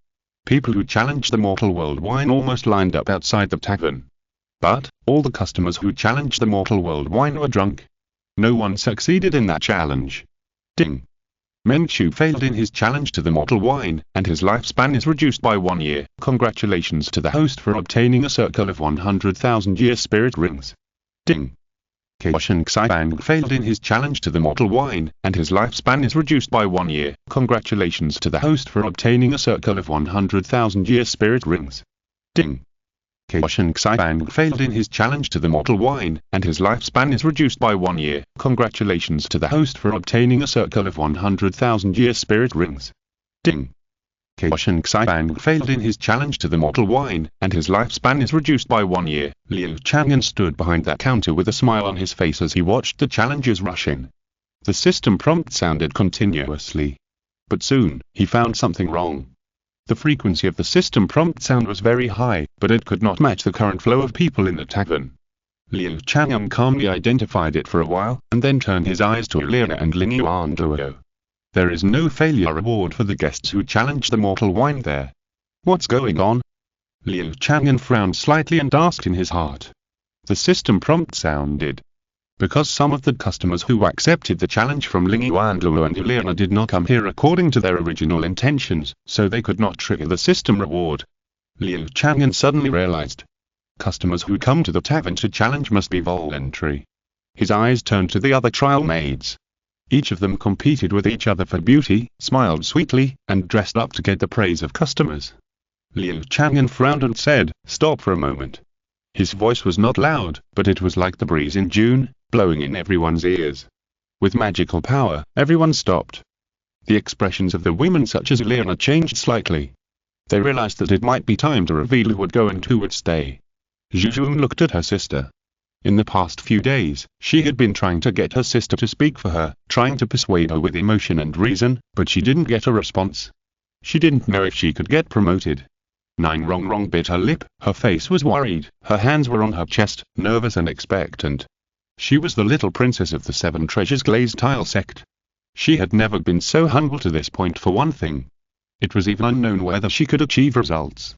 People who challenged the Mortal World wine almost lined up outside the tavern. But, all the customers who challenged the Mortal World wine were drunk. No one succeeded in that challenge. Ding! Meng Shu failed in his challenge to the Mortal Wine, and his lifespan is reduced by 1 year. Congratulations to the host for obtaining a circle of 100,000-year spirit rings. Ding! Shen Xibang failed in his challenge to the Mortal Wine, and his lifespan is reduced by 1 year. Congratulations to the host for obtaining a circle of 100,000-year spirit rings. Ding! Shen Xibang failed in his challenge to the Mortal Wine, and his lifespan is reduced by 1 year. Congratulations to the host for obtaining a circle of 100,000-year spirit rings. Ding! Shen Xibang failed in his challenge to the Mortal Wine, and his lifespan is reduced by 1 year. Liu Chang'an stood behind that counter with a smile on his face as he watched the challengers rush in. The system prompt sounded continuously. But soon, he found something wrong. The frequency of the system prompt sound was very high, but it could not match the current flow of people in the tavern. Liu Chang'an calmly identified it for a while, and then turned his eyes to Liana and Ling Yuan Luo. There is no failure reward for the guests who challenge the Mortal Wine there. What's going on? Liu Chang'an frowned slightly and asked in his heart. The system prompt sounded. Because some of the customers who accepted the challenge from Ling Yuan Luo and Liana did not come here according to their original intentions, so they could not trigger the system reward. Liu Chang'an suddenly realized. Customers who come to the tavern to challenge must be voluntary. His eyes turned to the other trial maids. Each of them competed with each other for beauty, smiled sweetly, and dressed up to get the praise of customers. Liu Chang'an frowned and said, "Stop for a moment." His voice was not loud, but it was like the breeze in June, blowing in everyone's ears. With magical power, everyone stopped. The expressions of the women such as Liana changed slightly. They realized that it might be time to reveal who would go and who would stay. Zhu Zhuqing looked at her sister. In the past few days, she had been trying to get her sister to speak for her, trying to persuade her with emotion and reason, but she didn't get a response. She didn't know if she could get promoted. Wrong bit her lip, her face was worried, her hands were on her chest, nervous and expectant. She was the little princess of the 7 Treasures glazed tile sect. She had never been so humble to this point for one thing. It was even unknown whether she could achieve results.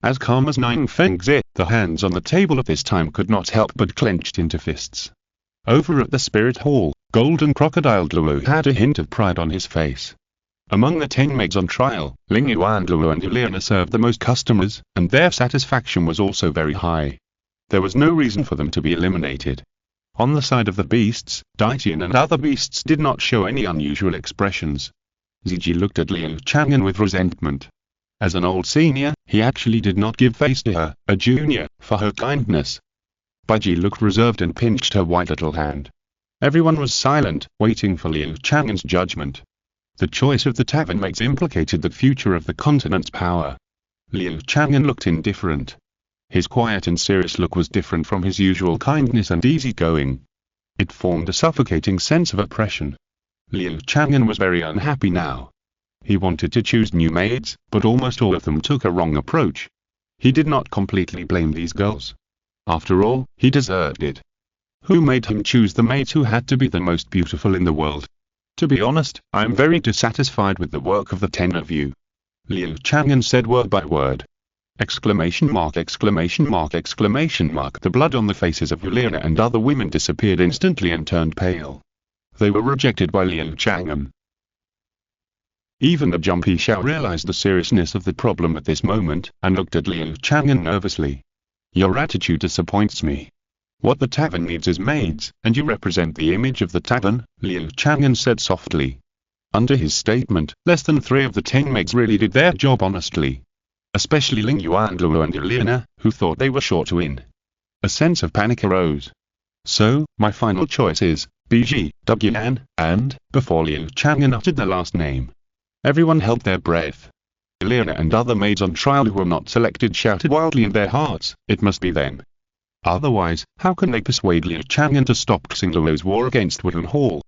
As calm as Nine Feng Zi, the hands on the table at this time could not help but clenched into fists. Over at the Spirit Hall, Golden Crocodile Luo had a hint of pride on his face. Among the 10 maids on trial, Ling Yuan Luo and Liana served the most customers, and their satisfaction was also very high. There was no reason for them to be eliminated. On the side of the beasts, Daitian and other beasts did not show any unusual expressions. Ziji looked at Liu Chang'an with resentment. As an old senior, he actually did not give face to her, a junior, for her kindness. Baiji looked reserved and pinched her white little hand. Everyone was silent, waiting for Liu Chang'an's judgment. The choice of the tavern mates implicated the future of the continent's power. Liu Chang'an looked indifferent. His quiet and serious look was different from his usual kindness and easygoing. It formed a suffocating sense of oppression. Liu Chang'an was very unhappy now. He wanted to choose new maids, but almost all of them took a wrong approach. He did not completely blame these girls. After all, he deserved it. Who made him choose the maids who had to be the most beautiful in the world? To be honest, I am very dissatisfied with the work of the 10 of you. Liu Chang'an said word by word. Exclamation mark, exclamation mark, exclamation mark. The blood on the faces of Yulena and other women disappeared instantly and turned pale. They were rejected by Liu Chang'an. Even the jumpy Xiao realized the seriousness of the problem at this moment, and looked at Liu Chang'an nervously. Your attitude disappoints me. What the tavern needs is maids, and you represent the image of the tavern, Liu Chang'an said softly. Under his statement, less than 3 of the 10 maids really did their job honestly. Especially Ling Yuan, Luo and Yulena, who thought they were sure to win. A sense of panic arose. So, my final choice is Bibi Dong, and, before Liu Chang'an uttered the last name, everyone held their breath. Yulena and other maids on trial who were not selected shouted wildly in their hearts, it must be them. Otherwise, how can they persuade Liu Chang'an to stop Xingluo's war against Wooden Hall?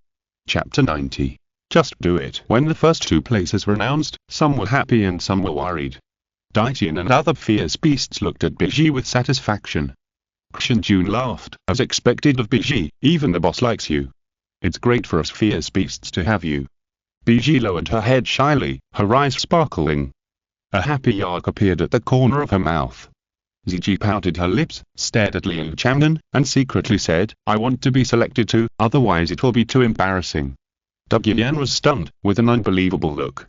Chapter 90. Just do it. When the first 2 places were announced, some were happy and some were worried. Daitian and other fierce beasts looked at Bibi with satisfaction. Qian laughed, as expected of Bibi, even the boss likes you. It's great for us fierce beasts to have you. Bibi lowered her head shyly, her eyes sparkling. A happy arc appeared at the corner of her mouth. Ziji pouted her lips, stared at Liu Chang'an, and secretly said, I want to be selected too, otherwise it will be too embarrassing. Dong was stunned, with an unbelievable look.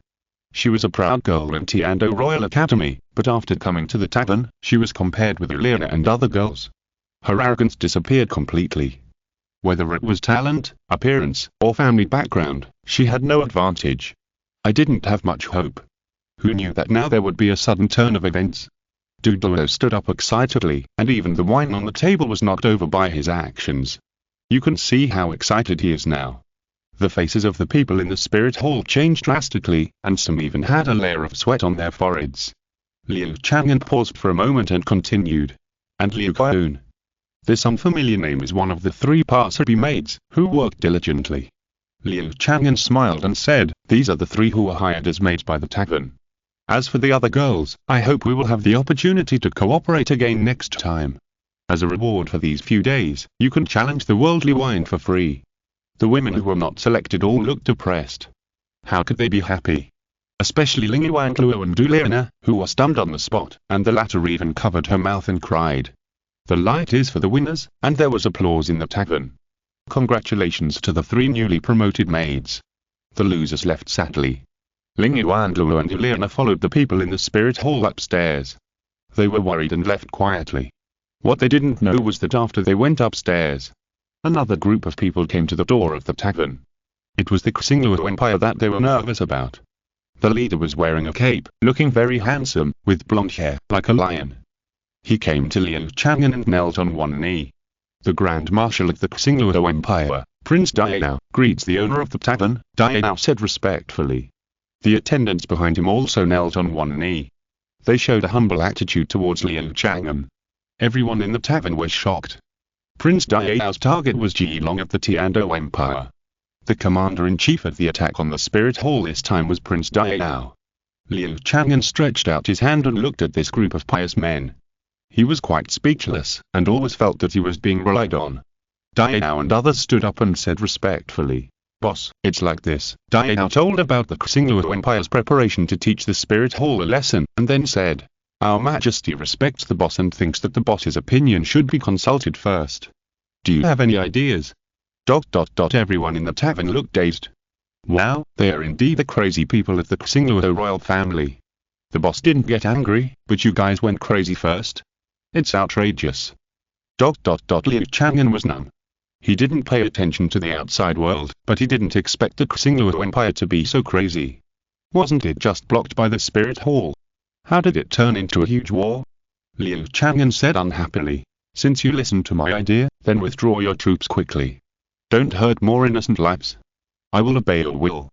She was a proud girl in Qian Dou Royal Academy, but after coming to the tavern, she was compared with Yulena and other girls. Her arrogance disappeared completely. Whether it was talent, appearance, or family background, she had no advantage. I didn't have much hope. Who knew that now there would be a sudden turn of events? Douluo stood up excitedly, and even the wine on the table was knocked over by his actions. You can see how excited he is now. The faces of the people in the spirit hall changed drastically, and some even had a layer of sweat on their foreheads. Liu Chang'an paused for a moment and continued. And Liu Chang'an. This unfamiliar name is one of the 3 passerby maids, who worked diligently. Liu Chang'an smiled and said, these are the 3 who were hired as maids by the tavern. As for the other girls, I hope we will have the opportunity to cooperate again next time. As a reward for these few days, you can challenge the worldly wine for free. The women who were not selected all looked depressed. How could they be happy? Especially Ling Yuan, Luo and Yulena, who were stunned on the spot, and the latter even covered her mouth and cried. The light is for the winners, and there was applause in the tavern. Congratulations to the 3 newly promoted maids. The losers left sadly. Ling Yuan, Luo and Yulena followed the people in the spirit hall upstairs. They were worried and left quietly. What they didn't know was that after they went upstairs, another group of people came to the door of the tavern. It was the Xingluo Empire that they were nervous about. The leader was wearing a cape, looking very handsome, with blonde hair, like a lion. He came to Liu Chang'an and knelt on one knee. The Grand Marshal of the Xingluo Empire, Prince Diao, greets the owner of the tavern, Diao said respectfully. The attendants behind him also knelt on one knee. They showed a humble attitude towards Liu Chang'an. Everyone in the tavern was shocked. Prince Diao's target was Ji Long of the Qian Dou Empire. The commander-in-chief of the attack on the spirit hall this time was Prince Diao. Liu Chang'an stretched out his hand and looked at this group of pious men. He was quite speechless, and always felt that he was being relied on. Diao and others stood up and said respectfully, Boss, it's like this. Diao told about the Xingluo Empire's preparation to teach the spirit hall a lesson, and then said, Our Majesty respects the boss and thinks that the boss's opinion should be consulted first. Do you have any ideas? Everyone in the tavern looked dazed. Wow, they are indeed the crazy people of the Xingluo royal family. The boss didn't get angry, but you guys went crazy first. It's outrageous. Liu Chang'an was numb. He didn't pay attention to the outside world, but he didn't expect the Xingluo Empire to be so crazy. Wasn't it just blocked by the spirit hall? How did it turn into a huge war? Liu Chang'an said unhappily. Since you listened to my idea, then withdraw your troops quickly. Don't hurt more innocent lives. I will obey your will.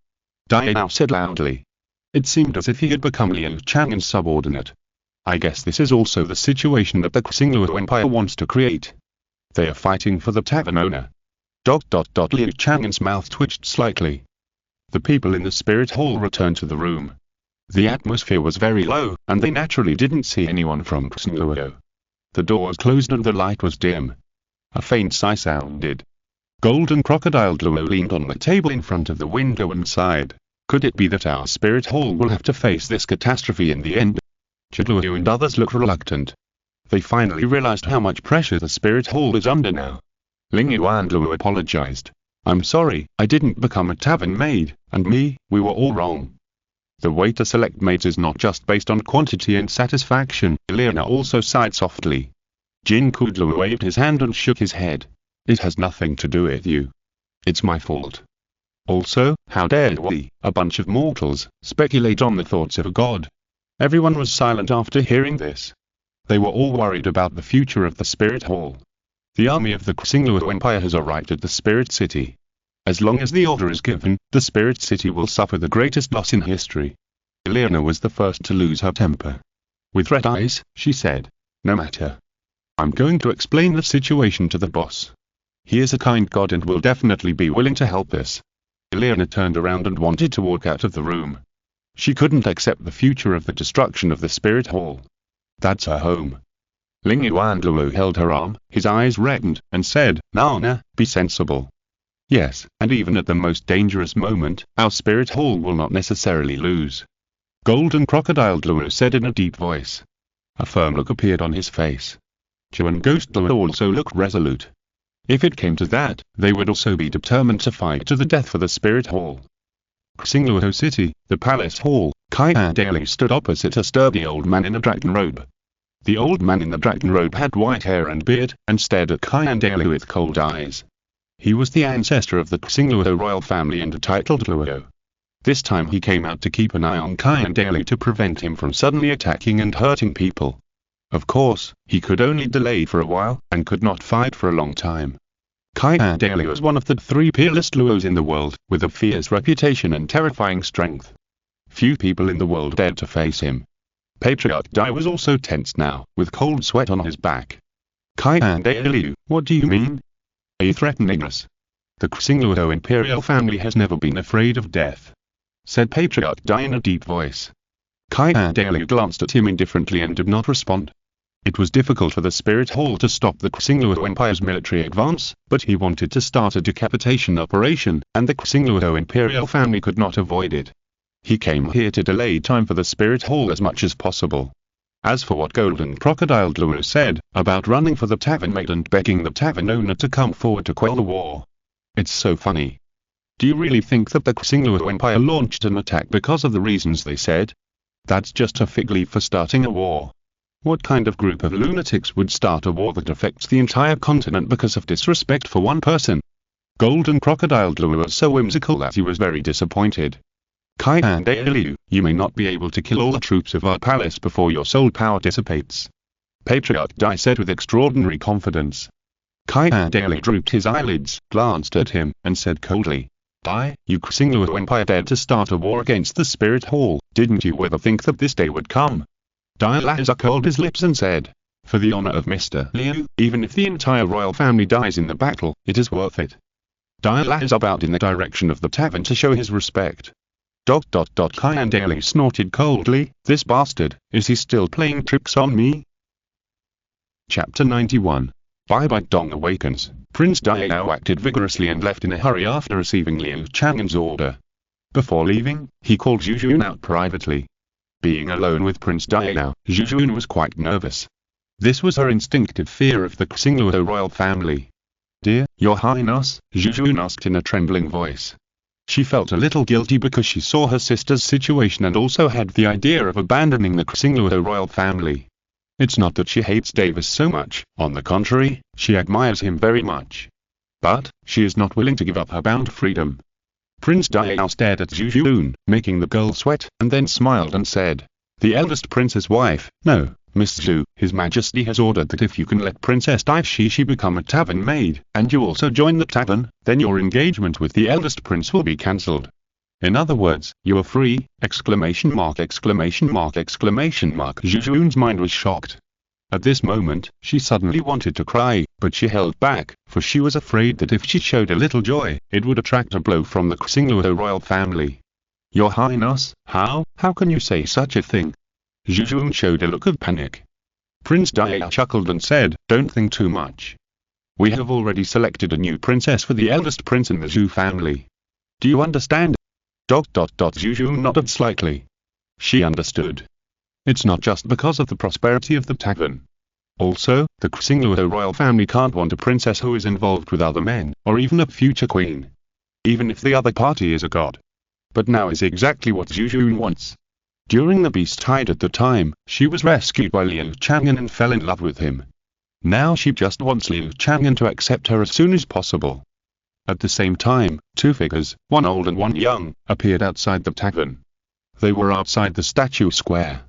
Dai now said loudly. It seemed as if he had become Liu Chang'an's subordinate. I guess this is also the situation that the Xingluo Empire wants to create. They are fighting for the tavern owner. Liu Chang'an's mouth twitched slightly. The people in the spirit hall returned to the room. The atmosphere was very low, and they naturally didn't see anyone from Xingluo. The doors closed and the light was dim. A faint sigh sounded. Golden Crocodile Luo leaned on the table in front of the window and sighed. Could it be that our spirit hall will have to face this catastrophe in the end? Luo and others looked reluctant. They finally realized how much pressure the spirit hall is under now. Ling Yu and Luo apologized. I'm sorry, I didn't become a tavern maid, and we were all wrong. The way to select maids is not just based on quantity and satisfaction. Liana also sighed softly. Jin Kudlu waved his hand and shook his head. It has nothing to do with you. It's my fault. Also, how dare we, a bunch of mortals, speculate on the thoughts of a god? Everyone was silent after hearing this. They were all worried about the future of the spirit hall. The army of the Xingluo Empire has arrived at the spirit city. As long as the order is given, the spirit city will suffer the greatest loss in history. Liana was the first to lose her temper. With red eyes, she said, no matter. I'm going to explain the situation to the boss. He is a kind god and will definitely be willing to help us. Liana turned around and wanted to walk out of the room. She couldn't accept the future of the destruction of the spirit hall. That's her home. Ling Yuan Luo held her arm, his eyes reddened, and said, Nana, be sensible. Yes, and even at the most dangerous moment, our spirit hall will not necessarily lose. Golden Crocodile Luo said in a deep voice. A firm look appeared on his face. Chu and Ghost Luo also looked resolute. If it came to that, they would also be determined to fight to the death for the spirit hall. Xingluo City, the palace hall, Qian Renxue stood opposite a sturdy old man in a dragon robe. The old man in the dragon robe had white hair and beard, and stared at Qian Renxue with cold eyes. He was the ancestor of the Xingluo royal family and a titled Luo. This time he came out to keep an eye on Qian Renxue to prevent him from suddenly attacking and hurting people. Of course, he could only delay for a while, and could not fight for a long time. Qian Renxue was one of the 3 peerless Luos in the world, with a fierce reputation and terrifying strength. Few people in the world dared to face him. Patriarch Dai was also tense now, with cold sweat on his back. Qian Renxue, what do you mean? Are you threatening us? The Xingluo imperial family has never been afraid of death, said Patriarch Dai in a deep voice. Qian Renxue glanced at him indifferently and did not respond. It was difficult for the spirit hall to stop the Xingluo Empire's military advance, but he wanted to start a decapitation operation, and the Xingluo imperial family could not avoid it. He came here to delay time for the spirit hall as much as possible. As for what Golden Crocodile Luo said, about running for the tavern maid and begging the tavern owner to come forward to quell the war. It's so funny. Do you really think that the Xingluo Empire launched an attack because of the reasons they said? That's just a fig leaf for starting a war. What kind of group of lunatics would start a war that affects the entire continent because of disrespect for one person? Golden Crocodile Luo was so whimsical that he was very disappointed. Qian Renxue, you may not be able to kill all the troops of our palace before your soul power dissipates. Patriarch Dai said with extraordinary confidence. Qian Renxue drooped his eyelids, glanced at him, and said coldly, Dai, you Xingluo Empire dared to start a war against the spirit hall, didn't you ever think that this day would come? Dai Laza curled his lips and said, for the honor of Mr. Liu, even if the entire royal family dies in the battle, it is worth it. Dai Laza bowed in the direction of the tavern to show his respect. Qian Renxue snorted coldly, this bastard, is he still playing tricks on me? Chapter 91. Bibi Dong awakens. Prince Dai now acted vigorously and left in a hurry after receiving Liu Chang'an's order. Before leaving, he called Zhu Zhuqing out privately. Being alone with Prince Dai now, Zhu Zhuqing was quite nervous. This was her instinctive fear of the Xingluo royal family. Dear, Your Highness, Zhu Zhuqing asked in a trembling voice. She felt a little guilty because she saw her sister's situation and also had the idea of abandoning the Xingluo royal family. It's not that she hates Davis so much, on the contrary, she admires him very much. But, she is not willing to give up her bound freedom. Prince Dai stared at Zhu Zhuqing, making the girl sweat, and then smiled and said, the eldest prince's wife, no, Miss Zhu, His Majesty has ordered that if you can let Princess Dai Shi become a tavern maid, and you also join the tavern, then your engagement with the eldest prince will be cancelled. In other words, you are free! ! Zhu Zhuqing's mind was shocked. At this moment, she suddenly wanted to cry, but she held back, for she was afraid that if she showed a little joy, it would attract a blow from the Xingluo royal family. Your Highness, how can you say such a thing? Zhu Zhuqing showed a look of panic. Prince Dia chuckled and said, don't think too much. We have already selected a new princess for the eldest prince in the Zhu family. Do you understand? Zhu Zhuqing nodded slightly. She understood. It's not just because of the prosperity of the tavern. Also, the Xingluo royal family can't want a princess who is involved with other men, or even a future queen. Even if the other party is a god. But now is exactly what Zhu Zhuqing wants. During the beast tide at the time, she was rescued by Liu Chang'an and fell in love with him. Now she just wants Liu Chang'an to accept her as soon as possible. At the same time, two figures, one old and one young, appeared outside the tavern. They were outside the statue square.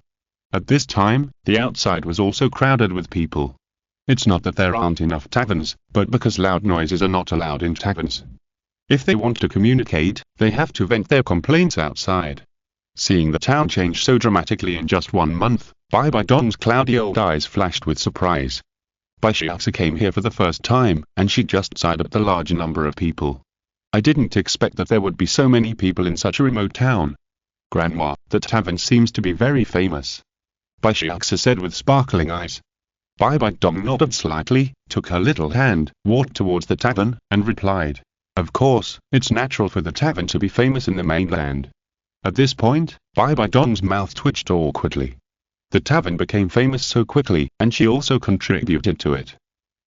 At this time, the outside was also crowded with people. It's not that there aren't enough taverns, but because loud noises are not allowed in taverns. If they want to communicate, they have to vent their complaints outside. Seeing the town change so dramatically in just 1 month, Bibi Dong's cloudy old eyes flashed with surprise. Bai Xiaoxi came here for the first time, and she just sighed at the large number of people. I didn't expect that there would be so many people in such a remote town. Grandma, the tavern seems to be very famous. Bai Xiaoxi said with sparkling eyes. Bibi Dong nodded slightly, took her little hand, walked towards the tavern, and replied, of course, it's natural for the tavern to be famous in the mainland. At this point, Bibi Dong's mouth twitched awkwardly. The tavern became famous so quickly, and she also contributed to it.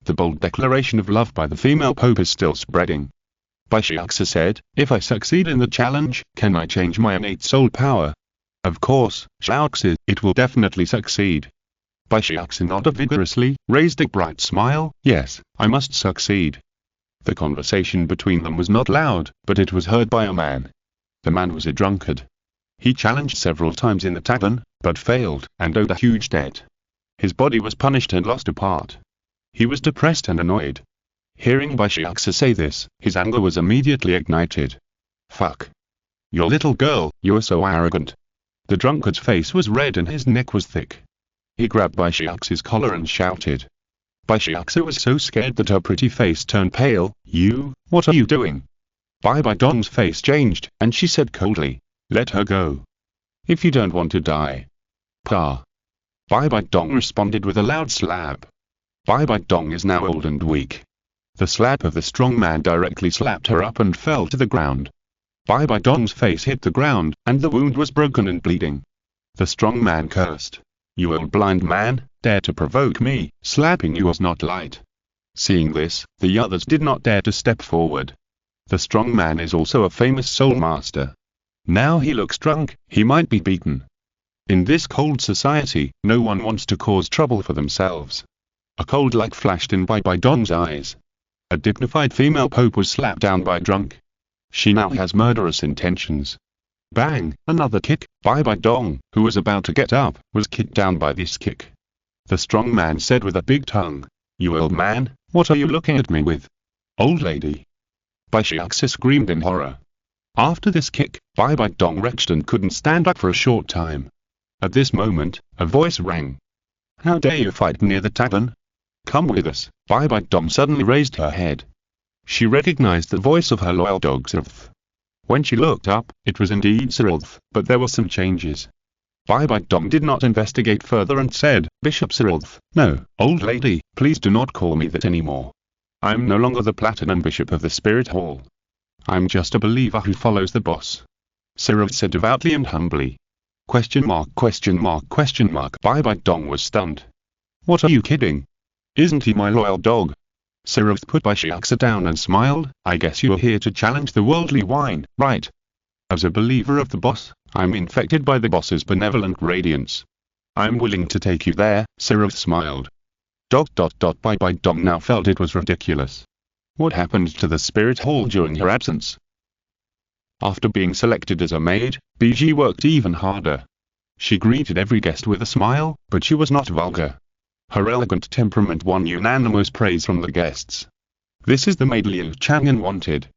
The bold declaration of love by the female pope is still spreading. Bai Xiaoxi said, if I succeed in the challenge, can I change my innate soul power? Of course, Xiaoxi, it will definitely succeed. Bai Xiaoxi nodded vigorously, raised a bright smile, yes, I must succeed. The conversation between them was not loud, but it was heard by a man. The man was a drunkard. He challenged several times in the tavern, but failed, and owed a huge debt. His body was punished and lost a part. He was depressed and annoyed. Hearing Bai Xiaoxi say this, his anger was immediately ignited. Fuck. Your little girl, you are so arrogant. The drunkard's face was red and his neck was thick. He grabbed Bai Xiaoxi's collar and shouted. Bai Xiaoxi was so scared that her pretty face turned pale. What are you doing? Bibi Dong's face changed, and she said coldly, let her go. If you don't want to die. Pa. Bibi Dong responded with a loud slap. Bibi Dong is now old and weak. The slap of the strong man directly slapped her up and fell to the ground. Bibi Dong's face hit the ground, and the wound was broken and bleeding. The strong man cursed. You old blind man, dare to provoke me, slapping you was not light. Seeing this, the others did not dare to step forward. The strong man is also a famous soul master. Now he looks drunk, he might be beaten. In this cold society, no one wants to cause trouble for themselves. A cold light flashed in Bibi Dong's eyes. A dignified female pope was slapped down by a drunk. She now has murderous intentions. Bang, another kick. Bibi Dong, who was about to get up, was kicked down by this kick. The strong man said with a big tongue, you old man, what are you looking at me with? Old lady. Bai Xiaoxi screamed in horror. After this kick, Bibi Dong retched and couldn't stand up for a short time. At this moment, a voice rang. How dare you fight near the tavern? Come with us. Bibi Dong suddenly raised her head. She recognized the voice of her loyal dog Sirth. When she looked up, it was indeed Sirth, but there were some changes. Bibi Dong did not investigate further and said, Bishop Sirth, no, old lady, please do not call me that anymore. I'm no longer the Platinum Bishop of the Spirit Hall. I'm just a believer who follows the boss. Sirth said devoutly and humbly. Bibi Dong was stunned. What are you kidding? Isn't he my loyal dog? Sirth put Bai Xiaoxi down and smiled, I guess you are here to challenge the worldly wine, right? As a believer of the boss, I'm infected by the boss's benevolent radiance. I'm willing to take you there, Sirth smiled. Bibi Dong now felt it was ridiculous. What happened to the Spirit Hall during her absence? After being selected as a maid, BG worked even harder. She greeted every guest with a smile, but she was not vulgar. Her elegant temperament won unanimous praise from the guests. This is the maid Liu Chang'an wanted.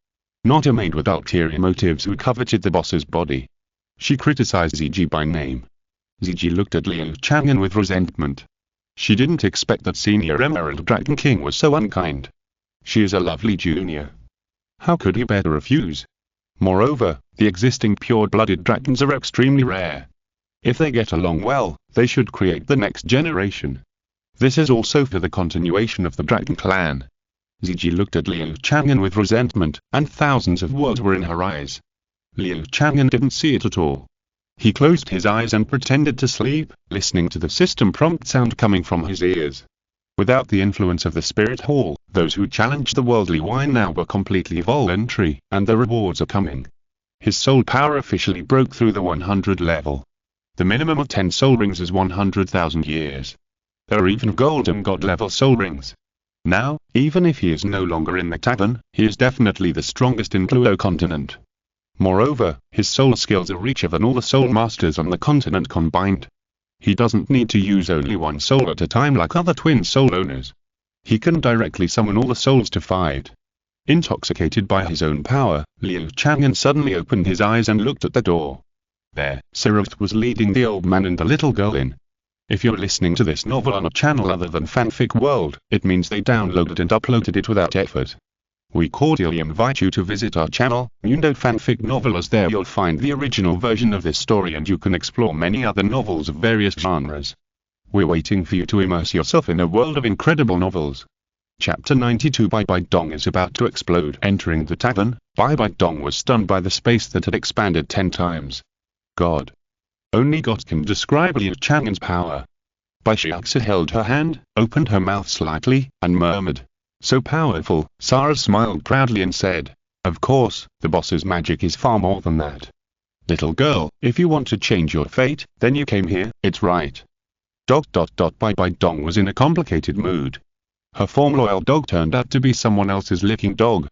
Not a maid with ulterior motives who coveted the boss's body. She criticized Ziji by name. Ziji looked at Liu Chang'an with resentment. She didn't expect that Senior Emerald Dragon King was so unkind. She is a lovely junior. How could he better refuse? Moreover, the existing pure-blooded dragons are extremely rare. If they get along well, they should create the next generation. This is also for the continuation of the dragon clan. Ziji looked at Liu Chang'an with resentment, and thousands of words were in her eyes. Liu Chang'an didn't see it at all. He closed his eyes and pretended to sleep, listening to the system prompt sound coming from his ears. Without the influence of the spirit hall, those who challenged the worldly wine now were completely voluntary, and the rewards are coming. His soul power officially broke through the 100 level. The minimum of 10 soul rings is 100,000 years. There are even golden god level soul rings. Now, even if he is no longer in the tavern, he is definitely the strongest in Douluo Continent. Moreover, his soul skills are richer than all the soul masters on the continent combined. He doesn't need to use only one soul at a time like other twin soul owners. He can directly summon all the souls to fight. Intoxicated by his own power, Liu Chang'an suddenly opened his eyes and looked at the door. There, Sirith was leading the old man and the little girl in. If you're listening to this novel on a channel other than Fanfic World, it means they downloaded and uploaded it without effort. We cordially invite you to visit our channel, Mundo Fanfic Novelers. There you'll find the original version of this story and you can explore many other novels of various genres. We're waiting for you to immerse yourself in a world of incredible novels. Chapter 92. Bibi Dong is about to explode. Entering the tavern, Bibi Dong was stunned by the space that had expanded 10 times. God. Only God can describe Liu Chang'an's power. Bai Shiaxia held her hand, opened her mouth slightly, and murmured, "So powerful." Sarah smiled proudly and said, "Of course, the boss's magic is far more than that. Little girl, if you want to change your fate, then you came here, it's right." Bibi Dong was in a complicated mood. Her former loyal dog turned out to be someone else's licking dog.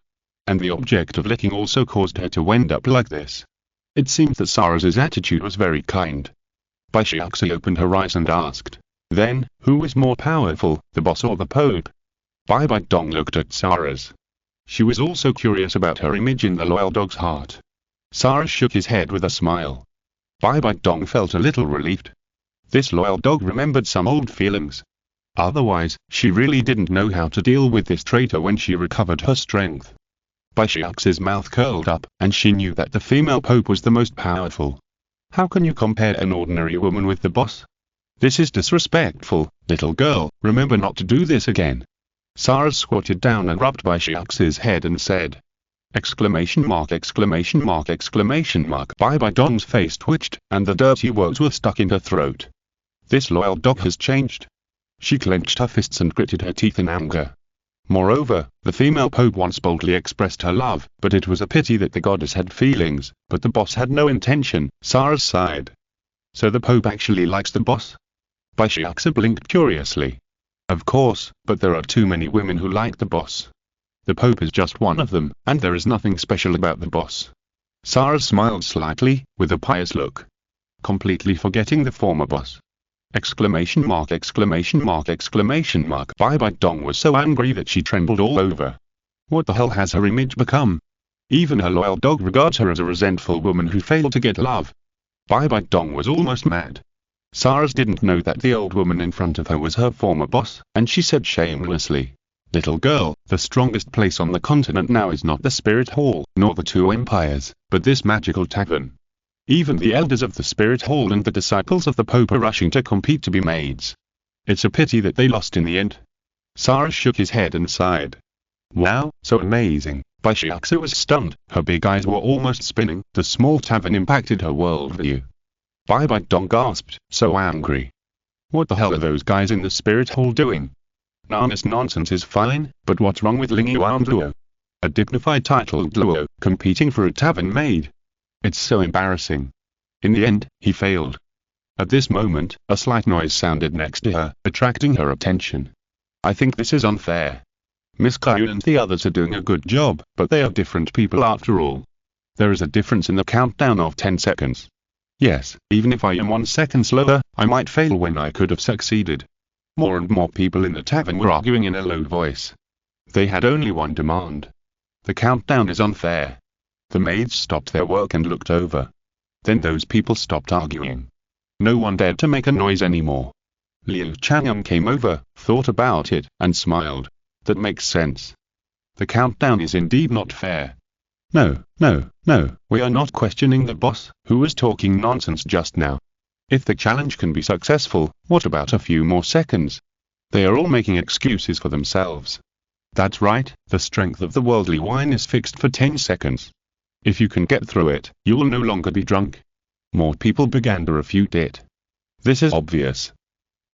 And the object of licking also caused her to end up like this. It seemed that Sarah's attitude was very kind. Bai Shiaxia opened her eyes and asked, "Then, who is more powerful, the boss or the Pope?" Bibi Dong looked at Sarah's. She was also curious about her image in the loyal dog's heart. Sarah shook his head with a smile. Bibi Dong felt a little relieved. This loyal dog remembered some old feelings. Otherwise, she really didn't know how to deal with this traitor when she recovered her strength. Bai Shiaxia's mouth curled up, and she knew that the female Pope was the most powerful. How can you compare an ordinary woman with the boss? This is disrespectful, little girl, remember not to do this again. Sarah squatted down and rubbed Bai Shiaxia's head and said, ! Bibi Dong's face twitched, and the dirty words were stuck in her throat. This loyal dog has changed. She clenched her fists and gritted her teeth in anger. Moreover, the female Pope once boldly expressed her love, but it was a pity that the goddess had feelings, but the boss had no intention. Sarah sighed. So the Pope actually likes the boss? Bai Shiaxia blinked curiously. Of course, but there are too many women who like the boss. The Pope is just one of them, and there is nothing special about the boss. Sarah smiled slightly, with a pious look. Completely forgetting the former boss. ! Bibi Dong was so angry that she trembled all over. What the hell has her image become? Even her loyal dog regards her as a resentful woman who failed to get love. Bibi Dong was almost mad. Sarah didn't know that the old woman in front of her was her former boss, and she said shamelessly, "Little girl, the strongest place on the continent now is not the Spirit Hall, nor the two empires, but this magical tavern. Even the elders of the Spirit Hall and the disciples of the Pope are rushing to compete to be maids. It's a pity that they lost in the end." Sarah shook his head and sighed. Wow, so amazing. Bai Shiaxia was stunned, her big eyes were almost spinning, the small tavern impacted her worldview. Bibi Dong gasped, so angry. What the hell are those guys in the Spirit Hall doing? This nonsense is fine, but what's wrong with Ling Yuan Duo? A dignified titled duo, competing for a tavern maid? It's so embarrassing. In the end, he failed. At this moment, a slight noise sounded next to her, attracting her attention. I think this is unfair. Miss Kayun and the others are doing a good job, but they are different people after all. There is a difference in the countdown of 10 seconds. Yes, even if I am 1 second slower, I might fail when I could have succeeded. More and more people in the tavern were arguing in a low voice. They had only one demand. The countdown is unfair. The maids stopped their work and looked over. Then those people stopped arguing. No one dared to make a noise anymore. Liu Chang'an came over, thought about it, and smiled. That makes sense. The countdown is indeed not fair. No, we are not questioning the boss, who was talking nonsense just now. If the challenge can be successful, what about a few more seconds? They are all making excuses for themselves. That's right, the strength of the worldly wine is fixed for 10 seconds. If you can get through it, you will no longer be drunk. More people began to refute it. This is obvious.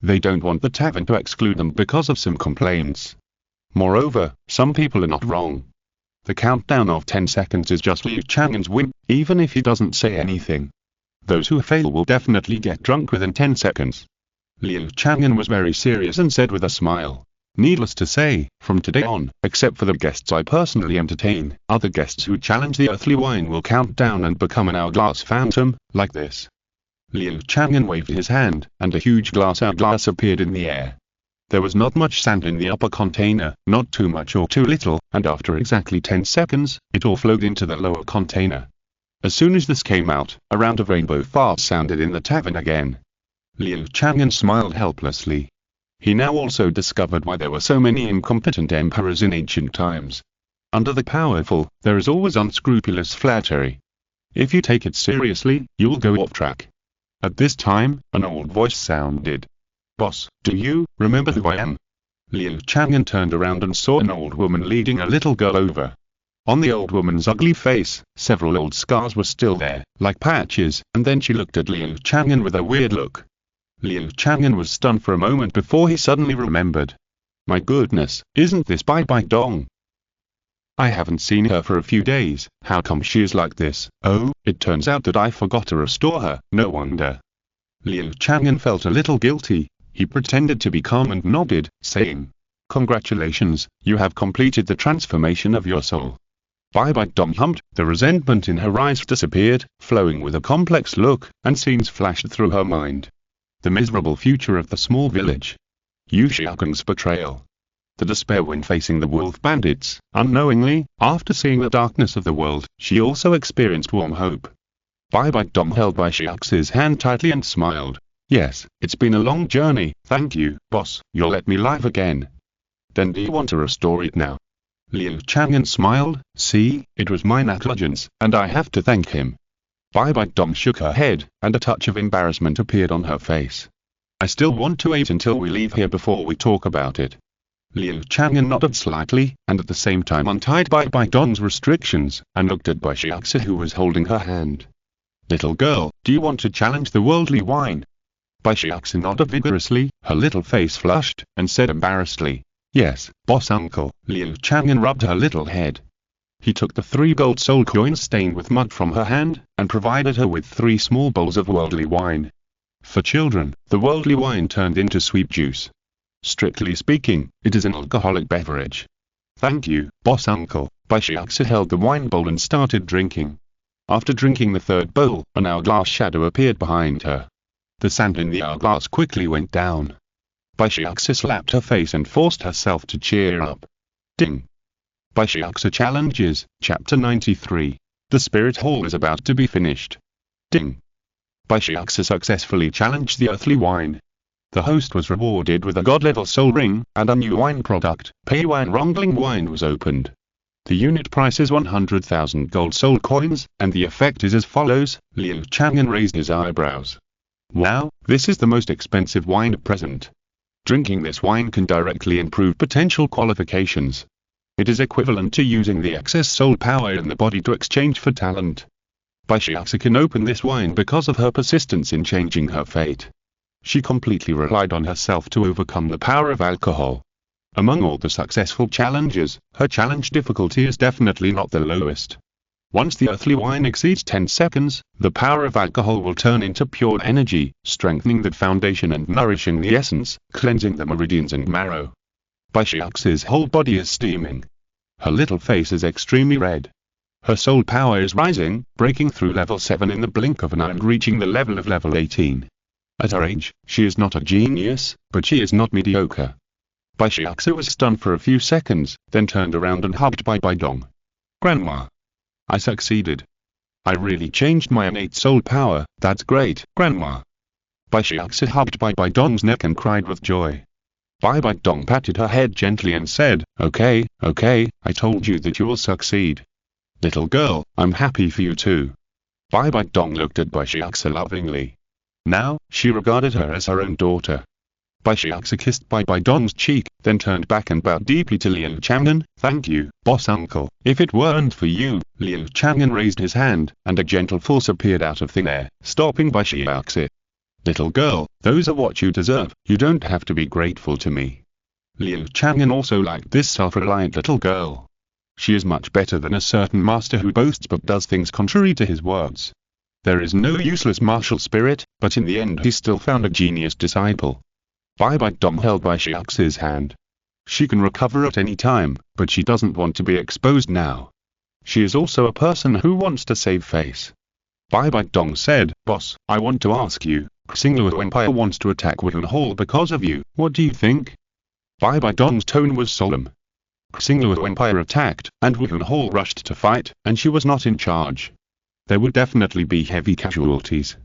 They don't want the tavern to exclude them because of some complaints. Moreover, some people are not wrong. The countdown of 10 seconds is just Liu Chang'an's win, even if he doesn't say anything. Those who fail will definitely get drunk within 10 seconds. Liu Chang'an was very serious and said with a smile. Needless to say, from today on, except for the guests I personally entertain, other guests who challenge the earthly wine will count down and become an hourglass phantom, like this. Liu Chang'an waved his hand, and a huge glass hourglass appeared in the air. There was not much sand in the upper container, not too much or too little, and after exactly 10 seconds, it all flowed into the lower container. As soon as this came out, a round of rainbow farts sounded in the tavern again. Liu Chang'an smiled helplessly. He now also discovered why there were so many incompetent emperors in ancient times. Under the powerful, there is always unscrupulous flattery. If you take it seriously, you'll go off track. At this time, an old voice sounded. Boss, do you remember who I am? Liu Chang'an turned around and saw an old woman leading a little girl over. On the old woman's ugly face, several old scars were still there, like patches, and then she looked at Liu Chang'an with a weird look. Liu Chang'an was stunned for a moment before he suddenly remembered. My goodness, isn't this Bibi Dong? I haven't seen her for a few days, how come she is like this? Oh, it turns out that I forgot to restore her, no wonder. Liu Chang'an felt a little guilty. He pretended to be calm and nodded, saying, Congratulations, you have completed the transformation of your soul. Bibi Dong humped, the resentment in her eyes disappeared, flowing with a complex look, and scenes flashed through her mind. The miserable future of the small village. Liu Chang'an's betrayal. The despair when facing the wolf bandits. Unknowingly, after seeing the darkness of the world, she also experienced warm hope. Bibi Dong held Bai Shiax's hand tightly and smiled. Yes, it's been a long journey, thank you, boss, you'll let me live again. Then do you want to restore it now? Liu Chang'an smiled, see, it was my negligence, and I have to thank him. Bibi Dong shook her head, and a touch of embarrassment appeared on her face. I still want to wait until we leave here before we talk about it. Liu Chang'an nodded slightly, and at the same time untied Bibi Dong's restrictions, and looked at Bai Shiaxe who was holding her hand. Little girl, do you want to challenge the worldly wine? Bai Shiaxe nodded vigorously, her little face flushed, and said embarrassedly, Yes, boss uncle. Liu Chang'an rubbed her little head. He took the 3 gold soul coins stained with mud from her hand, and provided her with 3 small bowls of worldly wine. For children, the worldly wine turned into sweet juice. Strictly speaking, it is an alcoholic beverage. Thank you, boss uncle. Bai Shiaxe held the wine bowl and started drinking. After drinking the 3rd bowl, an hourglass shadow appeared behind her. The sand in the hourglass quickly went down. Bai Shiaxe slapped her face and forced herself to cheer up. Ding! Bai Shiaxe challenges, Chapter 93. The Spirit Hall is about to be finished. Ding! Bai Shiaxe successfully challenged the earthly wine. The host was rewarded with a god-level soul ring, and a new wine product, Pei Wan Rongling wine was opened. The unit price is 100,000 gold soul coins, and the effect is as follows. Liu Chang'an raised his eyebrows. Wow, this is the most expensive wine at present. Drinking this wine can directly improve potential qualifications. It is equivalent to using the excess soul power in the body to exchange for talent. Bai Shiaxe can open this wine because of her persistence in changing her fate. She completely relied on herself to overcome the power of alcohol. Among all the successful challenges, her challenge difficulty is definitely not the lowest. Once the earthly wine exceeds 10 seconds, the power of alcohol will turn into pure energy, strengthening the foundation and nourishing the essence, cleansing the meridians and marrow. Bai Shiaxe's whole body is steaming. Her little face is extremely red. Her soul power is rising, breaking through level 7 in the blink of an eye and reaching the level of level 18. At her age, she is not a genius, but she is not mediocre. Bai Xiaoxi was stunned for a few seconds, then turned around and hugged Bibi Dong. Grandma. I succeeded. I really changed my innate soul power. That's great, Grandma. Bai Xiaoxi hugged Bibi Dong's neck and cried with joy. Bibi Dong patted her head gently and said, Okay, I told you that you will succeed. Little girl, I'm happy for you too. Bibi Dong looked at Bai Xiaoxi lovingly. Now, she regarded her as her own daughter. Bai Xiaoxi kissed Bibi Dong's cheek, then turned back and bowed deeply to Liu Chang'an. Thank you, boss uncle. If it weren't for you, Liu Chang'an raised his hand, and a gentle force appeared out of thin air, stopping Bai Xiaoxi. Little girl, those are what you deserve. You don't have to be grateful to me. Liu Chang'an also liked this self-reliant little girl. She is much better than a certain master who boasts but does things contrary to his words. There is no useless martial spirit, but in the end he still found a genius disciple. Bibi Dong held Bai Xiaoxi's hand. She can recover at any time, but she doesn't want to be exposed now. She is also a person who wants to save face. Bibi Dong said, Boss, I want to ask you, Xingluo Empire wants to attack Wooden Hall because of you. What do you think? Bibi Dong's tone was solemn. Xingluo Empire attacked, and Wooden Hall rushed to fight, and she was not in charge. There would definitely be heavy casualties.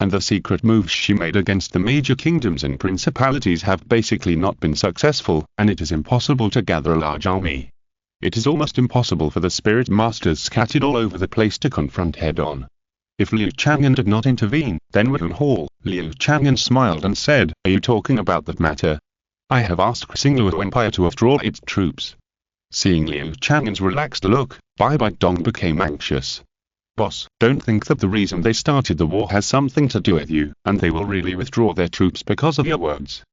And the secret moves she made against the major kingdoms and principalities have basically not been successful, and it is impossible to gather a large army. It is almost impossible for the spirit masters scattered all over the place to confront head-on. If Liu Chang'an did not intervene, then Wooden Hall. Liu Chang'an smiled and said, Are you talking about that matter? I have asked Xingluo Empire to withdraw its troops. Seeing Liu Chang'an's relaxed look, Bibi Dong became anxious. Boss, don't think that the reason they started the war has something to do with you, and they will really withdraw their troops because of your words.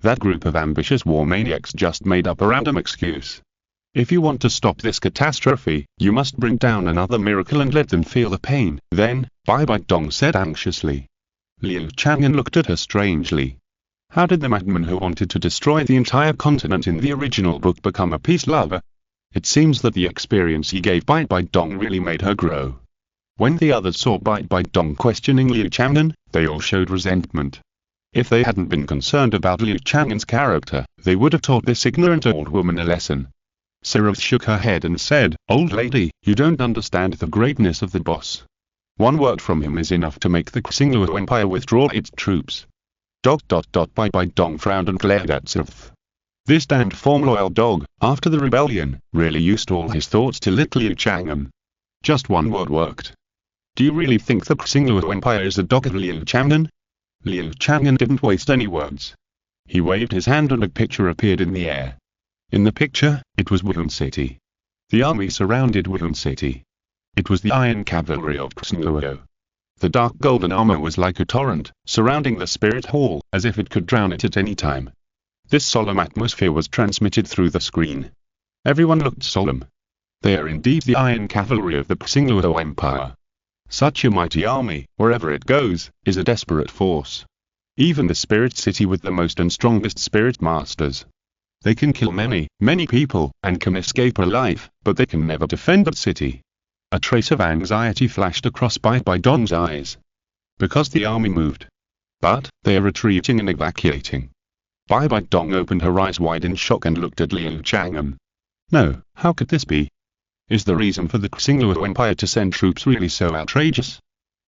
That group of ambitious war maniacs just made up a random excuse. If you want to stop this catastrophe, you must bring down another miracle and let them feel the pain. Then, Bibi Dong said anxiously. Liu Chang'an looked at her strangely. How did the madman who wanted to destroy the entire continent in the original book become a peace lover? It seems that the experience he gave Bibi Dong really made her grow. When the others saw Bibi Dong questioning Liu Chang'an, they all showed resentment. If they hadn't been concerned about Liu Chang'an's character, they would have taught this ignorant old woman a lesson. Sirith shook her head and said, Old lady, you don't understand the greatness of the boss. One word from him is enough to make the Xingluo Empire withdraw its troops. Bibi Dong frowned and glared at Sirith. This damned form loyal dog, after the rebellion, really used all his thoughts to little Liu Chang'an. Just one word worked. Do you really think the Xingluo Empire is a dog of Liu Chang'an? Liu Chang'an didn't waste any words. He waved his hand and a picture appeared in the air. In the picture, it was Wooden City. The army surrounded Wooden City. It was the iron cavalry of Xingluo. The dark golden armor was like a torrent, surrounding the spirit hall, as if it could drown it at any time. This solemn atmosphere was transmitted through the screen. Everyone looked solemn. They are indeed the iron cavalry of the Xingluo Empire. Such a mighty army, wherever it goes, is a desperate force. Even the spirit city with the most and strongest spirit masters. They can kill many people, and can escape alive, but they can never defend that city. A trace of anxiety flashed across Bibi Dong's eyes. Because the army moved. But, they are retreating and evacuating. Bibi Dong opened her eyes wide in shock and looked at Liu Chang'an. No, how could this be? Is the reason for the Xingluo Empire to send troops really so outrageous?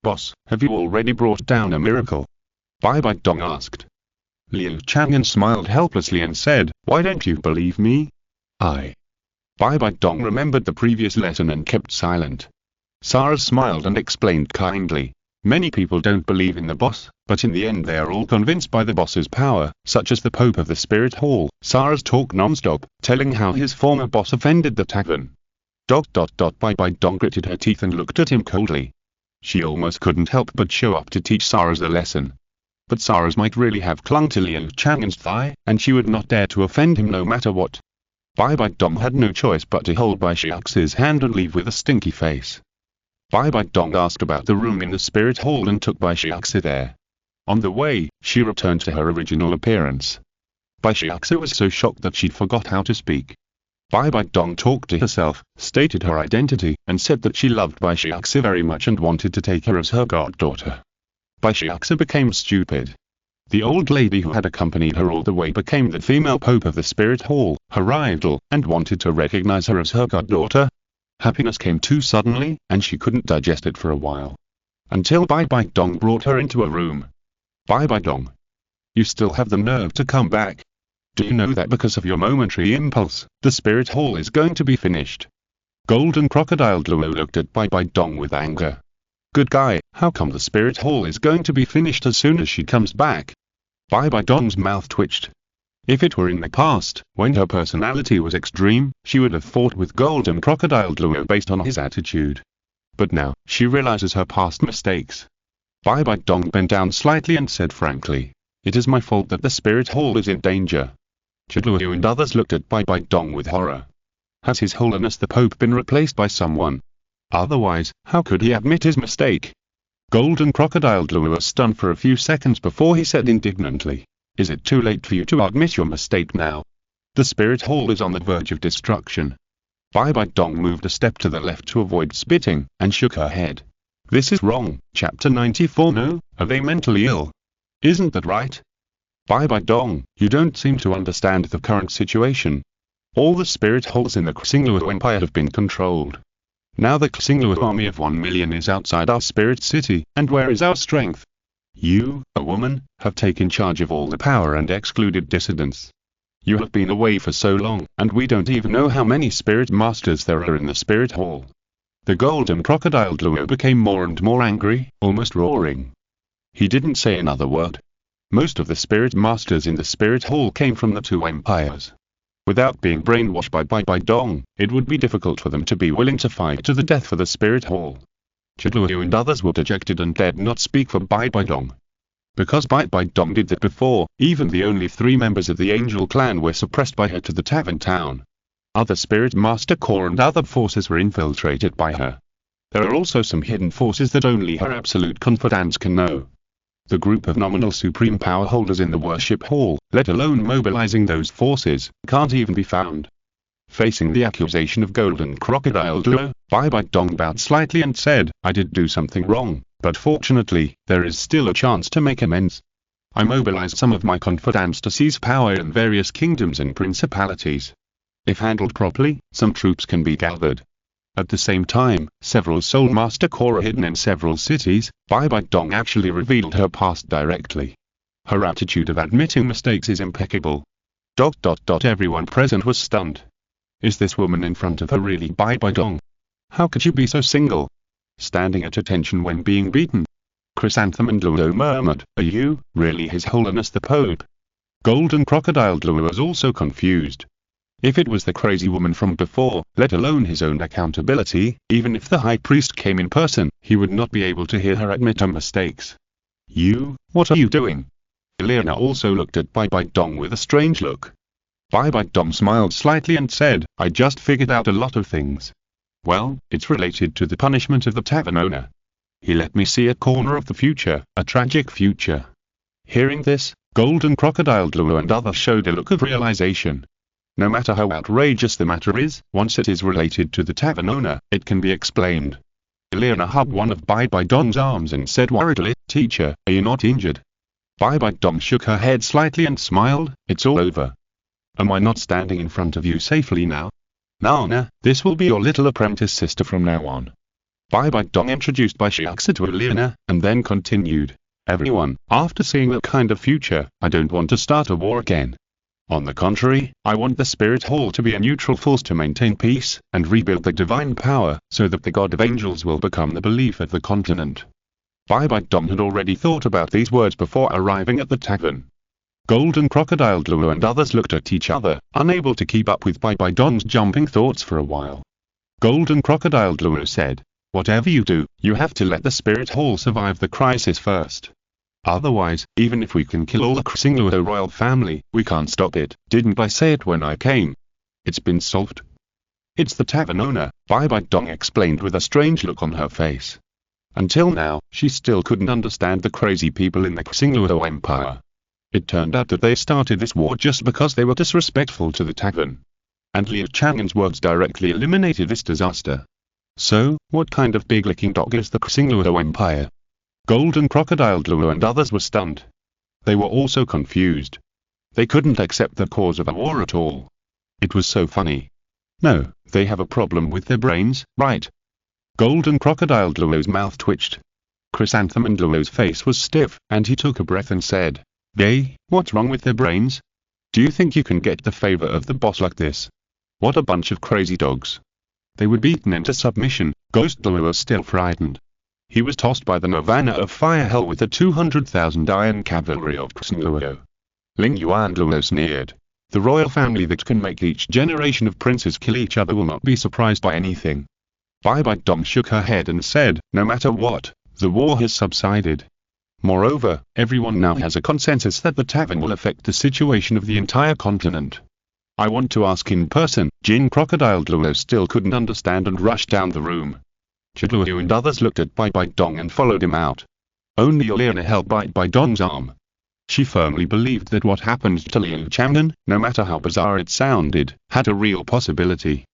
Boss, have you already brought down a miracle? Bibi Dong asked. Liu Chang'an smiled helplessly and said, Why don't you believe me? Bibi Dong remembered the previous lesson and kept silent. Sarah smiled and explained kindly. Many people don't believe in the boss, but in the end they are all convinced by the boss's power, such as the Pope of the Spirit Hall. Sarah's talk non-stop, telling how his former boss offended the Tavern. Bibi Dong gritted her teeth and looked at him coldly. She almost couldn't help but show up to teach Sarah's a lesson. But Sarah's might really have clung to Liu Chang'an's thigh, and she would not dare to offend him no matter what. Bibi Dong had no choice but to hold Bai Xiaoxi's hand and leave with a stinky face. Bibi Dong asked about the room in the spirit hall and took Bai Xiaoxi there. On the way, she returned to her original appearance. Bai Xiaoxi was so shocked that she forgot how to speak. Bibi Dong talked to herself, stated her identity, and said that she loved Bai Xiaoxi very much and wanted to take her as her goddaughter. Bai Xiaoxi became stupid. The old lady who had accompanied her all the way became the female pope of the spirit hall, her idol, and wanted to recognize her as her goddaughter. Happiness came too suddenly, and she couldn't digest it for a while. Until Bibi Dong brought her into a room. Bibi Dong, you still have the nerve to come back. Do you know that because of your momentary impulse, the spirit hall is going to be finished? Golden Crocodile Douluo looked at Bibi Dong with anger. Good guy, how come the spirit hall is going to be finished as soon as she comes back? Bibi Dong's mouth twitched. If it were in the past, when her personality was extreme, she would have fought with Golden Crocodile Douluo based on his attitude. But now, she realizes her past mistakes. Bibi Dong bent down slightly and said frankly, it is my fault that the spirit hall is in danger. Douluo and others looked at Bibi Dong with horror. Has His Holiness the Pope been replaced by someone? Otherwise, how could he admit his mistake? Golden Crocodile Douluo was stunned for a few seconds before he said indignantly, is it too late for you to admit your mistake now? The spirit hall is on the verge of destruction. Bibi Dong moved a step to the left to avoid spitting, and shook her head. This is wrong. Chapter 94. No, are they mentally ill? Isn't that right? Bibi Dong, you don't seem to understand the current situation. All the spirit halls in the Xingluo Empire have been controlled. Now the Xingluo army of 1 million is outside our spirit city, and where is our strength? You, a woman, have taken charge of all the power and excluded dissidents. You have been away for so long, and we don't even know how many spirit masters there are in the spirit hall. The Golden Crocodile Douluo became more and more angry, almost roaring. He didn't say another word. Most of the spirit masters in the spirit hall came from the two empires. Without being brainwashed by Bibi Dong, it would be difficult for them to be willing to fight to the death for the spirit hall. Douluo and others were dejected and dared not speak for Bibi Dong. Because Bibi Dong did that before, even the only 3 members of the Angel clan were suppressed by her to the Tavern town. Other Spirit Master Corps and other forces were infiltrated by her. There are also some hidden forces that only her absolute confidants can know. The group of nominal supreme power holders in the worship hall, let alone mobilizing those forces, can't even be found. Facing the accusation of Golden Crocodile Douluo, Bibi Dong bowed slightly and said, I did do something wrong, but fortunately, there is still a chance to make amends. I mobilized some of my confidants to seize power in various kingdoms and principalities. If handled properly, some troops can be gathered. At the same time, several Soul Master Corps are hidden in several cities. Bibi Dong actually revealed her past directly. Her attitude of admitting mistakes is impeccable. Everyone present was stunned. Is this woman in front of her really Bibi Dong? How could you be so single? Standing at attention when being beaten? Chrysanthemum and Douluo murmured, are you, really His Holiness the Pope? Golden Crocodile Douluo was also confused. If it was the crazy woman from before, let alone his own accountability, even if the high priest came in person, he would not be able to hear her admit her mistakes. You, what are you doing? Elena also looked at Bibi Dong with a strange look. Bibi Dong smiled slightly and said, I just figured out a lot of things. Well, it's related to the punishment of the tavern owner. He let me see a corner of the future, a tragic future. Hearing this, Golden Crocodile Douluo and others showed a look of realization. No matter how outrageous the matter is, once it is related to the tavern owner, it can be explained. Elena hugged one of Bibi Dong's arms and said worriedly, Teacher, are you not injured? Bibi Dong shook her head slightly and smiled, it's all over. Am I not standing in front of you safely now? Nana, this will be your little apprentice sister from now on. Bibi Dong introduced Bai Xiaoxi to Elena, and then continued. Everyone, after seeing that kind of future, I don't want to start a war again. On the contrary, I want the Spirit Hall to be a neutral force to maintain peace, and rebuild the divine power, so that the God of Angels will become the belief of the continent. Bibi Dong had already thought about these words before arriving at the tavern. Golden Crocodile Douluo and others looked at each other, unable to keep up with Bibi Dong's jumping thoughts for a while. Golden Crocodile Douluo said, whatever you do, you have to let the Spirit Hall survive the crisis first. Otherwise, even if we can kill all the Xingluo royal family, we can't stop it. Didn't I say it when I came? It's been solved. It's the tavern owner, Bibi Dong explained with a strange look on her face. Until now, she still couldn't understand the crazy people in the Xingluo Empire. It turned out that they started this war just because they were disrespectful to the tavern. and Liu Chang'an's words directly eliminated this disaster. So, what kind of big-licking dog is the Xingluo Empire? Golden Crocodile Luo and others were stunned. They were also confused. They couldn't accept the cause of a war at all. It was so funny. No, they have a problem with their brains, right? Golden Crocodile Luo's mouth twitched. Chrysanthemum Luo's face was stiff, and he took a breath and said, "Gay, what's wrong with their brains? Do you think you can get the favor of the boss like this? What a bunch of crazy dogs." They were beaten into submission. Ghost Luo was still frightened. He was tossed by the Nirvana of Fire Hell with the 200,000 iron cavalry of Xingluo. Ling Yuan Luo sneered. The royal family that can make each generation of princes kill each other will not be surprised by anything. Bibi Dong shook her head and said, "No matter what, the war has subsided. Moreover, everyone now has a consensus that the tavern will affect the situation of the entire continent. I want to ask in person." Jin Crocodile Luo still couldn't understand and rushed down the room. Zhu and others looked at Bibi Dong and followed him out. Only Yelena held Bibi Dong's arm. She firmly believed that what happened to Liu Chang'an, no matter how bizarre it sounded, had a real possibility.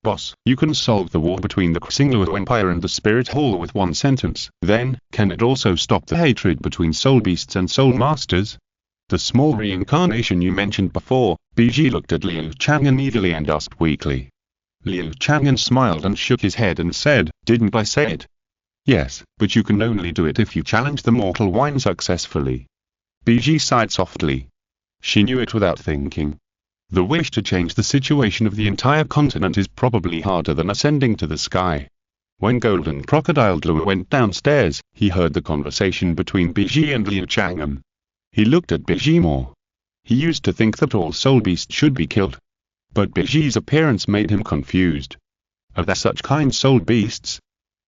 "Boss, you can solve the war between the Xingluo Empire and the Spirit Hall with one sentence. Then, can it also stop the hatred between soul beasts and soul masters?" "The small reincarnation you mentioned before." Biji looked at Liu Chang'an eagerly and asked weakly. Liu Chang'an smiled and shook his head and said, "Didn't I say it?" "Yes, but you can only do it if you challenge the mortal wine successfully." Biji sighed softly. She knew it without thinking. The wish to change the situation of the entire continent is probably harder than ascending to the sky. When Golden Crocodile Luo went downstairs, he heard the conversation between Biji and Liu Chang'an. He looked at Biji more. He used to think that all soul beasts should be killed. But Biji's appearance made him confused. Are there such kind soul beasts?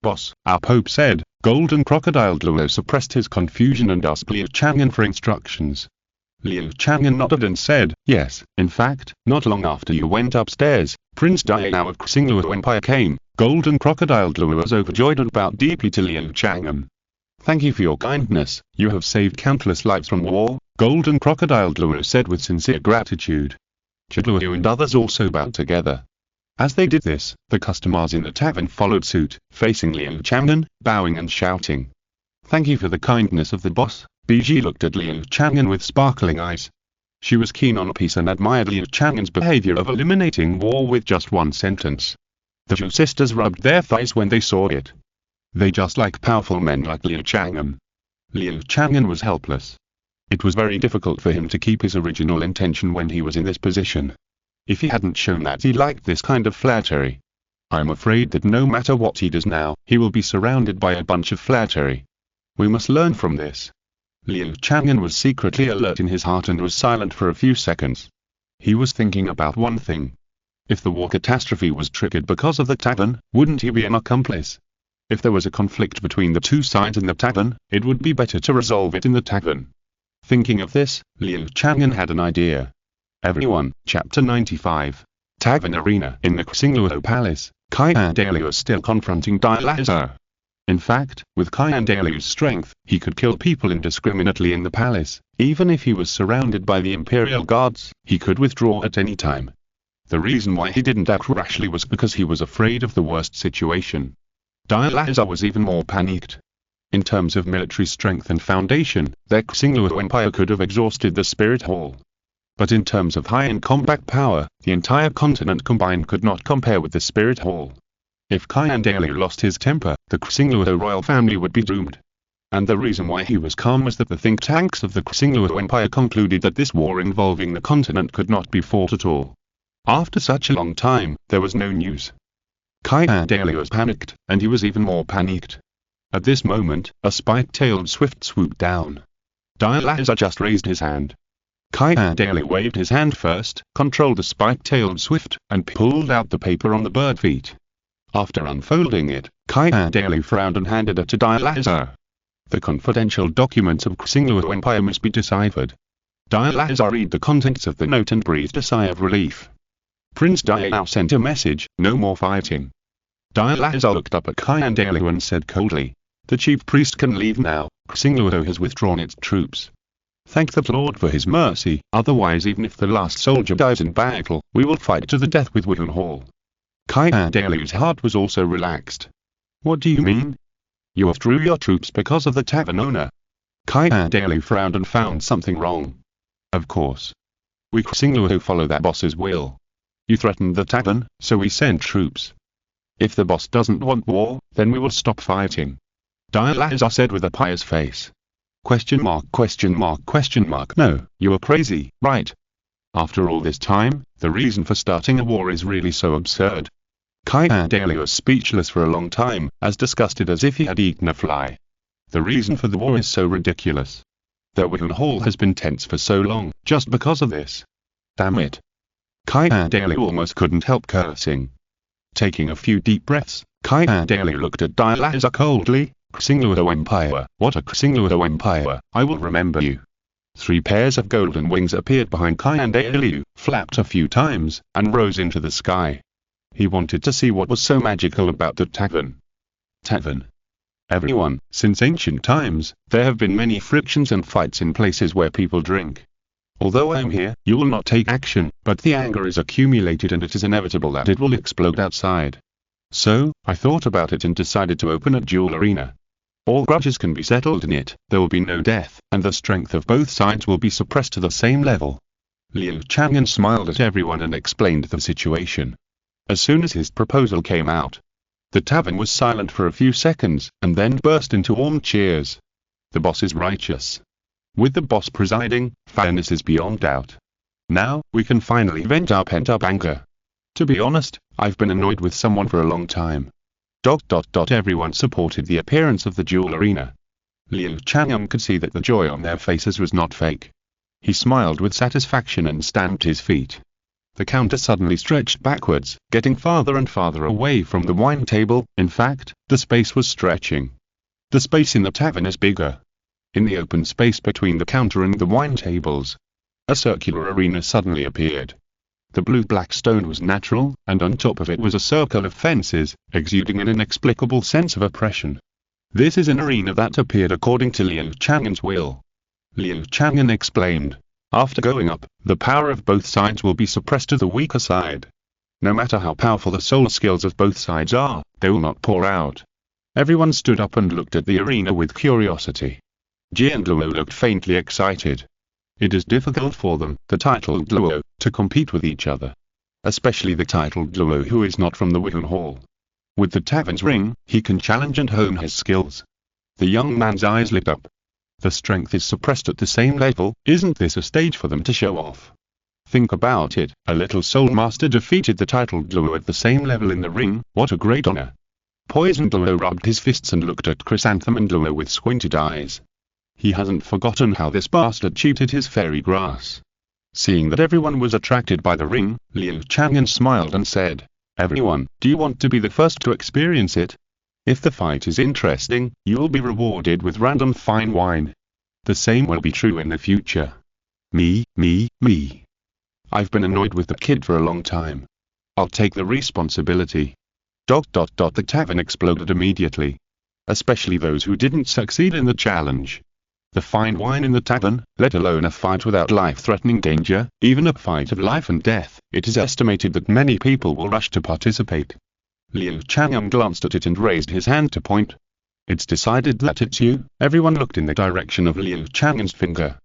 "Boss," our Pope said. Golden Crocodile Luo suppressed his confusion and asked Liu Chang'an for instructions. Liu Chang'an nodded and said, "Yes, in fact, not long after you went upstairs, Prince Diao of Xingluo Empire came." Golden Crocodile Luo was overjoyed and bowed deeply to Liu Chang'an. "Thank you for your kindness, you have saved countless lives from war," Golden Crocodile Luo said with sincere gratitude. Zhu and others also bowed together. As they did this, the customers in the tavern followed suit, facing Liu Chang'an, bowing and shouting. "Thank you for the kindness of the boss." Biji looked at Liu Chang'an with sparkling eyes. She was keen on peace and admired Liu Chang'an's behavior of eliminating war with just one sentence. The two sisters rubbed their thighs when they saw it. They just like powerful men like Liu Chang'an. Liu Chang'an was helpless. It was very difficult for him to keep his original intention when he was in this position. If he hadn't shown that he liked this kind of flattery. I'm afraid that no matter what he does now, he will be surrounded by a bunch of flattery. We must learn from this. Liu Chang'an was secretly alert in his heart and was silent for a few seconds. He was thinking about one thing. If the war catastrophe was triggered because of the tavern, wouldn't he be an accomplice? If there was a conflict between the two sides in the tavern, it would be better to resolve it in the tavern. Thinking of this, Liu Chang'an had an idea. Everyone, Chapter 95. Tavern Arena. In the Xingluo Palace, Qian Renxue was still confronting Dilaza. In fact, with Qian Renxue's strength, he could kill people indiscriminately in the palace. Even if he was surrounded by the Imperial Guards, he could withdraw at any time. The reason why he didn't act rashly was because he was afraid of the worst situation. Dilaza was even more panicked. In terms of military strength and foundation, the Xingluo Empire could have exhausted the Spirit Hall. But in terms of high-end combat power, the entire continent combined could not compare with the Spirit Hall. If Qian Renxue lost his temper, the Xingluo royal family would be doomed. And the reason why he was calm was that the think tanks of the Xingluo Empire concluded that this war involving the continent could not be fought at all. After such a long time, there was no news. Qian Renxue was panicked, and he was even more panicked. At this moment, a spike-tailed swift swooped down. Dilaza just raised his hand. Qian Renxue waved his hand first, controlled the spike-tailed swift, and pulled out the paper on the bird feet. After unfolding it, Qian Renxue frowned and handed it to Dilaza. The confidential documents of Xingluo Empire must be deciphered. Dilaza read the contents of the note and breathed a sigh of relief. Prince Diao sent a message, no more fighting. Dilaza looked up at Qian Renxue and said coldly, "The chief priest can leave now, Xingluo has withdrawn its troops." Thank the Lord for his mercy, otherwise even if the last soldier dies in battle, we will fight to the death with Wooden Hall. Qian Renxue's heart was also relaxed. What do you mean? You withdrew your troops because of the tavern owner. Qian Renxue frowned and found something wrong. Of course. We Xingluo follow that boss's will. You threatened the tavern, so we sent troops. If the boss doesn't want war, then we will stop fighting. Dialaza said with a pious face. Question mark, question mark, question mark. No, you are crazy, right? After all this time, the reason for starting a war is really so absurd. Qian Renxue was speechless for a long time, as disgusted as if he had eaten a fly. The reason for the war is so ridiculous. The Wooden Hall has been tense for so long, just because of this. Damn it. Qian Renxue almost couldn't help cursing. Taking a few deep breaths, Qian Renxue looked at Dialaza coldly. Xingluo Empire, what a Xingluo Empire, I will remember you. 3 pairs of golden wings appeared behind Qian Renxue, flapped a few times, and rose into the sky. He wanted to see what was so magical about the tavern. Tavern. Everyone, since ancient times, there have been many frictions and fights in places where people drink. Although I am here, you will not take action, but the anger is accumulated and it is inevitable that it will explode outside. So, I thought about it and decided to open a duel arena. All grudges can be settled in it, there will be no death, and the strength of both sides will be suppressed to the same level. Liu Chang'an smiled at everyone and explained the situation. As soon as his proposal came out, the tavern was silent for a few seconds, and then burst into warm cheers. The boss is righteous. With the boss presiding, fairness is beyond doubt. Now, we can finally vent our pent-up anger. To be honest, I've been annoyed with someone for a long time. Everyone supported the appearance of the duel arena. Liu Chang'an could see that the joy on their faces was not fake. He smiled with satisfaction and stamped his feet. The counter suddenly stretched backwards, getting farther and farther away from the wine table. In fact, the space was stretching. The space in the tavern is bigger. In the open space between the counter and the wine tables, a circular arena suddenly appeared. The blue-black stone was natural, and on top of it was a circle of fences, exuding an inexplicable sense of oppression. This is an arena that appeared according to Liu Chang'an's will. Liu Chang'an explained. After going up, the power of both sides will be suppressed to the weaker side. No matter how powerful the soul skills of both sides are, they will not pour out. Everyone stood up and looked at the arena with curiosity. Ji and Luo looked faintly excited. It is difficult for them, the titled Luo, to compete with each other. Especially the titled Luo who is not from the Wooden Hall. With the tavern's ring, he can challenge and hone his skills. The young man's eyes lit up. The strength is suppressed at the same level, isn't this a stage for them to show off? Think about it, a little soul master defeated the titled Luo at the same level in the ring, what a great honor. Poisoned Luo rubbed his fists and looked at Chrysanthemum Luo with squinted eyes. He hasn't forgotten how this bastard cheated his fairy grass. Seeing that everyone was attracted by the ring, Liu Chang'an smiled and said, "Everyone, do you want to be the first to experience it? If the fight is interesting, you will be rewarded with random fine wine. The same will be true in the future. Me. I've been annoyed with the kid for a long time. I'll take the responsibility." The tavern exploded immediately. Especially those who didn't succeed in the challenge. The fine wine in the tavern, let alone a fight without life-threatening danger, even a fight of life and death, it is estimated that many people will rush to participate. Liu Chang'an glanced at it and raised his hand to point. It's decided that it's you. Everyone looked in the direction of Liu Chang'an's finger.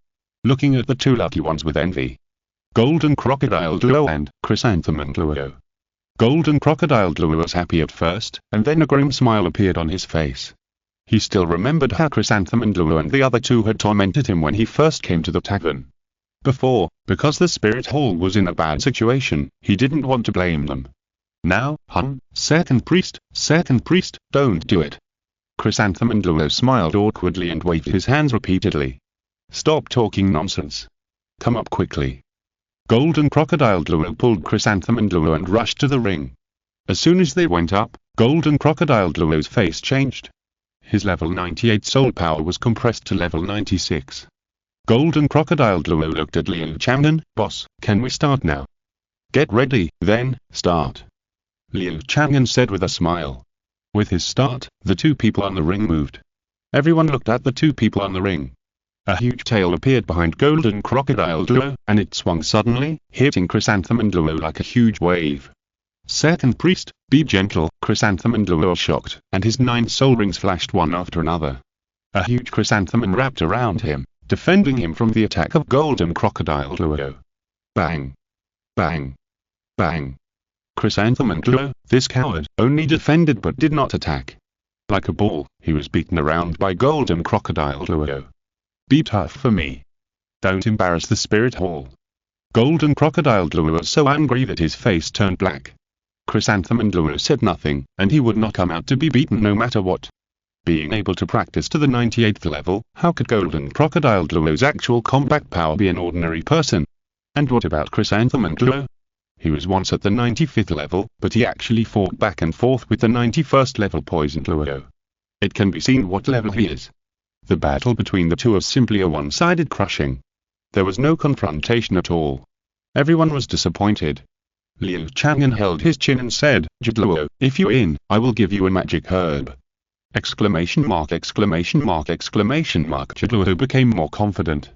Looking at the two lucky ones with envy. Golden Crocodile Duo and Chrysanthemum Duo. Golden Crocodile Duo was happy at first, and then a grim smile appeared on his face. He still remembered how Chrysanthemum Duo and the other two had tormented him when he first came to the tavern. Before, because the spirit hall was in a bad situation, he didn't want to blame them. Now, second priest, don't do it. Chrysanthemum Duo smiled awkwardly and waved his hands repeatedly. Stop talking nonsense. Come up quickly. Golden Crocodile Duo pulled Chrysanthemum Duo and rushed to the ring. As soon as they went up, Golden Crocodile Duo's face changed. His level 98 soul power was compressed to level 96. Golden Crocodile Duo looked at Liu Chang'an. Boss, can we start now? Get ready, then, start. Liu Chang'an said with a smile. With his start, the two people on the ring moved. Everyone looked at the two people on the ring. A huge tail appeared behind Golden Crocodile Duo, and it swung suddenly, hitting Chrysanthemum Duo like a huge wave. Second priest, be gentle, Chrysanthemum Duo was shocked, and his 9 soul rings flashed one after another. A huge chrysanthemum wrapped around him, defending him from the attack of Golden Crocodile Duo. Bang! Bang! Bang! Chrysanthemum Duo, this coward, only defended but did not attack. Like a ball, he was beaten around by Golden Crocodile Duo. Be tough for me. Don't embarrass the spirit hall. Golden Crocodile Duo was so angry that his face turned black. Chrysanthemum Duo said nothing, and he would not come out to be beaten no matter what. Being able to practice to the 98th level, how could Golden Crocodile Duo's actual combat power be an ordinary person? And what about Chrysanthemum Duo? He was once at the 95th level, but he actually fought back and forth with the 91st level Poison Duo. It can be seen what level he is. The battle between the two was simply a one-sided crushing. There was no confrontation at all. Everyone was disappointed. Liu Chang'an held his chin and said, "Zhu, if you win, I will give you a magic herb." Exclamation mark, exclamation mark, exclamation mark. Zhu became more confident.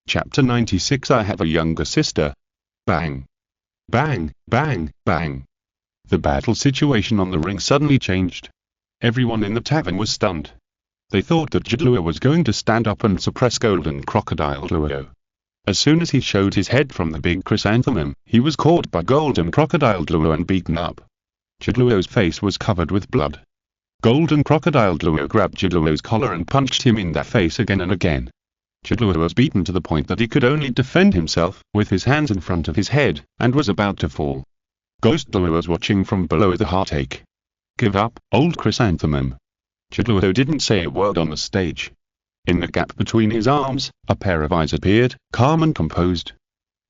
Chapter 96. I have a younger sister. Bang! Bang! Bang! Bang! The battle situation on the ring suddenly changed. Everyone in the tavern was stunned. They thought that Zhu was going to stand up and suppress Golden Crocodile Duo. As soon as he showed his head from the big chrysanthemum, he was caught by Golden Crocodile Duo and beaten up. Zhu's face was covered with blood. Golden Crocodile Duo grabbed Zhu's collar and punched him in the face again and again. Zhu was beaten to the point that he could only defend himself, with his hands in front of his head, and was about to fall. Ghost Duo was watching from below with a heartache. Give up, old chrysanthemum. Zhu didn't say a word on the stage. In the gap between his arms, a pair of eyes appeared, calm and composed.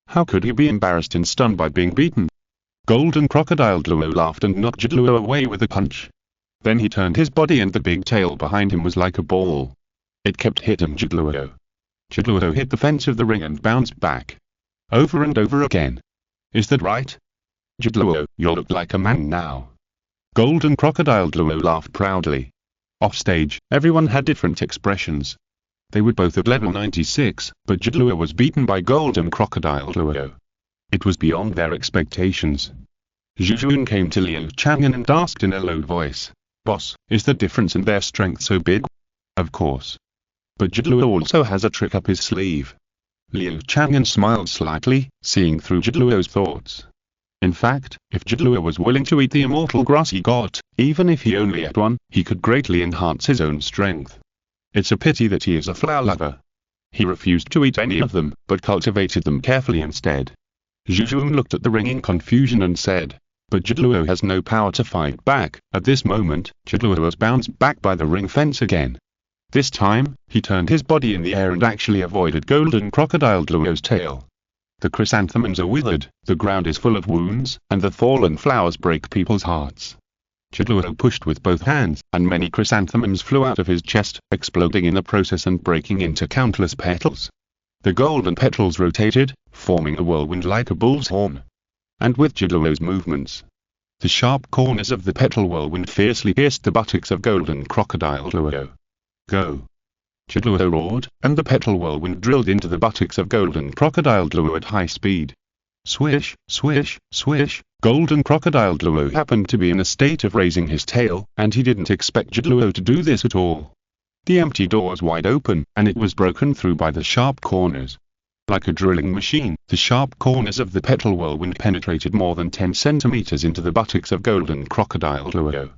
How could he be embarrassed and stunned by being beaten? Golden Crocodile Duo laughed and knocked Zhu away with a punch. Then he turned his body and the big tail behind him was like a ball. It kept hitting Zhu. Zhu hit the fence of the ring and bounced back. Over and over again. Is that right? Zhu, you look like a man now. Golden Crocodile Duo laughed proudly. Offstage, everyone had different expressions. They were both at level 96, but Zhu was beaten by Golden Crocodile Duo. It was beyond their expectations. Zhu Zhuqing came to Liu Chang'an and asked in a low voice, "Boss, is the difference in their strength so big?" "Of course. But Zhu also has a trick up his sleeve." Liu Chang'an smiled slightly, seeing through Zhu's thoughts. In fact, if Zhu was willing to eat the immortal grass he got, even if he only ate one, he could greatly enhance his own strength. It's a pity that he is a flower lover. He refused to eat any of them, but cultivated them carefully instead. Zhu Zhuqing looked at the ring in confusion and said, "But Zhu has no power to fight back." At this moment, Zhu was bounced back by the ring fence again. This time, he turned his body in the air and actually avoided Golden Crocodile Duo's tail. The chrysanthemums are withered, the ground is full of wounds, and the fallen flowers break people's hearts. Zhu pushed with both hands, and many chrysanthemums flew out of his chest, exploding in the process and breaking into countless petals. The golden petals rotated, forming a whirlwind like a bull's horn. And with Zhu's movements, the sharp corners of the petal whirlwind fiercely pierced the buttocks of Golden Crocodile Duo. Go! Zhu roared, and the petal whirlwind drilled into the buttocks of Golden Crocodile Duo at high speed. Swish, swish, swish. Golden Crocodile Duo happened to be in a state of raising his tail, and he didn't expect Zhu to do this at all. The empty door was wide open, and it was broken through by the sharp corners. Like a drilling machine, the sharp corners of the petal whirlwind penetrated more than 10 centimeters into the buttocks of Golden Crocodile Duo.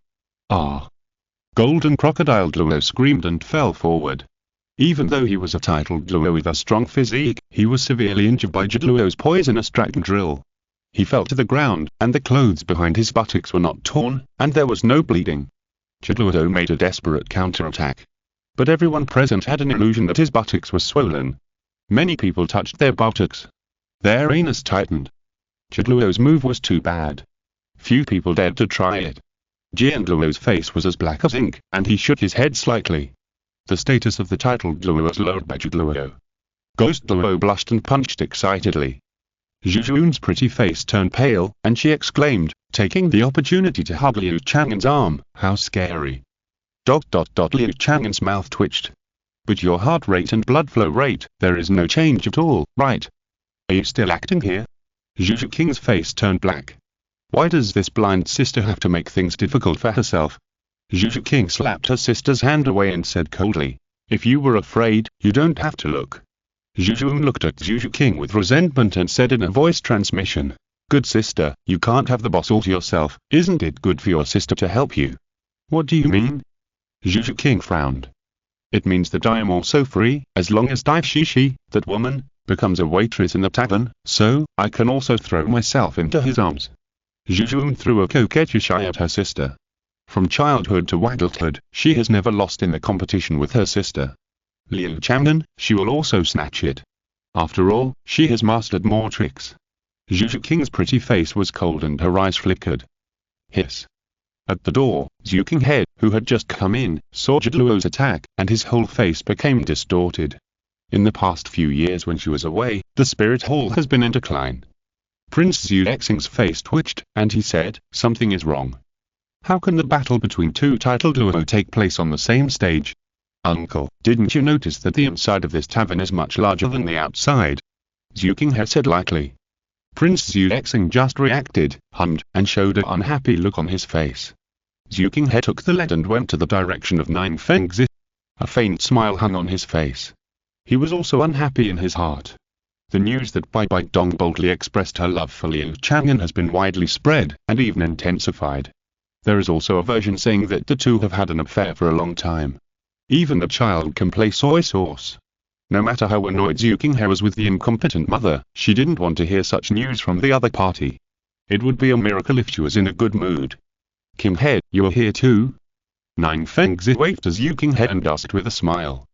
Ah! Golden Crocodile Duo screamed and fell forward. Even though he was a titled Duo with a strong physique, he was severely injured by Zhu's poisonous dragon drill. He fell to the ground, and the clothes behind his buttocks were not torn, and there was no bleeding. Zhu made a desperate counterattack. But everyone present had an illusion that his buttocks were swollen. Many people touched their buttocks. Their anus tightened. Zhu's move was too bad. Few people dared to try it. Zhu's face was as black as ink, and he shook his head slightly. The status of the titled Duo was lowered by Zhu. Ghost Duo blushed and punched excitedly. Zhu Zhuqing's pretty face turned pale, and she exclaimed, taking the opportunity to hug Liu Chang'an's arm, "How scary." Liu Chang'an's mouth twitched. But your heart rate and blood flow rate, there is no change at all, right? Are you still acting here? Zhu Zhuqing's face turned black. Why does this blind sister have to make things difficult for herself? Zhu Zhuqing slapped her sister's hand away and said coldly, if you were afraid, you don't have to look. Zhu Zhuqing looked at Zhu Zhuqing with resentment and said in a voice transmission, good sister, you can't have the boss all to yourself, isn't it good for your sister to help you? What do you mean? Zhu Zhuqing frowned. It means that I am also free, as long as Dai Shishi, that woman, becomes a waitress in the tavern, so, I can also throw myself into his arms. Zhu Zhuqing threw a coquettish eye at her sister. From childhood to adulthood, she has never lost in the competition with her sister. Liu Chang'an, she will also snatch it. After all, she has mastered more tricks. Zhu Zhuqing's pretty face was cold and her eyes flickered. Hiss. At the door, Zhu Zhuqing, who had just come in, saw Douluo's attack, and his whole face became distorted. In the past few years when she was away, the spirit hall has been in decline. Prince Zhu Zhuqing's face twitched, and he said, something is wrong. How can the battle between two title duo take place on the same stage? Uncle, didn't you notice that the inside of this tavern is much larger than the outside? Zhu Zhuqing said lightly. Prince Zhu Zhuqing just reacted, hummed, and showed an unhappy look on his face. Zhu Zhuqing took the lead and went to the direction of Nine Fengzi. A faint smile hung on his face. He was also unhappy in his heart. The news that Bibi Dong boldly expressed her love for Liu Chang'an has been widely spread, and even intensified. There is also a version saying that the two have had an affair for a long time. Even the child can play soy sauce. No matter how annoyed Zhu Zhuqing was with the incompetent mother, she didn't want to hear such news from the other party. It would be a miracle if she was in a good mood. King He, you are here too? Nine Fengzi waved to Zhu Zhuqing and asked with a smile.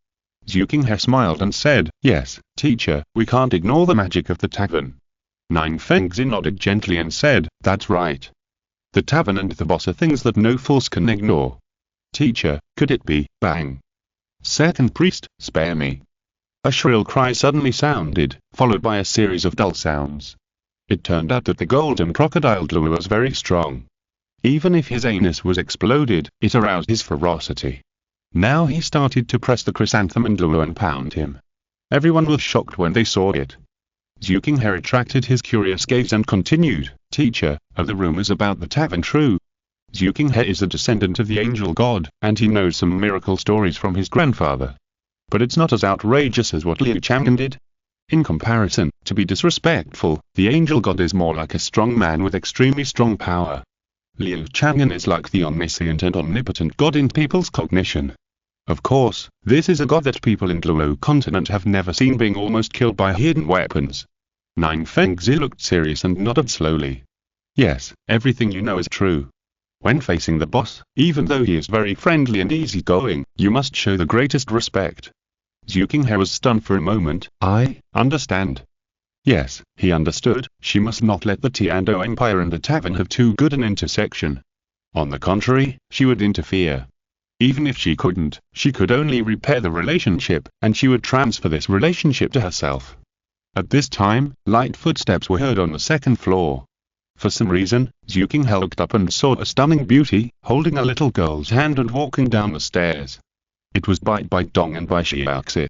Zhu Zhuqing smiled and said, yes, teacher, we can't ignore the magic of the tavern. Nine Fengzi nodded gently and said, that's right. The tavern and the boss are things that no force can ignore. Teacher, could it be, bang? Second priest, spare me. A shrill cry suddenly sounded, followed by a series of dull sounds. It turned out that the golden crocodile Douluo was very strong. Even if his anus was exploded, it aroused his ferocity. Now he started to press the chrysanthemum Douluo and pound him. Everyone was shocked when they saw it. Zhu Zhuqing retracted his curious gaze and continued, teacher, are the rumors about the tavern true? Zhu Zhuqing is a descendant of the angel god, and he knows some miracle stories from his grandfather. But it's not as outrageous as what Liu Chang'an did. In comparison, to be disrespectful, the angel god is more like a strong man with extremely strong power. Liu Chang'an is like the omniscient and omnipotent god in people's cognition. Of course, this is a god that people in Douluo Continent have never seen being almost killed by hidden weapons. Nine Fengzi looked serious and nodded slowly. Yes, everything you know is true. When facing the boss, even though he is very friendly and easygoing, you must show the greatest respect. Zhu Zhuqing was stunned for a moment. I understand. Yes, he understood, she must not let the Tiando Empire and the tavern have too good an intersection. On the contrary, she would interfere. Even if she couldn't, she could only repair the relationship, and she would transfer this relationship to herself. At this time, light footsteps were heard on the second floor. For some reason, Zhu Zhuqing looked up and saw a stunning beauty, holding a little girl's hand and walking down the stairs. It was Bibi Dong and Bai Xiaoxi.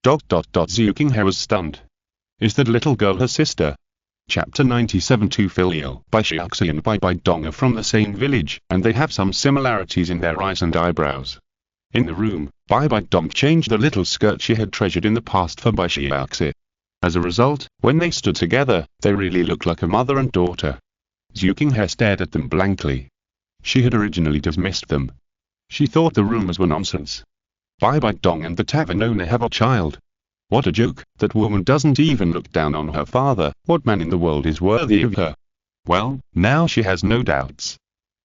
Zhu Zhuqing was stunned. Is that little girl her sister? Chapter 97. Two filial. Bai Xiaoxi and Bibi Dong are from the same village, and they have some similarities in their eyes and eyebrows. In the room, Bibi Dong changed the little skirt she had treasured in the past for Bai Xiaoxi. As a result, when they stood together, they really looked like a mother and daughter. Zhu Zhuqing stared at them blankly. She had originally dismissed them. She thought the rumors were nonsense. Bibi Dong and the tavern owner have a child. What a joke, that woman doesn't even look down on her father. What man in the world is worthy of her? Well, now she has no doubts.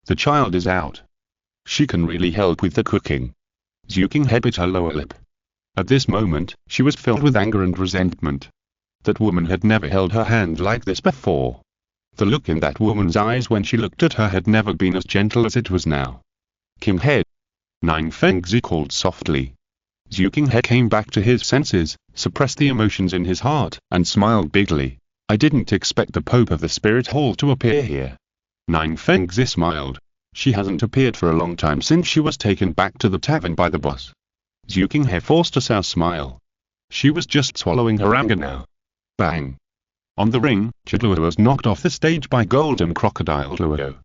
The child is out. She can really help with the cooking. Zhu Zhuqing bit her lower lip. At this moment, she was filled with anger and resentment. That woman had never held her hand like this before. The look in that woman's eyes when she looked at her had never been as gentle as it was now. Kim He. Nine Fengzi called softly. Zhu Zhuqing came back to his senses, suppressed the emotions in his heart, and smiled bigly. I didn't expect the Pope of the Spirit Hall to appear here. Nine Fengzi smiled. She hasn't appeared for a long time since she was taken back to the tavern by the boss. Zhu Qing forced a sour smile. She was just swallowing her anger now. Bang! On the ring, Douluo was knocked off the stage by Golden Crocodile Douluo.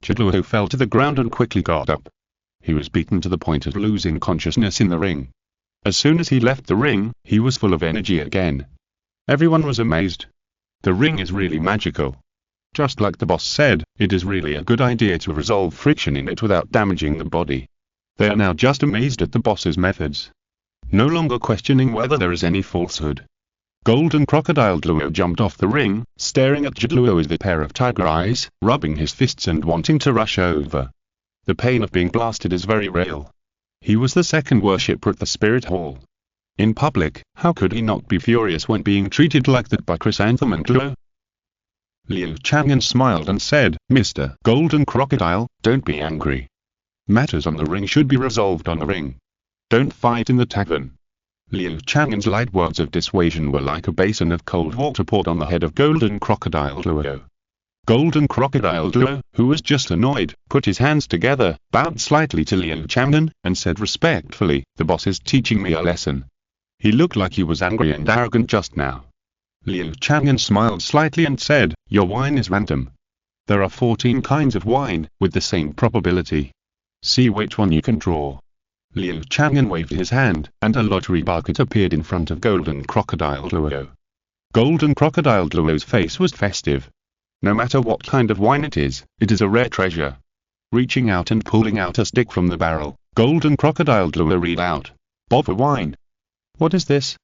Douluo fell to the ground and quickly got up. He was beaten to the point of losing consciousness in the ring. As soon as he left the ring, he was full of energy again. Everyone was amazed. The ring is really magical. Just like the boss said, it is really a good idea to resolve friction in it without damaging the body. They are now just amazed at the boss's methods. No longer questioning whether there is any falsehood. Golden Crocodile Douluo jumped off the ring, staring at Douluo with a pair of tiger eyes, rubbing his fists and wanting to rush over. The pain of being blasted is very real. He was the second worshipper at the Spirit Hall. In public, how could he not be furious when being treated like that by Chrysanthemum Douluo? Liu Chang'an smiled and said, "Mr. Golden Crocodile, don't be angry. Matters on the ring should be resolved on the ring. Don't fight in the tavern." Liu Chang'an's light words of dissuasion were like a basin of cold water poured on the head of Golden Crocodile Douluo. Golden Crocodile Douluo, who was just annoyed, put his hands together, bowed slightly to Liu Chang'an, and said respectfully, "The boss is teaching me a lesson." He looked like he was angry and arrogant just now. Liu Chang'an smiled slightly and said, "Your wine is random. There are 14 kinds of wine, with the same probability. See which one you can draw." Liu Chang'an waved his hand, and a lottery bucket appeared in front of Golden Crocodile Douluo. Golden Crocodile Douluo's face was festive. No matter what kind of wine it is a rare treasure. Reaching out and pulling out a stick from the barrel, Golden Crocodile Douluo read out, "Bother wine." "What is this?"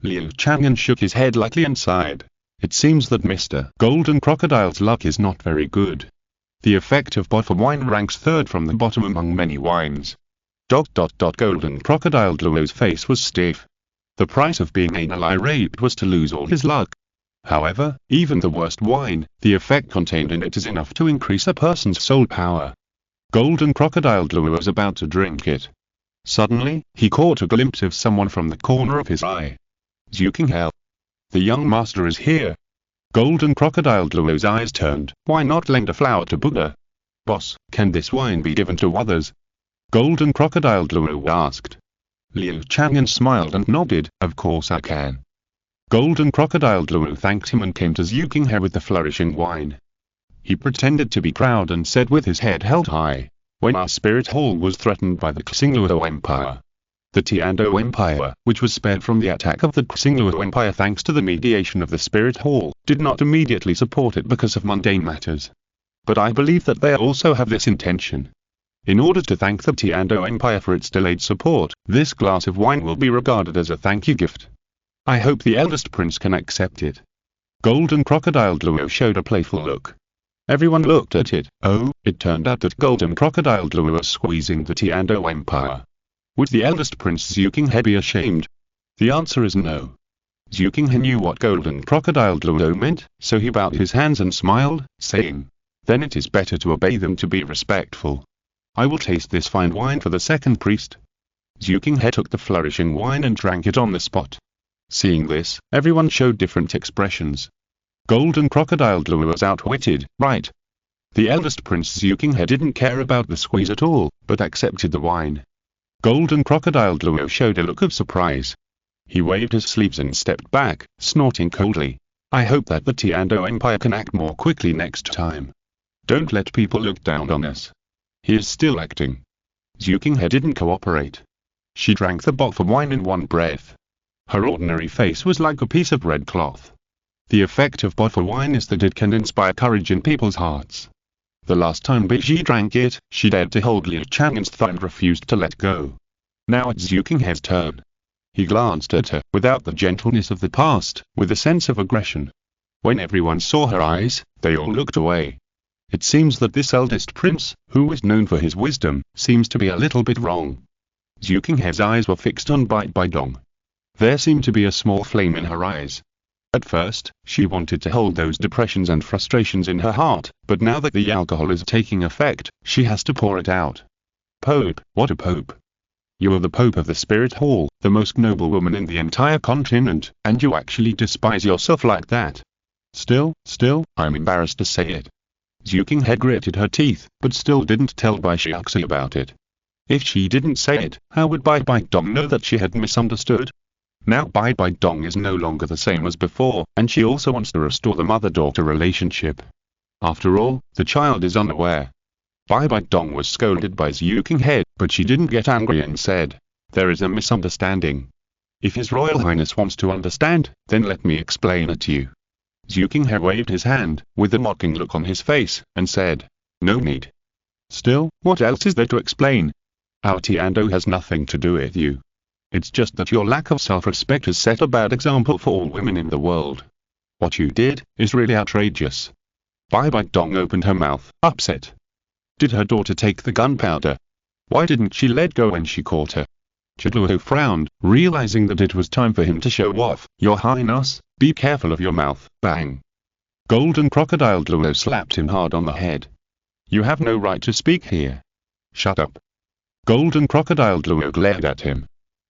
Liu Chang'an shook his head lightly and sighed. It seems that Mr. Golden Crocodile's luck is not very good. The effect of bother wine ranks third from the bottom among many wines. Golden Crocodile Douluo's face was stiff. The price of being anal irate was to lose all his luck. However, even the worst wine, the effect contained in it is enough to increase a person's soul power. Golden Crocodile Douluo was about to drink it. Suddenly, he caught a glimpse of someone from the corner of his eye. Zhu Zhuqing. The young master is here. Golden Crocodile Douluo's eyes turned. Why not lend a flower to Buddha? Boss, can this wine be given to others? Golden Crocodile Douluo asked. Liu Chang'an smiled and nodded, "Of course I can." Golden Crocodile Douluo thanked him and came to Zhu Zhuqing with the flourishing wine. He pretended to be proud and said with his head held high, "When our spirit hall was threatened by the Xingluo Empire, the Tiandou Empire, which was spared from the attack of the Xingluo Empire thanks to the mediation of the Spirit Hall, did not immediately support it because of mundane matters. But I believe that they also have this intention. In order to thank the Tiandou Empire for its delayed support, this glass of wine will be regarded as a thank you gift. I hope the eldest prince can accept it." Golden Crocodile Douluo showed a playful look. Everyone looked at it. Oh, it turned out that Golden Crocodile Douluo was squeezing the Tiandou Empire. Would the eldest prince Zhu Zhuqing be ashamed? The answer is no. Zhu Zhuqing knew what Golden Crocodile Douluo meant, so he bowed his hands and smiled, saying, "Then it is better to obey them to be respectful. I will taste this fine wine for the second priest." Zhu Zhuqing took the flourishing wine and drank it on the spot. Seeing this, everyone showed different expressions. Golden Crocodile Douluo was outwitted, right? The eldest prince Zhu Zhuqing didn't care about the squeeze at all, but accepted the wine. Golden Crocodile Douluo showed a look of surprise. He waved his sleeves and stepped back, snorting coldly. "I hope that the Tiandou Empire can act more quickly next time. Don't let people look down on us." He is still acting. Zhu Zhuqing didn't cooperate. She drank the bottle of wine in one breath. Her ordinary face was like a piece of red cloth. The effect of bottle wine is that it can inspire courage in people's hearts. The last time Bibi drank it, she dared to hold Liu Chang'an's thigh and refused to let go. Now it's Zhu Zhuqing's turn. He glanced at her, without the gentleness of the past, with a sense of aggression. When everyone saw her eyes, they all looked away. It seems that this eldest prince, who was known for his wisdom, seems to be a little bit wrong. Zhu Zhuqing's eyes were fixed on Bibi Dong. There seemed to be a small flame in her eyes. At first, she wanted to hold those depressions and frustrations in her heart, but now that the alcohol is taking effect, she has to pour it out. "Pope, what a pope! You are the Pope of the Spirit Hall, the most noble woman in the entire continent, and you actually despise yourself like that." Still, I'm embarrassed to say it. Zhu Zhuqing gritted her teeth, but still didn't tell Bibi about it. If she didn't say it, how would Bibi Dong know that she had misunderstood? Now Bibi Dong is no longer the same as before, and she also wants to restore the mother-daughter relationship. After all, the child is unaware. Bibi Dong was scolded by Zhu Zhuqing, but she didn't get angry and said, "There is a misunderstanding. If His Royal Highness wants to understand, then let me explain it to you." Zhu Zhuqing waved his hand, with a mocking look on his face, and said, "No need." "Still, what else is there to explain? Our Tiando has nothing to do with you. It's just that your lack of self-respect has set a bad example for all women in the world. What you did is really outrageous." Bibi Dong opened her mouth, upset. Did her daughter take the gunpowder? Why didn't she let go when she caught her? Douluo frowned, realizing that it was time for him to show off. "Your Highness, be careful of your mouth." Bang! Golden Crocodile Douluo slapped him hard on the head. "You have no right to speak here. Shut up." Golden Crocodile Douluo glared at him.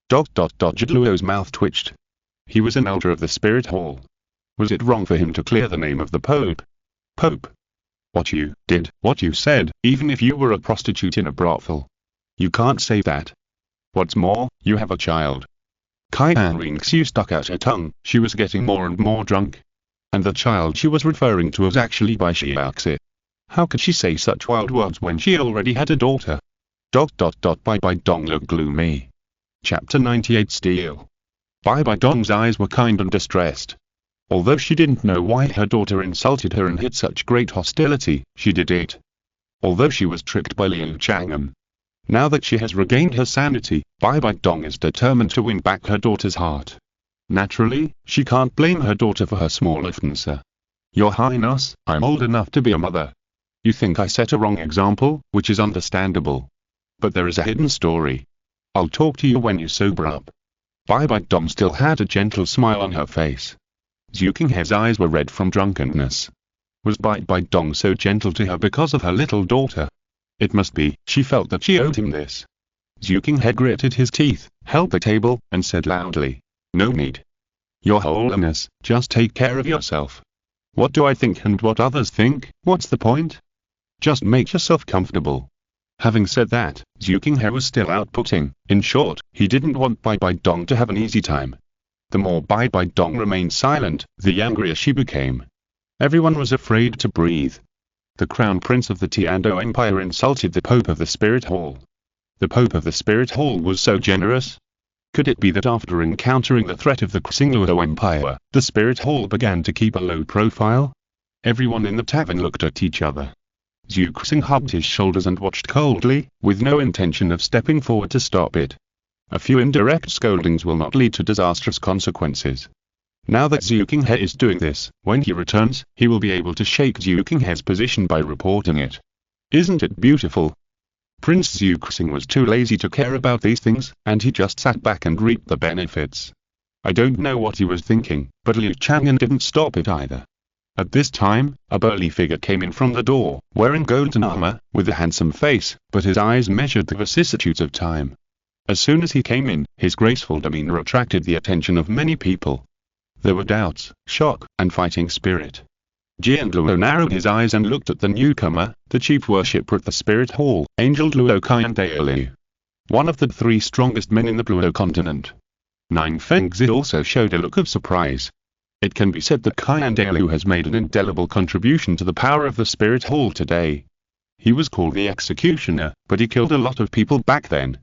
Douluo's mouth twitched. He was an elder of the Spirit Hall. Was it wrong for him to clear the name of the Pope? Pope? What you did, what you said, even if you were a prostitute in a brothel. You can't say that. What's more, you have a child. Qian Renxue stuck out her tongue. She was getting more and more drunk. And the child she was referring to was actually by Xiao Wu. How could she say such wild words when she already had a daughter? Bibi Dong looked gloomy. Chapter 98 Steal. Bibi Dong's eyes were kind and distressed. Although she didn't know why her daughter insulted her and hid such great hostility, she did it. Although she was tricked by Liu Chang'an. Now that she has regained her sanity, Bibi Dong is determined to win back her daughter's heart. Naturally, she can't blame her daughter for her small offense. "Your Highness, I'm old enough to be a mother. You think I set a wrong example, which is understandable. But there is a hidden story. I'll talk to you when you sober up." Bibi Dong still had a gentle smile on her face. Zhu Zhuqing's eyes were red from drunkenness. Was Bibi Dong so gentle to her because of her little daughter? It must be. She felt that she owed him this. Zhu Zhuqing gritted his teeth, held the table, and said loudly, "No need. Your Holiness, just take care of yourself. What do I think and what others think, what's the point? Just make yourself comfortable." Having said that, Zhu Zhuqing was still outputting. In short, he didn't want Bibi Dong to have an easy time. The more Bibi Dong remained silent, the angrier she became. Everyone was afraid to breathe. The Crown Prince of the Tiando Empire insulted the Pope of the Spirit Hall. The Pope of the Spirit Hall was so generous. Could it be that after encountering the threat of the Xingluo Empire, the Spirit Hall began to keep a low profile? Everyone in the tavern looked at each other. Zhu Zhuqing hugged his shoulders and watched coldly, with no intention of stepping forward to stop it. A few indirect scoldings will not lead to disastrous consequences. Now that Zhu Zhuqing is doing this, when he returns, he will be able to shake Zhu Zhuqing's position by reporting it. Isn't it beautiful? Prince Zhu Zhuqing was too lazy to care about these things, and he just sat back and reaped the benefits. I don't know what he was thinking, but Liu Chang'an didn't stop it either. At this time, a burly figure came in from the door, wearing golden armor, with a handsome face, but his eyes measured the vicissitudes of time. As soon as he came in, his graceful demeanor attracted the attention of many people. There were doubts, shock, and fighting spirit. Qian Renxue narrowed his eyes and looked at the newcomer, the chief worshipper at the Spirit Hall, Angel Douluo Continent. One of the 3 strongest men in the Douluo Continent. Nine Fengzi also showed a look of surprise. It can be said that Qian Renxue has made an indelible contribution to the power of the Spirit Hall today. He was called the Executioner, but he killed a lot of people back then.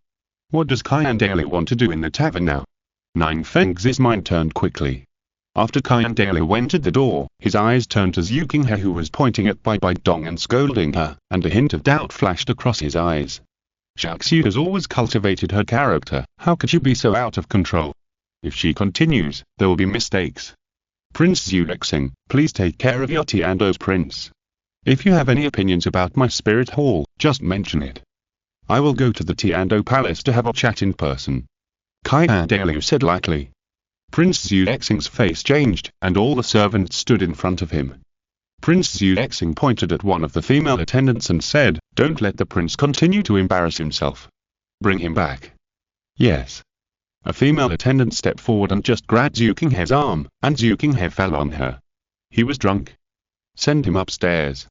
What does Qian Renxue want to do in the tavern now? Nine Fengzi's mind turned quickly. After Qian Renxue entered the door, his eyes turned to Zhu Zhuqing who was pointing at Bibi Dong and scolding her, and a hint of doubt flashed across his eyes. Xiao Wu has always cultivated her character. How could she be so out of control? If she continues, there will be mistakes. Prince Zhu Zhuqing, please take care of your Tiando's prince. If you have any opinions about my Spirit Hall, just mention it. I will go to the Tiando Palace to have a chat in person. Qian Renxue said lightly. Prince Zhu Zhuqing's face changed, and all the servants stood in front of him. Prince Zhu Zhuqing pointed at one of the female attendants and said, "Don't let the prince continue to embarrass himself. Bring him back." Yes. A female attendant stepped forward and just grabbed Zhu Zhuqing's arm, and Zhu Zhuqing fell on her. He was drunk. Send him upstairs.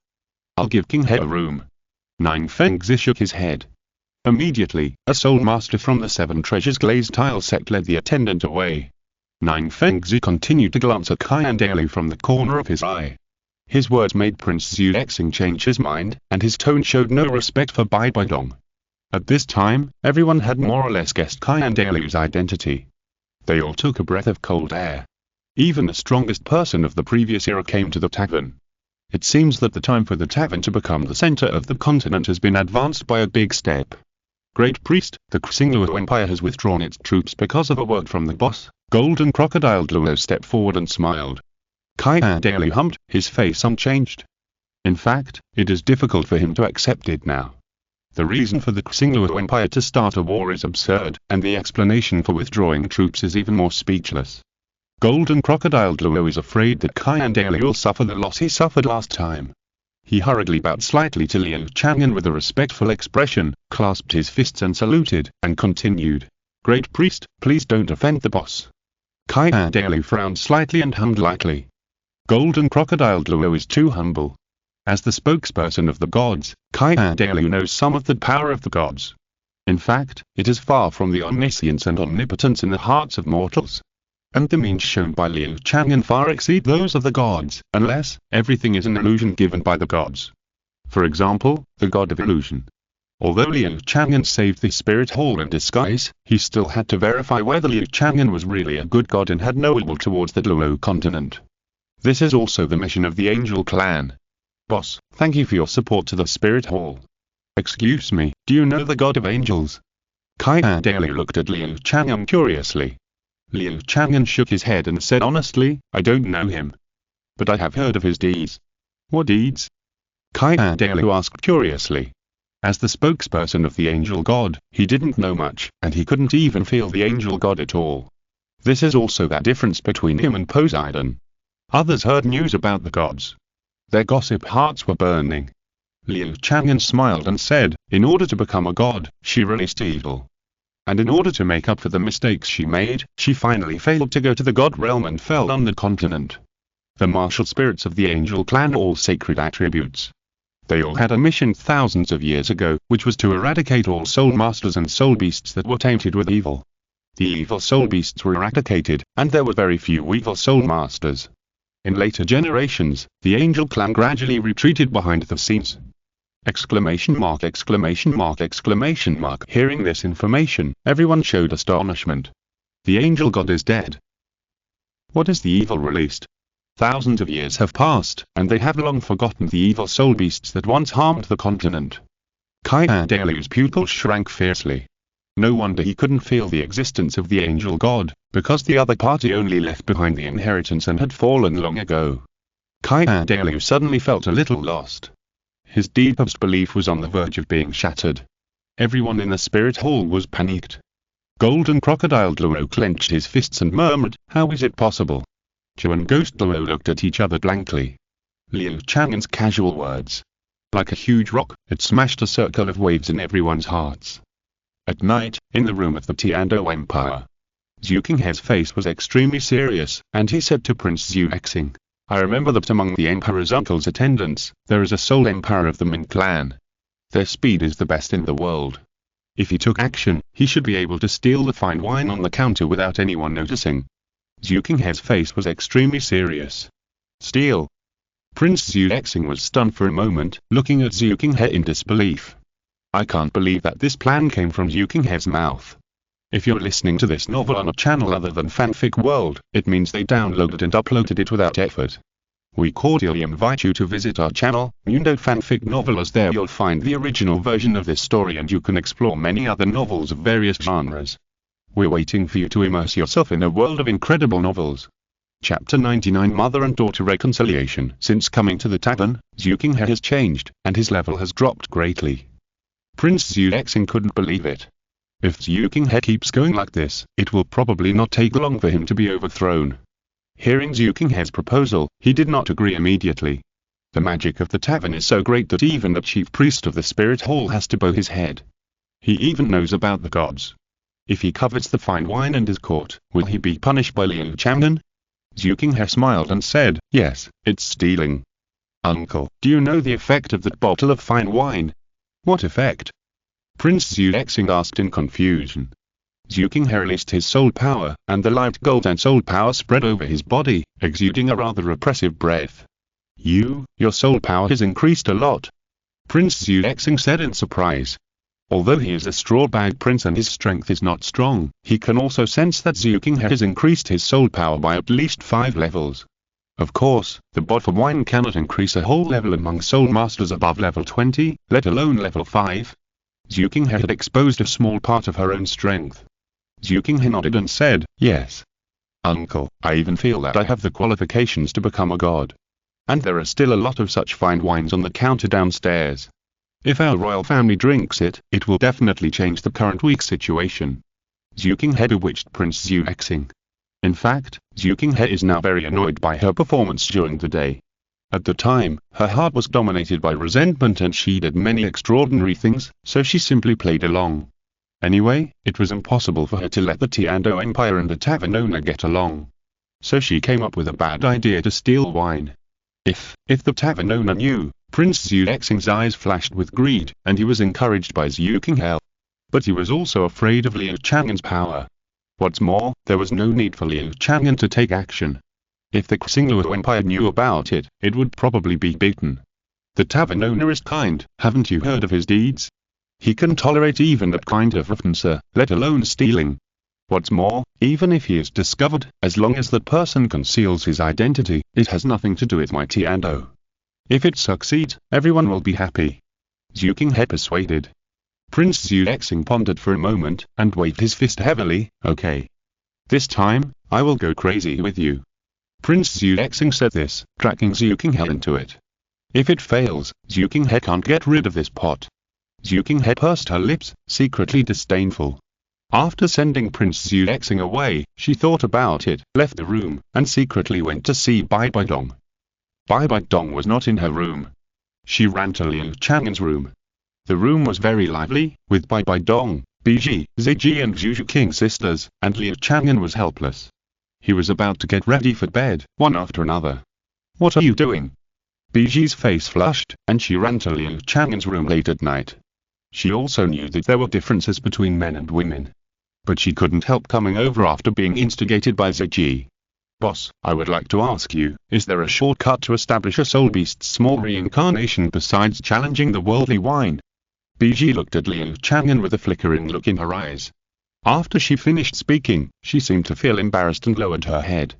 I'll give King He a room. Nine Fengzi shook his head. Immediately, a soul master from the Seven Treasures glazed tile sect led the attendant away. Nine Fengzi continued to glance at Qian Renxue from the corner of his eye. His words made Prince Zhu Zhuqing change his mind, and his tone showed no respect for Bibi Dong. At this time, everyone had more or less guessed Qian Renxue's identity. They all took a breath of cold air. Even the strongest person of the previous era came to the tavern. It seems that the time for the tavern to become the center of the continent has been advanced by a big step. Great Priest, the Xingluo Empire has withdrawn its troops because of a word from the boss. Golden Crocodile Douluo stepped forward and smiled. Qian Renxue hummed, his face unchanged. In fact, it is difficult for him to accept it now. The reason for the Xingluo Empire to start a war is absurd, and the explanation for withdrawing troops is even more speechless. Golden Crocodile Douluo is afraid that Qian Renxue will suffer the loss he suffered last time. He hurriedly bowed slightly to Liu Chang'an with a respectful expression, clasped his fists and saluted, and continued. Great Priest, please don't offend the boss. Qian Renxue frowned slightly and hummed lightly. Golden Crocodile Douluo is too humble. As the spokesperson of the gods, Qian Renxue knows some of the power of the gods. In fact, it is far from the omniscience and omnipotence in the hearts of mortals. And the means shown by Liu Chang'an far exceed those of the gods, unless everything is an illusion given by the gods. For example, the god of illusion. Although Liu Chang'an saved the spirit hall in disguise, he still had to verify whether Liu Chang'an was really a good god and had no ill will towards the Douluo Continent. This is also the mission of the Angel Clan. Boss, thank you for your support to the spirit hall. Excuse me, do you know the god of angels? Qian Renxue looked at Liu Chang'an curiously. Liu Chang'an shook his head and said honestly, I don't know him. But I have heard of his deeds. What deeds? Qian Renxue asked curiously. As the spokesperson of the angel god, he didn't know much, and he couldn't even feel the angel god at all. This is also that difference between him and Poseidon. Others heard news about the gods. Their gossip hearts were burning. Liu Chang'an smiled and said, in order to become a god, she released evil. And in order to make up for the mistakes she made, she finally failed to go to the god realm and fell on the continent. The martial spirits of the angel clan are all sacred attributes. They all had a mission thousands of years ago, which was to eradicate all soul masters and soul beasts that were tainted with evil. The evil soul beasts were eradicated, and there were very few evil soul masters. In later generations, the angel clan gradually retreated behind the scenes. Exclamation mark, exclamation mark, exclamation mark. Hearing this information, everyone showed astonishment. The angel god is dead. What is the evil released? Thousands of years have passed, and they have long forgotten the evil soul beasts that once harmed the continent. Qian Renxue's pupils shrank fiercely. No wonder he couldn't feel the existence of the angel god, because the other party only left behind the inheritance and had fallen long ago. Qian Renxue suddenly felt a little lost. His deepest belief was on the verge of being shattered. Everyone in the spirit hall was panicked. Golden Crocodile Douluo clenched his fists and murmured, how is it possible? Zhu and Ghost Douluo looked at each other blankly. Liu Chang'an's casual words. Like a huge rock, it smashed a circle of waves in everyone's hearts. At night, in the room of the Qian Dou Empire, Zhu Zhuqing's face was extremely serious, and he said to Prince Zhu Zhuqing, I remember that among the Emperor's uncle's attendants, there is a sole Emperor of the Min clan. Their speed is the best in the world. If he took action, he should be able to steal the fine wine on the counter without anyone noticing. Zhu Zhuqing's face was extremely serious. Steal? Prince Zhu Zhuqing was stunned for a moment, looking at Zhu Zhuqing in disbelief. I can't believe that this plan came from Zhu Zhuqing's mouth. If you're listening to this novel on a channel other than Fanfic World, it means they downloaded and uploaded it without effort. We cordially invite you to visit our channel, Mundo Fanfic Novel, as there you'll find the original version of this story and you can explore many other novels of various genres. We're waiting for you to immerse yourself in a world of incredible novels. Chapter 99 Mother and Daughter Reconciliation. Since coming to the tavern, Zhu Zhuqing has changed, and his level has dropped greatly. Prince Zhu Zhuqing couldn't believe it. If Zhu Zhuqing keeps going like this, it will probably not take long for him to be overthrown. Hearing Zhu Zhuqing's proposal, he did not agree immediately. The magic of the tavern is so great that even the chief priest of the spirit hall has to bow his head. He even knows about the gods. If he covets the fine wine and is caught, will he be punished by Liu Chang'an? Zhu Zhuqing smiled and said, yes, it's stealing. Uncle, do you know the effect of that bottle of fine wine? What effect? Prince Zhu Zhuqing asked in confusion. Zhu Zhuqing released his soul power, and the light gold and soul power spread over his body, exuding a rather oppressive breath. Your soul power has increased a lot. Prince Zhu Zhuqing said in surprise. Although he is a straw-bag prince and his strength is not strong, he can also sense that Zhu Zhuqing has increased his soul power by at least 5 levels. Of course, the bottle wine cannot increase a whole level among soul masters above level 20, let alone level 5. Zhu Zhuqing had exposed a small part of her own strength. Zhu Zhuqing nodded and said, "Yes. Uncle, I even feel that I have the qualifications to become a god. And there are still a lot of such fine wines on the counter downstairs. If our royal family drinks it, it will definitely change the current weak situation." Zhu Zhuqing had bewitched Prince Zhu Zhuqing. In fact, Zhu Zhuqing is now very annoyed by her performance during the day. At the time, her heart was dominated by resentment and she did many extraordinary things, so she simply played along. Anyway, it was impossible for her to let the Qian Dou Empire and the tavern owner get along. So she came up with a bad idea to steal wine. If the tavern owner knew, Prince Zhu Zhuqing's eyes flashed with greed, and he was encouraged by Zhu Zhuqing. But he was also afraid of Liu Chang'an's power. What's more, there was no need for Liu Chang'an to take action. If the Xingluo Empire knew about it, it would probably be beaten. The tavern owner is kind, haven't you heard of his deeds? He can tolerate even that kind of roughness, let alone stealing. What's more, even if he is discovered, as long as that person conceals his identity, it has nothing to do with my Qian Dou. If it succeeds, everyone will be happy. Zhu Zhuqing had persuaded. Prince Zhu Zhuqing pondered for a moment, and waved his fist heavily. "Okay. This time, I will go crazy with you." Prince Zhu Zhuqing said this, dragging Zhu Zhuqing into it. If it fails, Zhu Zhuqing can't get rid of this pot. Zhu Zhuqing pursed her lips, secretly disdainful. After sending Prince Zhu Zhuqing away, she thought about it, left the room, and secretly went to see Bibi Dong. Bibi Dong was not in her room. She ran to Liu Chang'an's room. The room was very lively, with Bibi Dong, Bibi, Ziji and Zhu Zhuqing sisters, and Liu Chang'an was helpless. He was about to get ready for bed, one after another. "What are you doing?" Biji's face flushed, and she ran to Liu Chang'an's room late at night. She also knew that there were differences between men and women. But she couldn't help coming over after being instigated by Ziji. "Boss, I would like to ask you, is there a shortcut to establish a soul beast's small reincarnation besides challenging the worldly wine?" Biji looked at Liu Chang'an with a flickering look in her eyes. After she finished speaking, she seemed to feel embarrassed and lowered her head.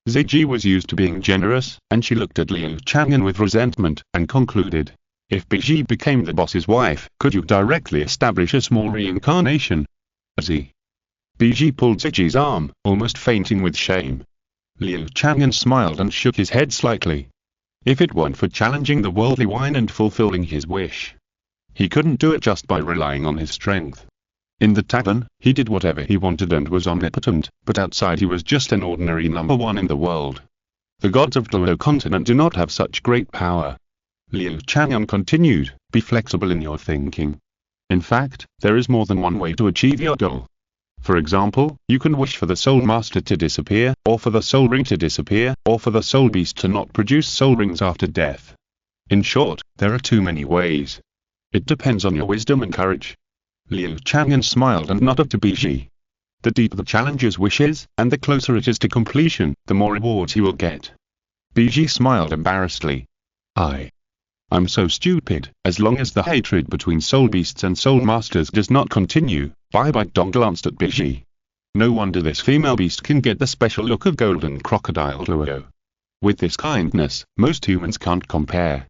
Ziji was used to being generous, and she looked at Liu Chang'an with resentment, and concluded, "If Biji became the boss's wife, could you directly establish a small reincarnation?" Biji pulled Ziji's arm, almost fainting with shame. Liu Chang'an smiled and shook his head slightly. If it weren't for challenging the worldly wine and fulfilling his wish, he couldn't do it just by relying on his strength. In the tavern, he did whatever he wanted and was omnipotent, but outside he was just an ordinary number one in the world. The gods of Douluo Continent do not have such great power. Liu Chang'an continued, "Be flexible in your thinking. In fact, there is more than one way to achieve your goal. For example, you can wish for the Soul Master to disappear, or for the Soul Ring to disappear, or for the Soul Beast to not produce Soul Rings after death. In short, there are too many ways. It depends on your wisdom and courage." Liu Chang'an smiled and nodded to Biji. The deeper the challenger's wishes, and the closer it is to completion, the more rewards he will get. Biji smiled embarrassedly. I'm so stupid. As long as the hatred between soul beasts and soul masters does not continue." Bibi Dong glanced at Biji. "No wonder this female beast can get the special look of golden crocodile Luo. With this kindness, most humans can't compare."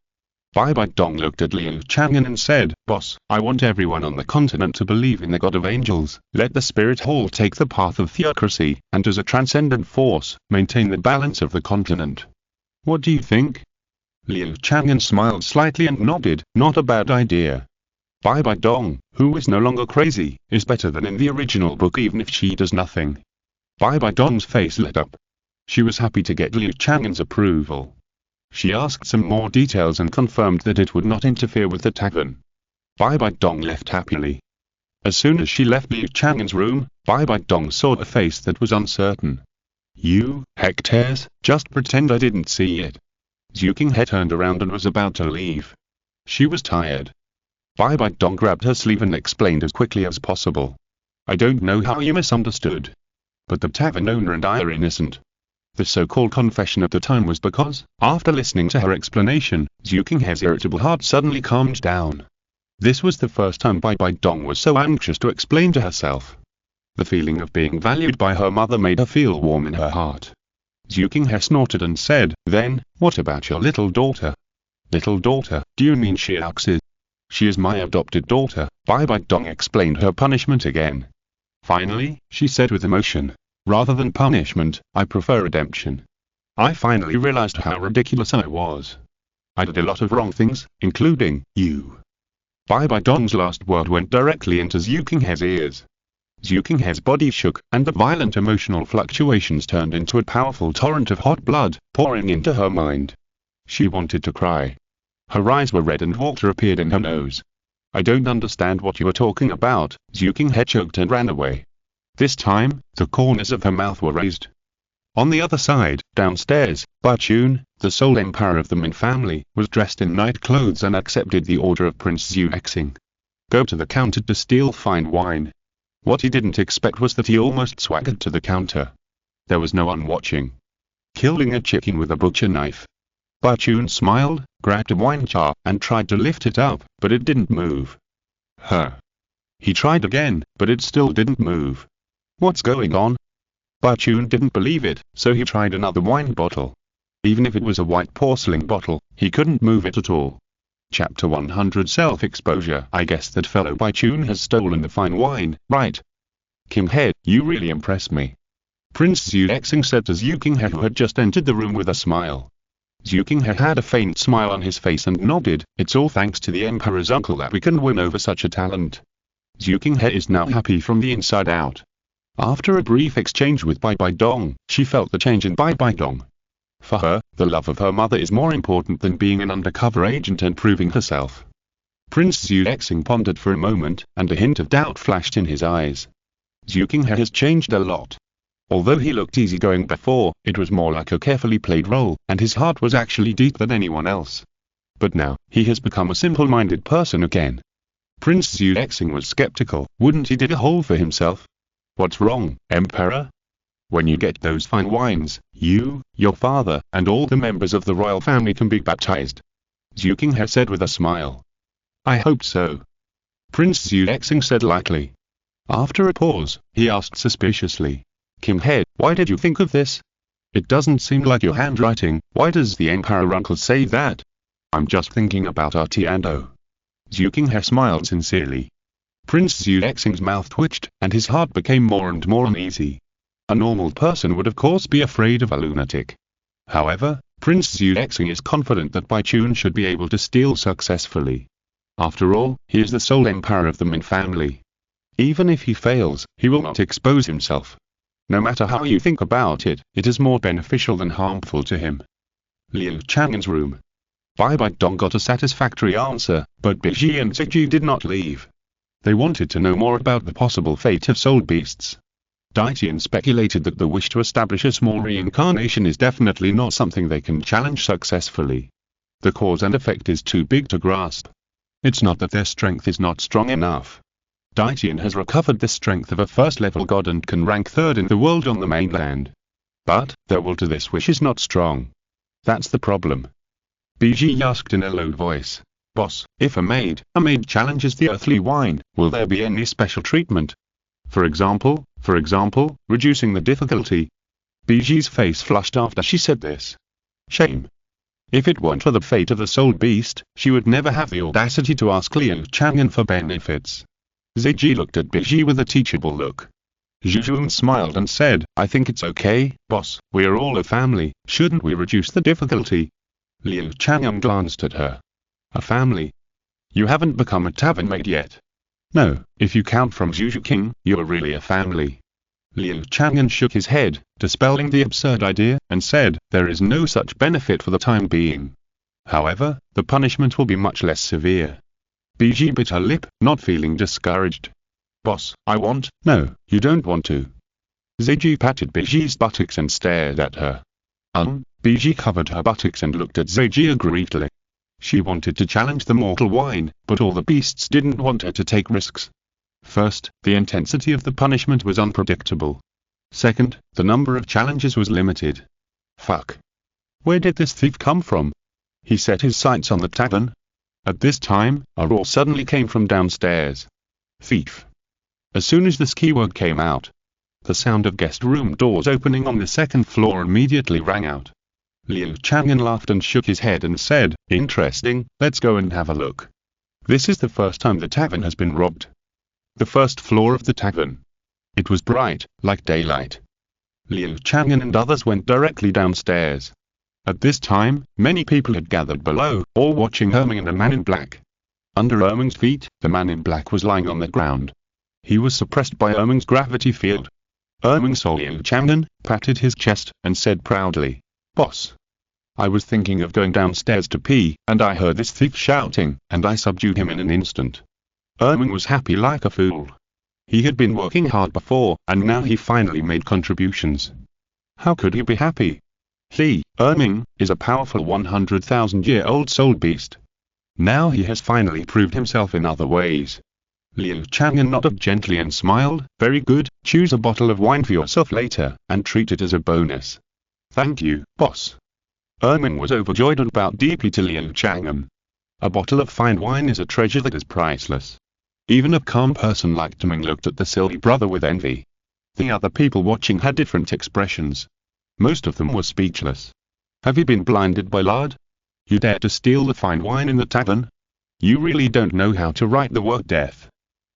Bibi Dong looked at Liu Chang'an and said, "Boss, I want everyone on the continent to believe in the God of Angels, let the Spirit Hall take the path of theocracy, and as a transcendent force, maintain the balance of the continent. What do you think?" Liu Chang'an smiled slightly and nodded, "Not a bad idea. Bibi Dong, who is no longer crazy, is better than in the original book even if she does nothing." Bibi Dong's face lit up. She was happy to get Liu Chang'an's approval. She asked some more details and confirmed that it would not interfere with the tavern. Bibi Dong left happily. As soon as she left Liu Chang'an's room, Bibi Dong saw a face that was uncertain. "You, hectares, just pretend I didn't see it." Zhu Zhuqing had turned around and was about to leave. She was tired. Bibi Dong grabbed her sleeve and explained as quickly as possible. I don't know how you misunderstood. But the tavern owner and I are innocent. The so-called confession at the time was because, after listening to her explanation, Zhu Qing's irritable heart suddenly calmed down. This was the first time Bibi Dong was so anxious to explain to herself. The feeling of being valued by her mother made her feel warm in her heart. Zhu Qing snorted and said, then, what about your little daughter? Little daughter, do you mean Xiao Wu? She is my adopted daughter, Bibi Dong explained her punishment again. Finally, she said with emotion. Rather than punishment, I prefer redemption. I finally realized how ridiculous I was. I did a lot of wrong things, including you. Bibi Dong's last word went directly into Zhu Qing's ears. Zhu Qing's body shook, and the violent emotional fluctuations turned into a powerful torrent of hot blood, pouring into her mind. She wanted to cry. Her eyes were red and water appeared in her nose. I don't understand what you are talking about, Zhu Qing choked and ran away. This time, the corners of her mouth were raised. On the other side, downstairs, Bachun, the sole emperor of the Min family, was dressed in night clothes and accepted the order of Prince Zhu Zhuqing. Go to the counter to steal fine wine. What he didn't expect was that he almost swaggered to the counter. There was no one watching. Killing a chicken with a butcher knife. Bachun smiled, grabbed a wine jar, and tried to lift it up, but it didn't move. He tried again, but it still didn't move. What's going on? Bachun didn't believe it, so he tried another wine bottle. Even if it was a white porcelain bottle, he couldn't move it at all. Chapter 100 Self-Exposure. I guess that fellow Bachun has stolen the fine wine, right? Qinghe, you really impress me. Prince Zhu Zhuqing said to Zhu Qinghe, who had just entered the room with a smile. Zhu Qinghe had a faint smile on his face and nodded. It's all thanks to the emperor's uncle that we can win over such a talent. Zhu Qinghe is now happy from the inside out. After a brief exchange with Bibi Dong, she felt the change in Bibi Dong. For her, the love of her mother is more important than being an undercover agent and proving herself. Prince Zhu Zhuqing pondered for a moment, and a hint of doubt flashed in his eyes. Zhu Qinghe has changed a lot. Although he looked easygoing before, it was more like a carefully played role, and his heart was actually deeper than anyone else. But now, he has become a simple-minded person again. Prince Zhu Zhuqing was skeptical. Wouldn't he dig a hole for himself? What's wrong, Emperor? When you get those fine wines, you, your father, and all the members of the royal family can be baptized. Zhu Qinghe said with a smile. I hope so. Prince Zhu Zhuqing said lightly. After a pause, he asked suspiciously. Qinghe, why did you think of this? It doesn't seem like your handwriting. Why does the emperor uncle say that? I'm just thinking about our Tiando. Zhu Qinghe smiled sincerely. Prince Zhu Zhuqing's mouth twitched, and his heart became more and more uneasy. A normal person would of course be afraid of a lunatic. However, Prince Zhu Zhuqing is confident that Bachun should be able to steal successfully. After all, he is the sole emperor of the Min family. Even if he fails, he will not expose himself. No matter how you think about it, it is more beneficial than harmful to him. Liu Chang'an's room. Bibi Dong got a satisfactory answer, but Bibi and Ziji did not leave. They wanted to know more about the possible fate of soul beasts. Daitian speculated that the wish to establish a small reincarnation is definitely not something they can challenge successfully. The cause and effect is too big to grasp. It's not that their strength is not strong enough. Daitian has recovered the strength of a first-level god and can rank third in the world on the mainland. But, their will to this wish is not strong. That's the problem. Bibi asked in a low voice. Boss, if a maid challenges the earthly wine, will there be any special treatment? For example, reducing the difficulty. Bibi's face flushed after she said this. Shame. If it weren't for the fate of the soul beast, she would never have the audacity to ask Liu Chang'an for benefits. Ziji looked at Bibi with a teachable look. Zhu Zhuqing smiled and said, I think it's okay, boss, we are all a family, shouldn't we reduce the difficulty? Liu Chang'an glanced at her. A family? You haven't become a tavern maid yet. No, if you count from Zhu Zhuqing, you're really a family. Liu Chang'an shook his head, dispelling the absurd idea, and said, there is no such benefit for the time being. However, the punishment will be much less severe. Bibi bit her lip, not feeling discouraged. Boss, I want. No, you don't want to. Ziji patted Bibi's buttocks and stared at her. Bibi covered her buttocks and looked at Ziji aggrievedly. She wanted to challenge the mortal wine, but all the beasts didn't want her to take risks. First, the intensity of the punishment was unpredictable. Second, the number of challenges was limited. Fuck. Where did this thief come from? He set his sights on the tavern. At this time, a roar suddenly came from downstairs. Thief. As soon as this keyword came out, the sound of guest room doors opening on the second floor immediately rang out. Liu Chang'an laughed and shook his head and said, "Interesting, let's go and have a look." This is the first time the tavern has been robbed. The first floor of the tavern. It was bright, like daylight. Liu Chang'an and others went directly downstairs. At this time, many people had gathered below, all watching Erming and the man in black. Under Erming's feet, the man in black was lying on the ground. He was suppressed by Erming's gravity field. Erming saw Liu Chang'an, patted his chest, and said proudly, "Boss. I was thinking of going downstairs to pee, and I heard this thief shouting, and I subdued him in an instant." Erming was happy like a fool. He had been working hard before, and now he finally made contributions. How could he be happy? He, Erming, is a powerful 100,000-year-old soul beast. Now he has finally proved himself in other ways. Liu Chang'an nodded gently and smiled, "Very good, choose a bottle of wine for yourself later, and treat it as a bonus." "Thank you, boss." Erming was overjoyed and bowed deeply to Liu Chang'an. A bottle of fine wine is a treasure that is priceless. Even a calm person like Deming looked at the silly brother with envy. The other people watching had different expressions. Most of them were speechless. "Have you been blinded by lard? You dare to steal the fine wine in the tavern? You really don't know how to write the word death.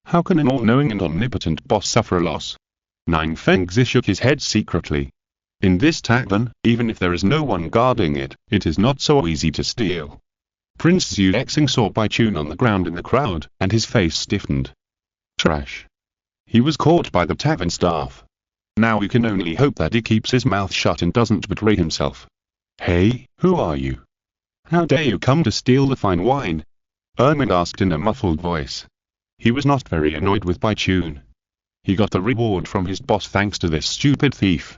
How can an all-knowing and omnipotent boss suffer a loss?" Nine Fengzi shook his head secretly. In this tavern, even if there is no one guarding it, it is not so easy to steal. Prince Zhu Zhuqing saw Bai Chun on the ground in the crowd, and his face stiffened. Trash. He was caught by the tavern staff. Now we can only hope that he keeps his mouth shut and doesn't betray himself. "Hey, who are you? How dare you come to steal the fine wine?" Erming asked in a muffled voice. He was not very annoyed with Bai Chun. He got the reward from his boss thanks to this stupid thief.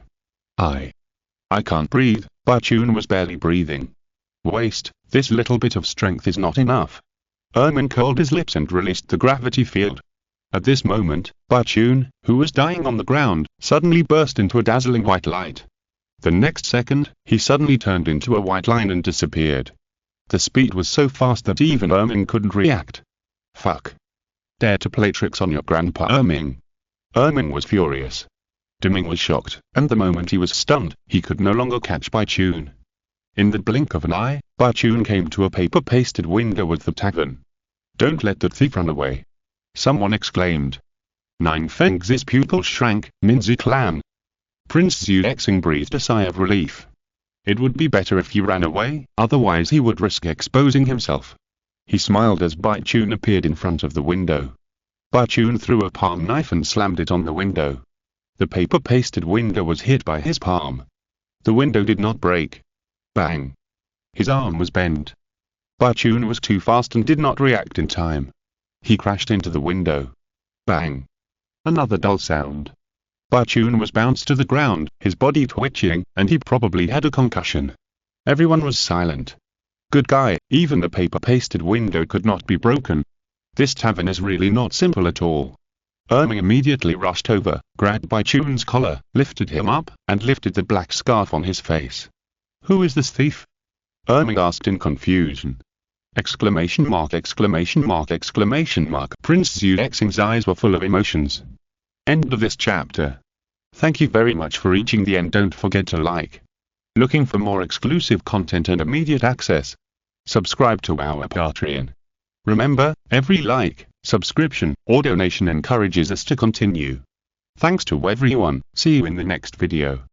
I can't breathe." Bai Chun was barely breathing. "Waste, this little bit of strength is not enough." Erming curled his lips and released the gravity field. At this moment, Bai Chun, who was dying on the ground, suddenly burst into a dazzling white light. The next second, he suddenly turned into a white line and disappeared. The speed was so fast that even Erming couldn't react. "Fuck. Dare to play tricks on your grandpa, Erming." Erming was furious. Deming was shocked, and the moment he was stunned, he could no longer catch Bai Chun. In the blink of an eye, Bai Chun came to a paper-pasted window of the tavern. "Don't let the thief run away," someone exclaimed. Nine Fengzi's pupils shrank. "Minzi clan." Prince Zhu Zhuqing breathed a sigh of relief. It would be better if he ran away, otherwise he would risk exposing himself. He smiled as Bai Chun appeared in front of the window. Bai Chun threw a palm knife and slammed it on the window. The paper-pasted window was hit by his palm. The window did not break. Bang! His arm was bent. Bai Chun was too fast and did not react in time. He crashed into the window. Bang! Another dull sound. Bai Chun was bounced to the ground, his body twitching, and he probably had a concussion. Everyone was silent. Good guy, even the paper-pasted window could not be broken. This tavern is really not simple at all. Erming immediately rushed over, grabbed Bai Chun's collar, lifted him up, and lifted the black scarf on his face. "Who is this thief?" Erming asked in confusion. Exclamation mark, exclamation mark, exclamation mark. Prince Zhu Zhuqing's eyes were full of emotions. End of this chapter. Thank you very much for reaching the end. Don't forget to like. Looking for more exclusive content and immediate access? Subscribe to our Patreon. Remember, every like, subscription, or donation encourages us to continue. Thanks to everyone. See you in the next video.